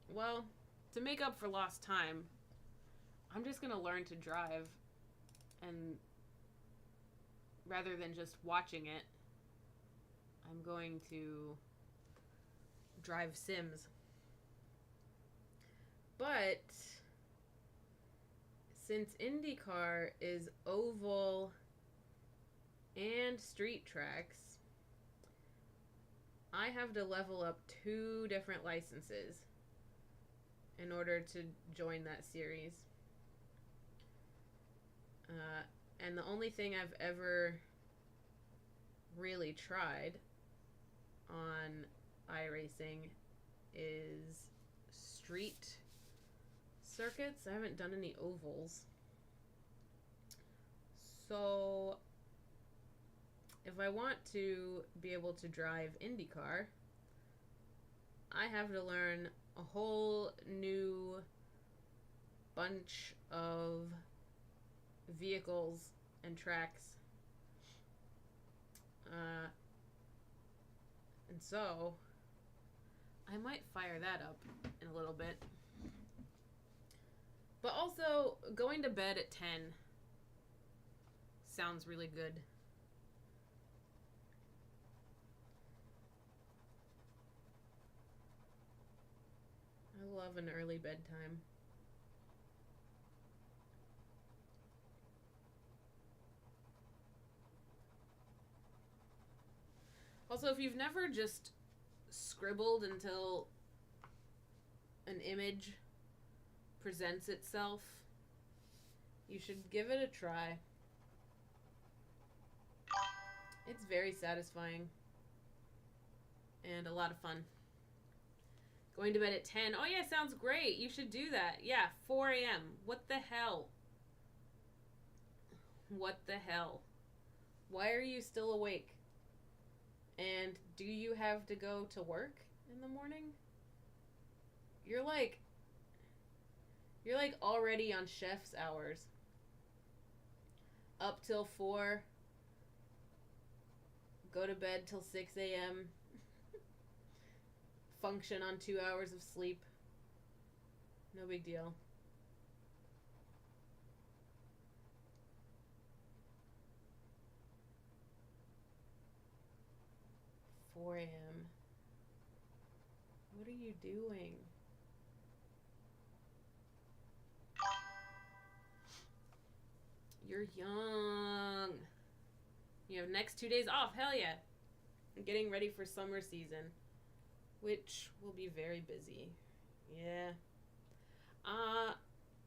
well, to make up for lost time, I'm just gonna learn to drive, and rather than just watching it, I'm going to drive sims. But since IndyCar is oval and street tracks, I have to level up 2 different licenses in order to join that series. And the only thing I've ever really tried on iRacing is street circuits. I haven't done any ovals. So if I want to be able to drive IndyCar, I have to learn a whole new bunch of vehicles and tracks. And so I might fire that up in a little bit. But also, going to bed at 10 sounds really good. I love an early bedtime. Also, if you've never just scribbled until an image presents itself, you should give it a try. It's very satisfying and a lot of fun. Going to bed at 10. Oh yeah, sounds great. You should do that. Yeah, 4 a.m. What the hell? What the hell? Why are you still awake? And do you have to go to work in the morning? You're like already on chef's hours. Up till 4. Go to bed till 6 a.m. Function on 2 hours of sleep. No big deal. "4 a.m. What are you doing?" You're young. You have next 2 days off. Hell yeah. Getting ready for summer season, which will be very busy. Yeah.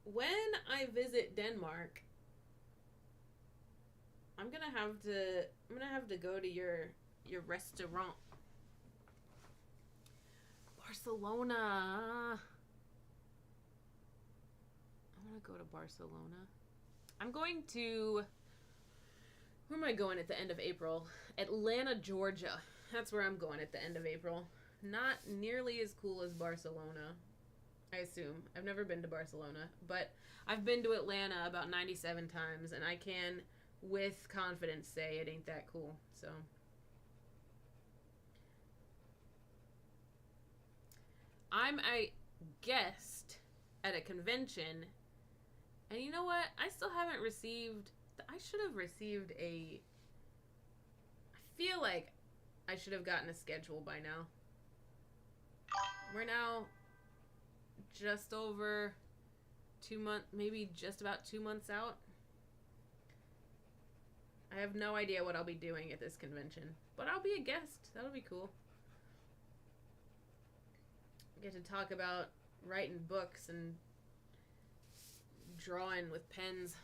When I visit Denmark, I'm gonna have to go to your restaurant. Barcelona. I want to go to Barcelona. I'm going to... Where am I going at the end of April? Atlanta, Georgia. That's where I'm going at the end of April. Not nearly as cool as Barcelona, I assume. I've never been to Barcelona, but I've been to Atlanta about 97 times, and I can, with confidence, say it ain't that cool. So I'm a guest at a convention, and you know what? I still haven't received... I should have received a... I feel like I should have gotten a schedule by now. We're now just over 2 months, maybe just about 2 months out. I have no idea what I'll be doing at this convention, but I'll be a guest. That'll be cool. I get to talk about writing books and drawing with pens.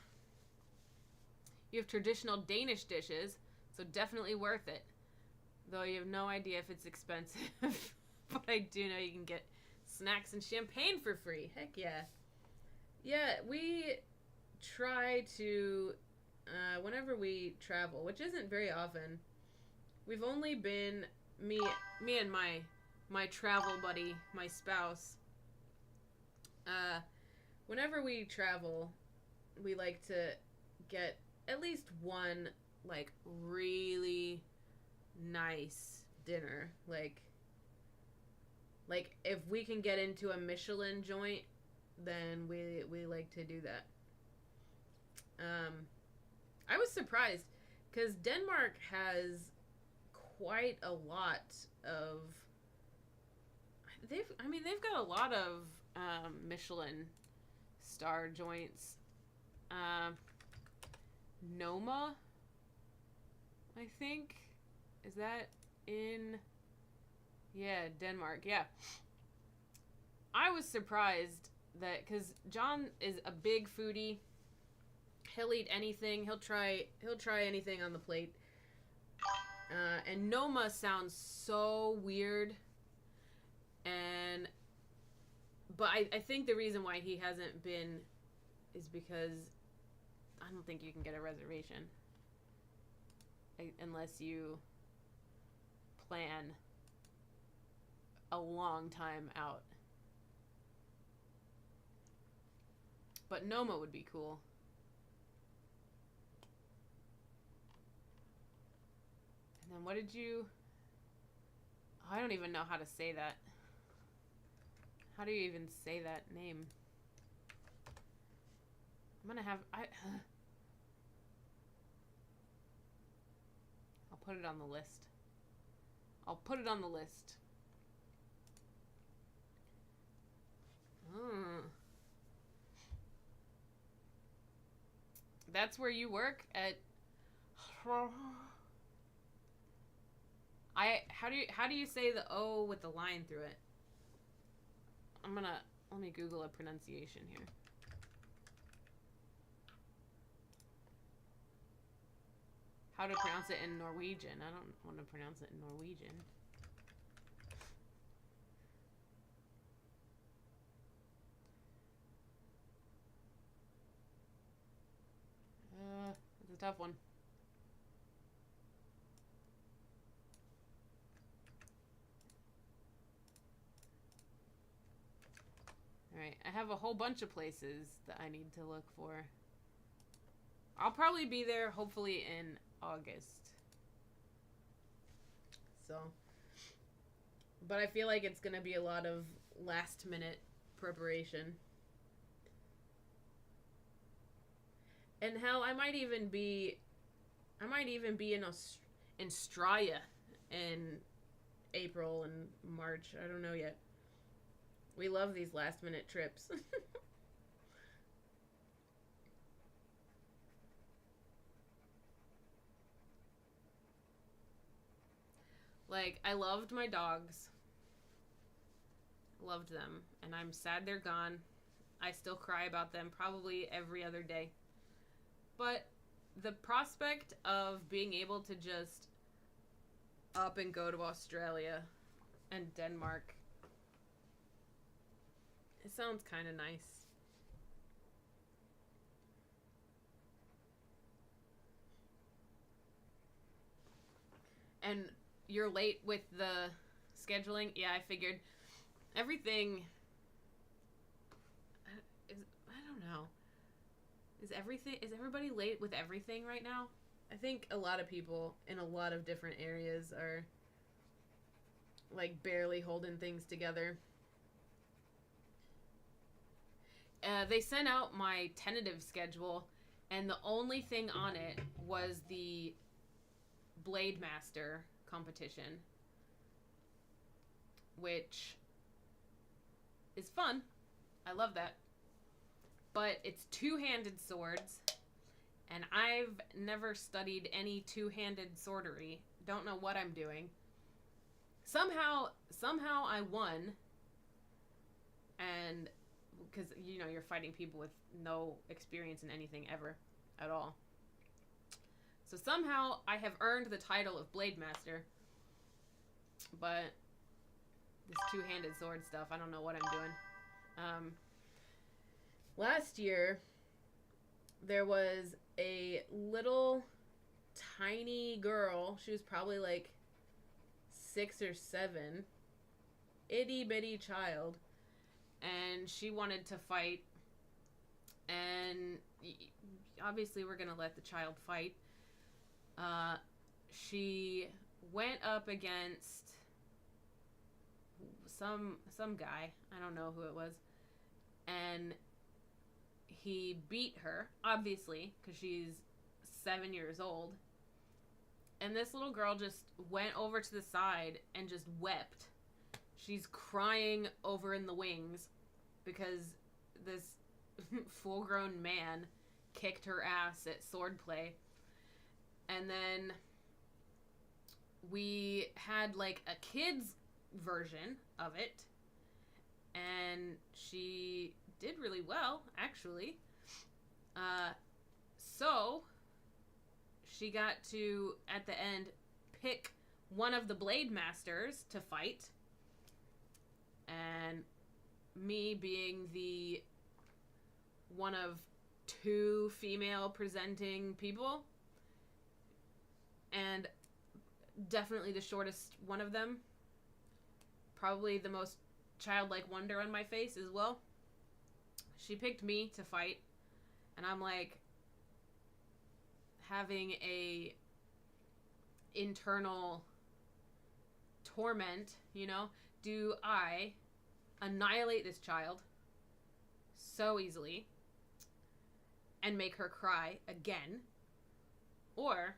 You have traditional Danish dishes, so definitely worth it. Though you have no idea if it's expensive. But I do know you can get snacks and champagne for free. Heck yeah. Yeah, we try to, whenever we travel, which isn't very often, we've only been, me and my travel buddy, my spouse, whenever we travel, we like to get at least one, like, really nice dinner. Like if we can get into a Michelin joint, then we like to do that. I was surprised because Denmark has quite a lot of they've got a lot of Michelin star joints. Noma, I think, is that in Denmark. Yeah, I was surprised that, because John is a big foodie. He'll eat anything. He'll try anything on the plate. And Noma sounds so weird. But I think the reason why he hasn't been is because I don't think you can get a reservation unless you plan a long time out. But Noma would be cool. And then what did you... Oh, I don't even know how to say that. How do you even say that name? I'm gonna have... I'll put it on the list. I'll put it on the list. That's where you work at... How do you say the O with the line through it? Let me Google a pronunciation here. How to pronounce it in Norwegian. I don't want to pronounce it in Norwegian. It's a tough one. Alright, I have a whole bunch of places that I need to look for. I'll probably be there, hopefully, in August. So. But I feel like it's going to be a lot of last-minute preparation. And hell, I might even be in Straya in April and March. I don't know yet. We love these last-minute trips. Like, I loved my dogs. Loved them. And I'm sad they're gone. I still cry about them probably every other day. But the prospect of being able to just up and go to Australia and Denmark, it sounds kind of nice. And you're late with the scheduling? Yeah, I figured. Everything... I don't know. Is everybody late with everything right now? I think a lot of people in a lot of different areas are, like, barely holding things together. They sent out my tentative schedule, and the only thing on it was the Blade Master competition, which is fun. I love that. but it's two-handed swords, and I've never studied any two-handed swordery. Don't know what I'm doing. Somehow I won, and because, you know, you're fighting people with no experience in anything ever at all. So somehow I have earned the title of Blade Master, but this two-handed sword stuff, I don't know what I'm doing. Last year, there was a little tiny girl. She was probably like 6 or 7. Itty bitty child. And she wanted to fight. And obviously we're going to let the child fight. She went up against some guy. I don't know who it was. And he beat her, obviously, because she's 7 years old. And this little girl just went over to the side and just wept. She's crying over in the wings because this full-grown man kicked her ass at swordplay. And then we had like a kid's version of it, and she did really well, actually. So she got to, at the end, pick one of the Blade Masters to fight. And me being the one of 2 female presenting people, and definitely the shortest one of them, probably the most childlike wonder on my face as well. She picked me to fight, and I'm like having a internal torment, you know? Do I annihilate this child so easily and make her cry again? Or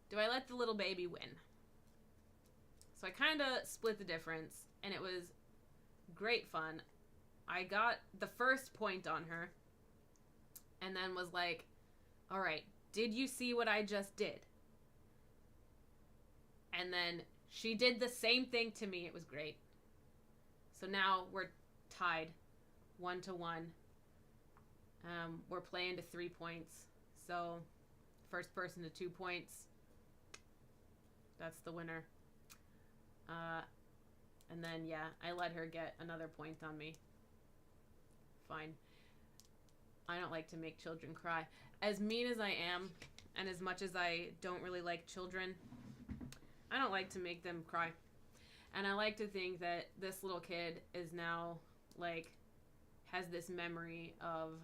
do I let the little baby win? So I kind of split the difference, and it was great fun. I got the first point on her, and then was like, all right, did you see what I just did? And then she did the same thing to me. It was great. So now we're tied 1-1. We're playing to 3 points. So first person to 2 points, that's the winner. And then, yeah, I let her get another point on me. Fine. I don't like to make children cry. As mean as I am, and as much as I don't really like children, I don't like to make them cry. And I like to think that this little kid is now, like, has this memory of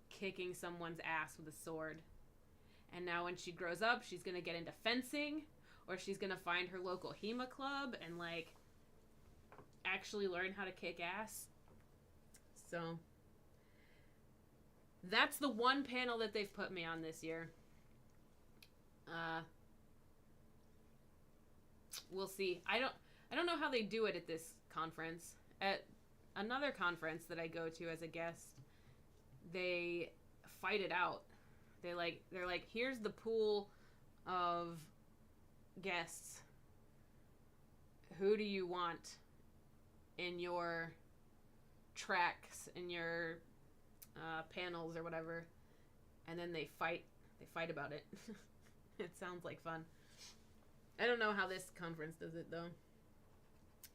kicking someone's ass with a sword. And now when she grows up, she's going to get into fencing, or she's going to find her local HEMA club and, like, actually learn how to kick ass. So that's the one panel that they've put me on this year. We'll see. I don't know how they do it at this conference. At another conference that I go to as a guest, they fight it out. They're like, here's the pool of guests. Who do you want in your tracks, in your panels or whatever? And then they fight about it. It sounds like fun. I don't know how this conference does it, though.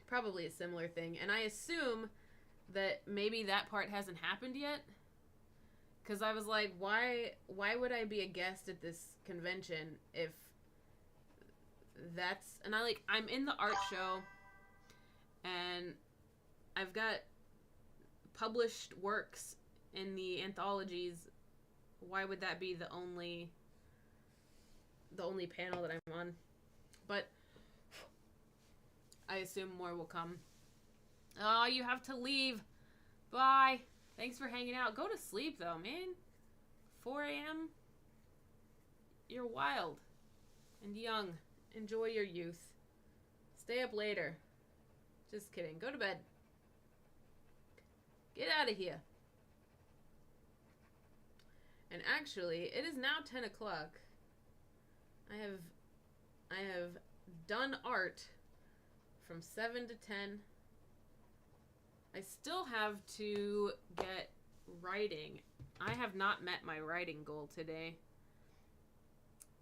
Probably a similar thing. And I assume that maybe that part hasn't happened yet. Because I was like, why would I be a guest at this convention if that's... And I'm in the art show, and I've got published works in the anthologies. Why would that be the only panel that I'm on? But I assume more will come. Oh, you have to leave. Bye. Thanks for hanging out. Go to sleep, though, man. 4 a.m.? You're wild and young. Enjoy your youth. Stay up later. Just kidding. Go to bed. Get out of here. And actually, it is now 10 o'clock. I have done art from 7 to 10. I still have to get writing. I have not met my writing goal today.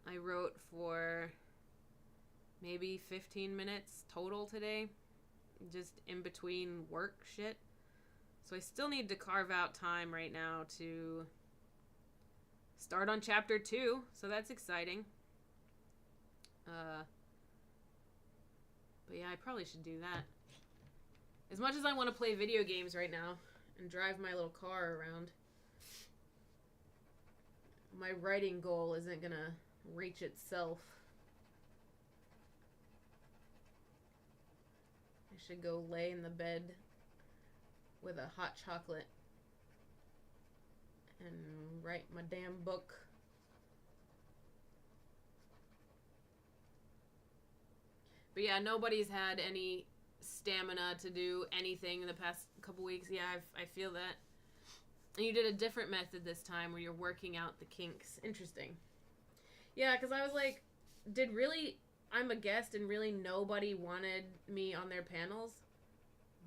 I wrote for maybe 15 minutes total today, just in between work shit. So I still need to carve out time right now to start on chapter 2, so that's exciting. But yeah, I probably should do that. As much as I want to play video games right now and drive my little car around, my writing goal isn't gonna reach itself. I should go lay in the bed with a hot chocolate and write my damn book. But yeah, nobody's had any stamina to do anything in the past couple weeks. Yeah, I feel that. And you did a different method this time where you're working out the kinks. Interesting. Yeah, because I was like, I'm a guest and really nobody wanted me on their panels?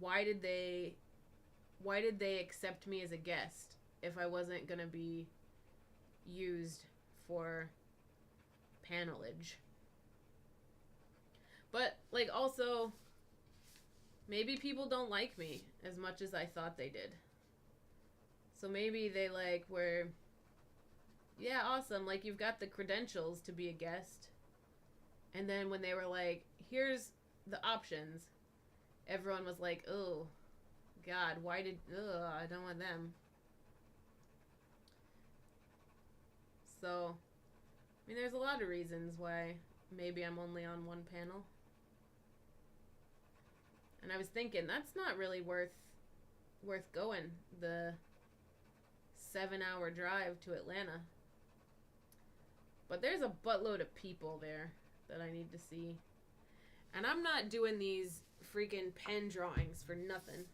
Why did they accept me as a guest if I wasn't going to be used for panelage? But, like, also, maybe people don't like me as much as I thought they did. So maybe they, like, were, yeah, awesome, like, you've got the credentials to be a guest. And then when they were like, here's the options, everyone was like, oh, God, I don't want them. So, I mean, there's a lot of reasons why maybe I'm only on one panel. And I was thinking, that's not really worth going, the 7-hour drive to Atlanta. But there's a buttload of people there that I need to see. And I'm not doing these freaking pen drawings for nothing.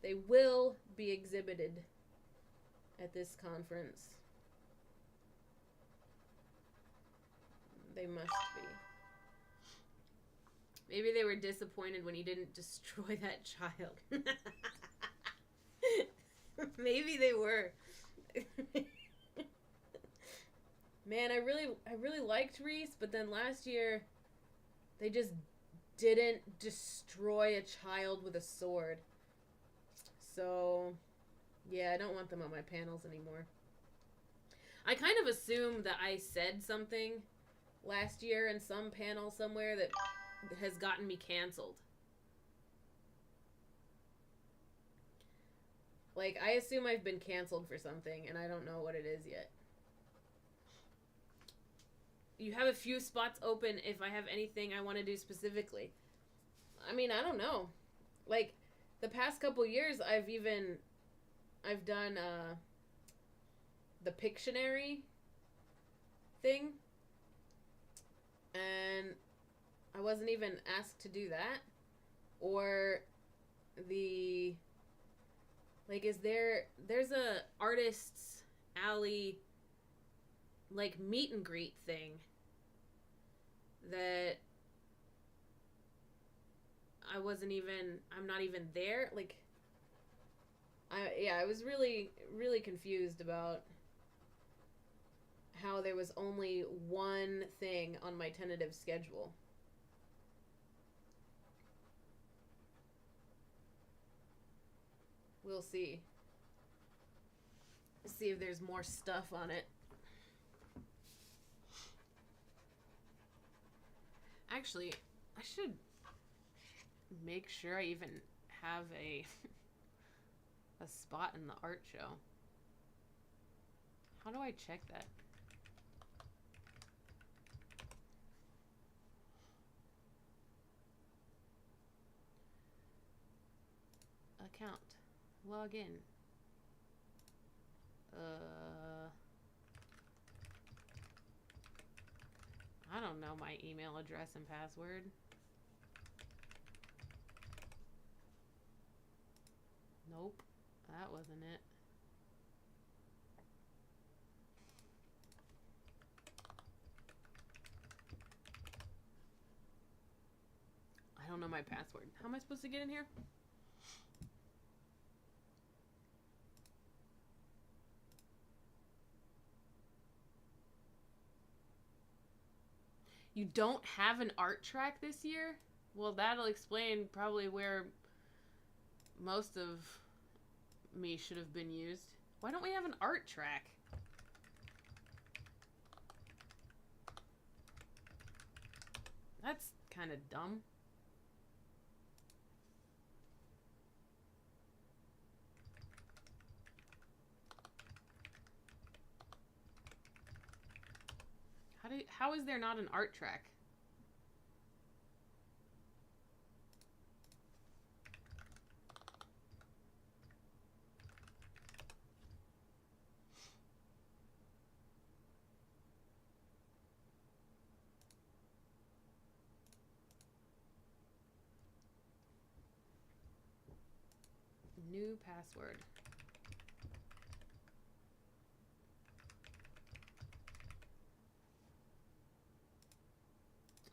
They will be exhibited at this conference. They must be. Maybe they were disappointed when you didn't destroy that child. Maybe they were. Man, I really liked Reese, but then last year they just didn't destroy a child with a sword. So, yeah, I don't want them on my panels anymore. I kind of assumed that I said something last year in some panel somewhere that has gotten me canceled. Like, I assume I've been canceled for something, and I don't know what it is yet. You have a few spots open if I have anything I want to do specifically. I mean, I don't know. Like, the past couple years, I've done, the Pictionary thing. And I wasn't even asked to do that. Or the, like, there's a Artists Alley, like, meet and greet thing that I'm not even there. Like, I was really, really confused about how there was only one thing on my tentative schedule. We'll see. See if there's more stuff on it. Actually, I should make sure I even have a spot in the art show. How do I check that? Account. Log in. I don't know my email address and password. Nope, that wasn't it. my password. How am I supposed to get in here? You don't have an art track this year? Well, that'll explain probably where most of me should have been used. Why don't we have an art track? That's kind of dumb. How is there not an art track? New password.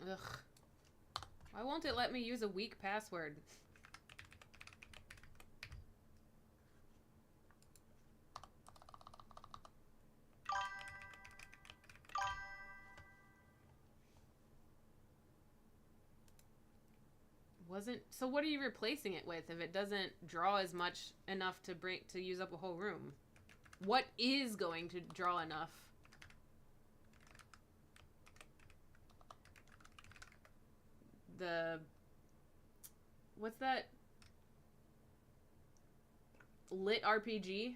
Ugh. Why won't it let me use a weak password? So what are you replacing it with if it doesn't draw as much enough to use up a whole room? What is going to draw enough? What's that? Lit RPG?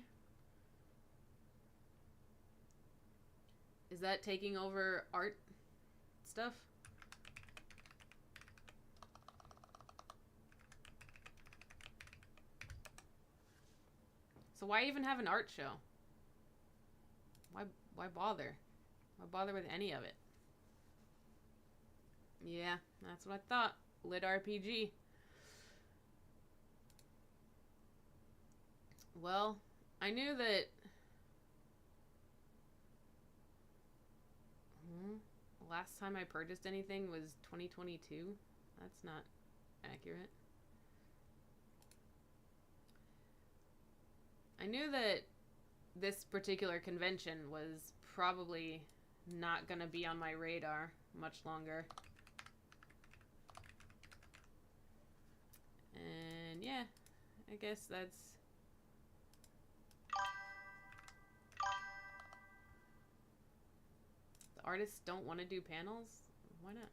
Is that taking over art stuff? So why even have an art show? Why bother? Why bother with any of it? Yeah, that's what I thought. Lit RPG. Well, I knew that... Last time I purchased anything was 2022. That's not accurate. I knew that this particular convention was probably not going to be on my radar much longer. And yeah, I guess that's... The artists don't want to do panels? Why not?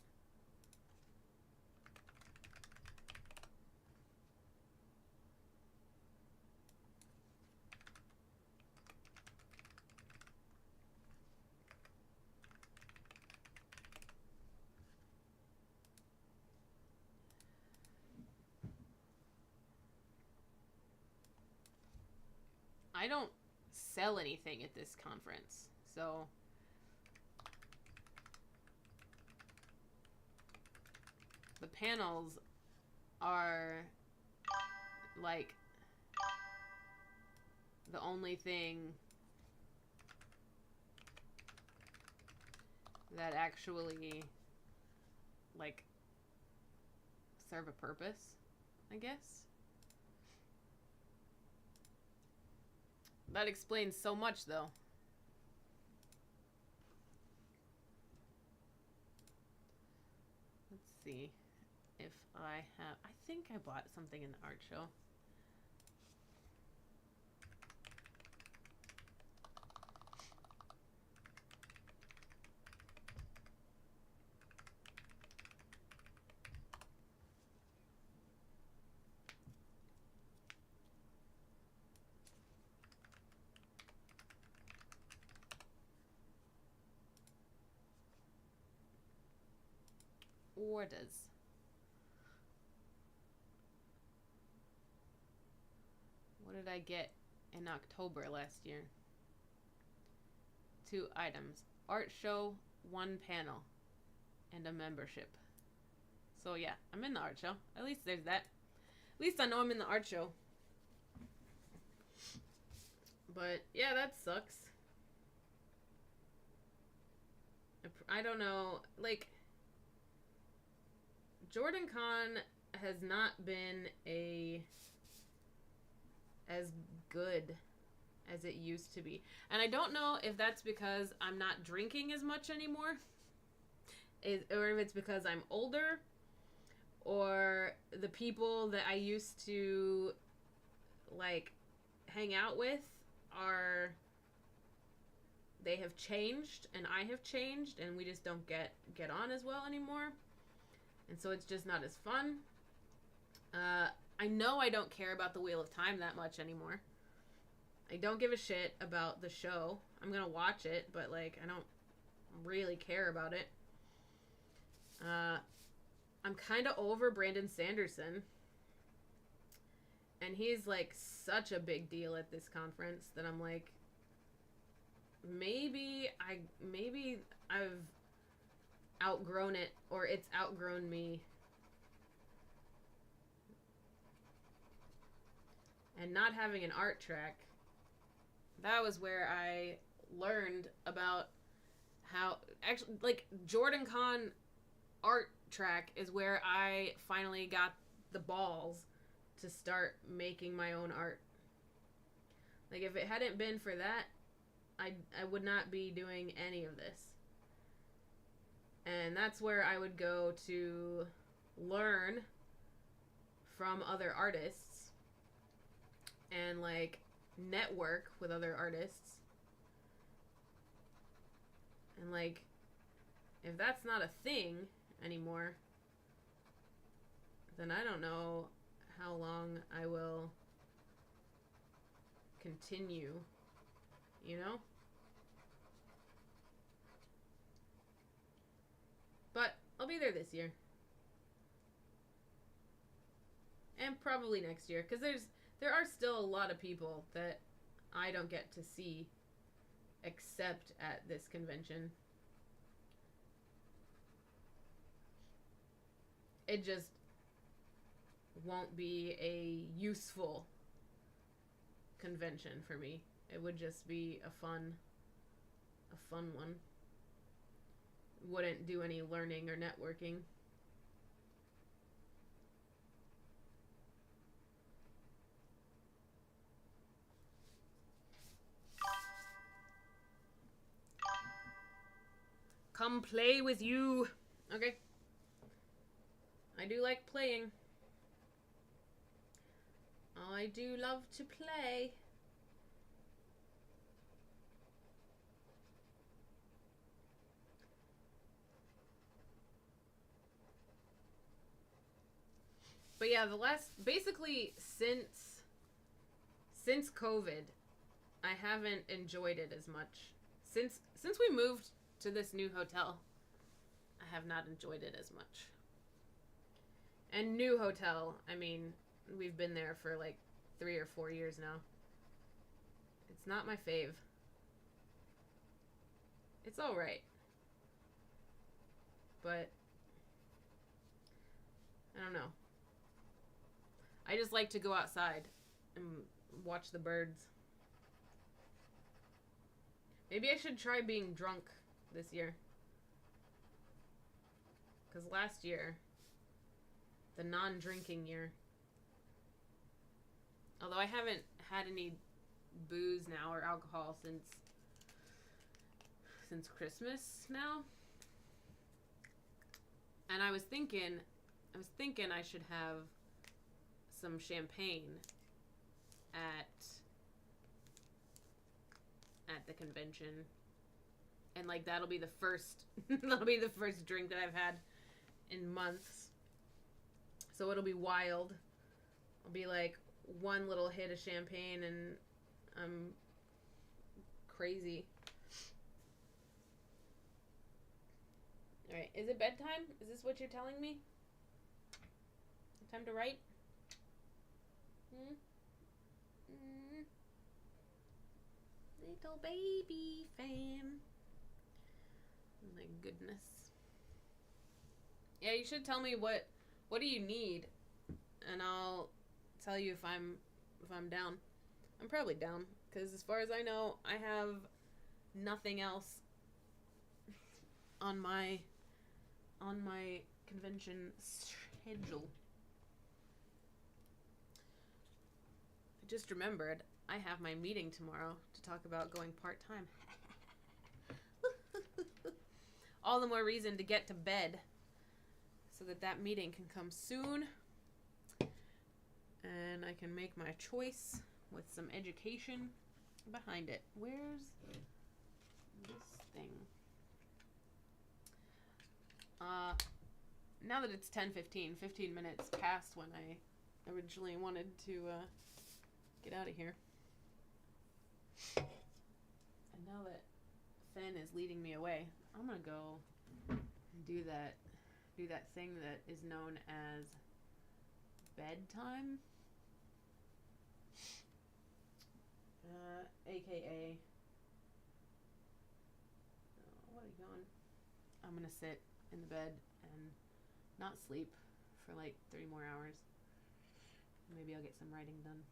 I don't sell anything at this conference, so... The panels are, like, the only thing that actually, like, serve a purpose, I guess. That explains so much, though. Let's see if I have... I think I bought something in the art show. Orders. What did I get in October last year? 2 items. Art show, 1 panel, and a membership. So yeah, I'm in the art show. At least there's that. At least I know I'm in the art show. But yeah, that sucks. I don't know, like... JordanCon has not been as good as it used to be. And I don't know if that's because I'm not drinking as much anymore, or if it's because I'm older, or the people that I used to like hang out with they have changed and I have changed and we just don't get on as well anymore. And so it's just not as fun. I know I don't care about the Wheel of Time that much anymore. I don't give a shit about the show. I'm gonna watch it, but like I don't really care about it. I'm kind of over Brandon Sanderson. And he's like such a big deal at this conference that I'm like, maybe I've outgrown it, or it's outgrown me. And not having an art track, that was where I learned about how actually like Jordan Kahn art track is where I finally got the balls to start making my own art. Like if it hadn't been for that, I would not be doing any of this. And that's where I would go to learn from other artists and like network with other artists. And like if that's not a thing anymore, then I don't know how long I will continue, you know? But I'll be there this year. And probably next year, because there are still a lot of people that I don't get to see except at this convention. It just won't be a useful convention for me. It would just be a fun one. Wouldn't do any learning or networking. Come play with you. Okay. I do like playing. I do love to play. But yeah, basically since COVID, I haven't enjoyed it as much. Since we moved to this new hotel, I have not enjoyed it as much. And new hotel, I mean, we've been there for like 3 or 4 years now. It's not my fave. It's alright. But I don't know. I just like to go outside and watch the birds. Maybe I should try being drunk this year. Because last year, the non-drinking year, although I haven't had any booze now or alcohol since Christmas now. And I was thinking I should have some champagne at the convention. And like that'll be the first drink that I've had in months. So it'll be wild. I'll be like one little hit of champagne and I'm crazy. Alright, is it bedtime? Is this what you're telling me? Time to write? Little baby fan. My goodness. Yeah, you should tell me what do you need, and I'll tell you if I'm down. I'm probably down because as far as I know, I have nothing else on my convention schedule. just remembered I have my meeting tomorrow to talk about going part-time. All the more reason to get to bed so that meeting can come soon and I can make my choice with some education behind it. Where's this thing? Now that it's 10:15, 15 minutes past when I originally wanted to get out of here. And now that Finn is leading me away, I'm gonna go do that thing that is known as bedtime, aka what are you going? I'm gonna sit in the bed and not sleep for like 3 more hours. Maybe I'll get some writing done.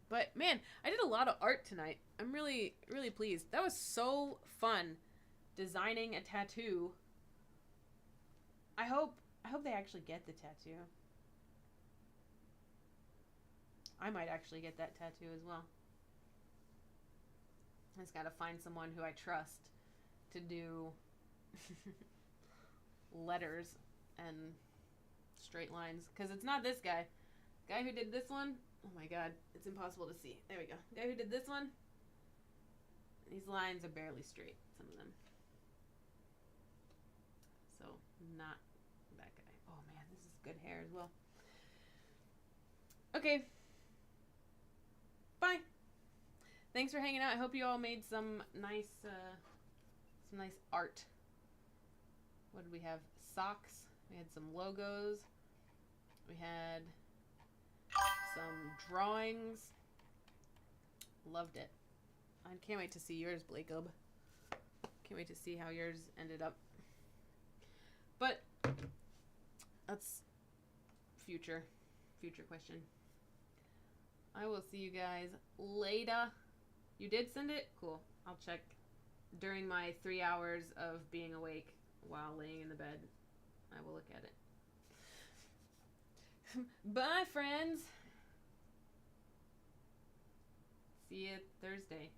But man, I did a lot of art tonight. I'm really, really pleased. That was so fun designing a tattoo. I hope they actually get the tattoo. I might actually get that tattoo as well. I just gotta find someone who I trust to do letters and straight lines. Because it's not this guy. Guy who did this one, oh my god, it's impossible to see. There we go. Guy who did this one, these lines are barely straight, some of them. So, not that guy. Oh man, this is good hair as well. Okay. Bye. Thanks for hanging out. I hope you all made some nice art. What did we have? Socks. We had some logos. We had some drawings. Loved it. I can't wait to see yours, Blacob. Can't wait to see how yours ended up. But that's future question. I will see you guys later. You did send it? Cool. I'll check during my 3 hours of being awake while laying in the bed. I will look at it. Bye, friends. See you Thursday.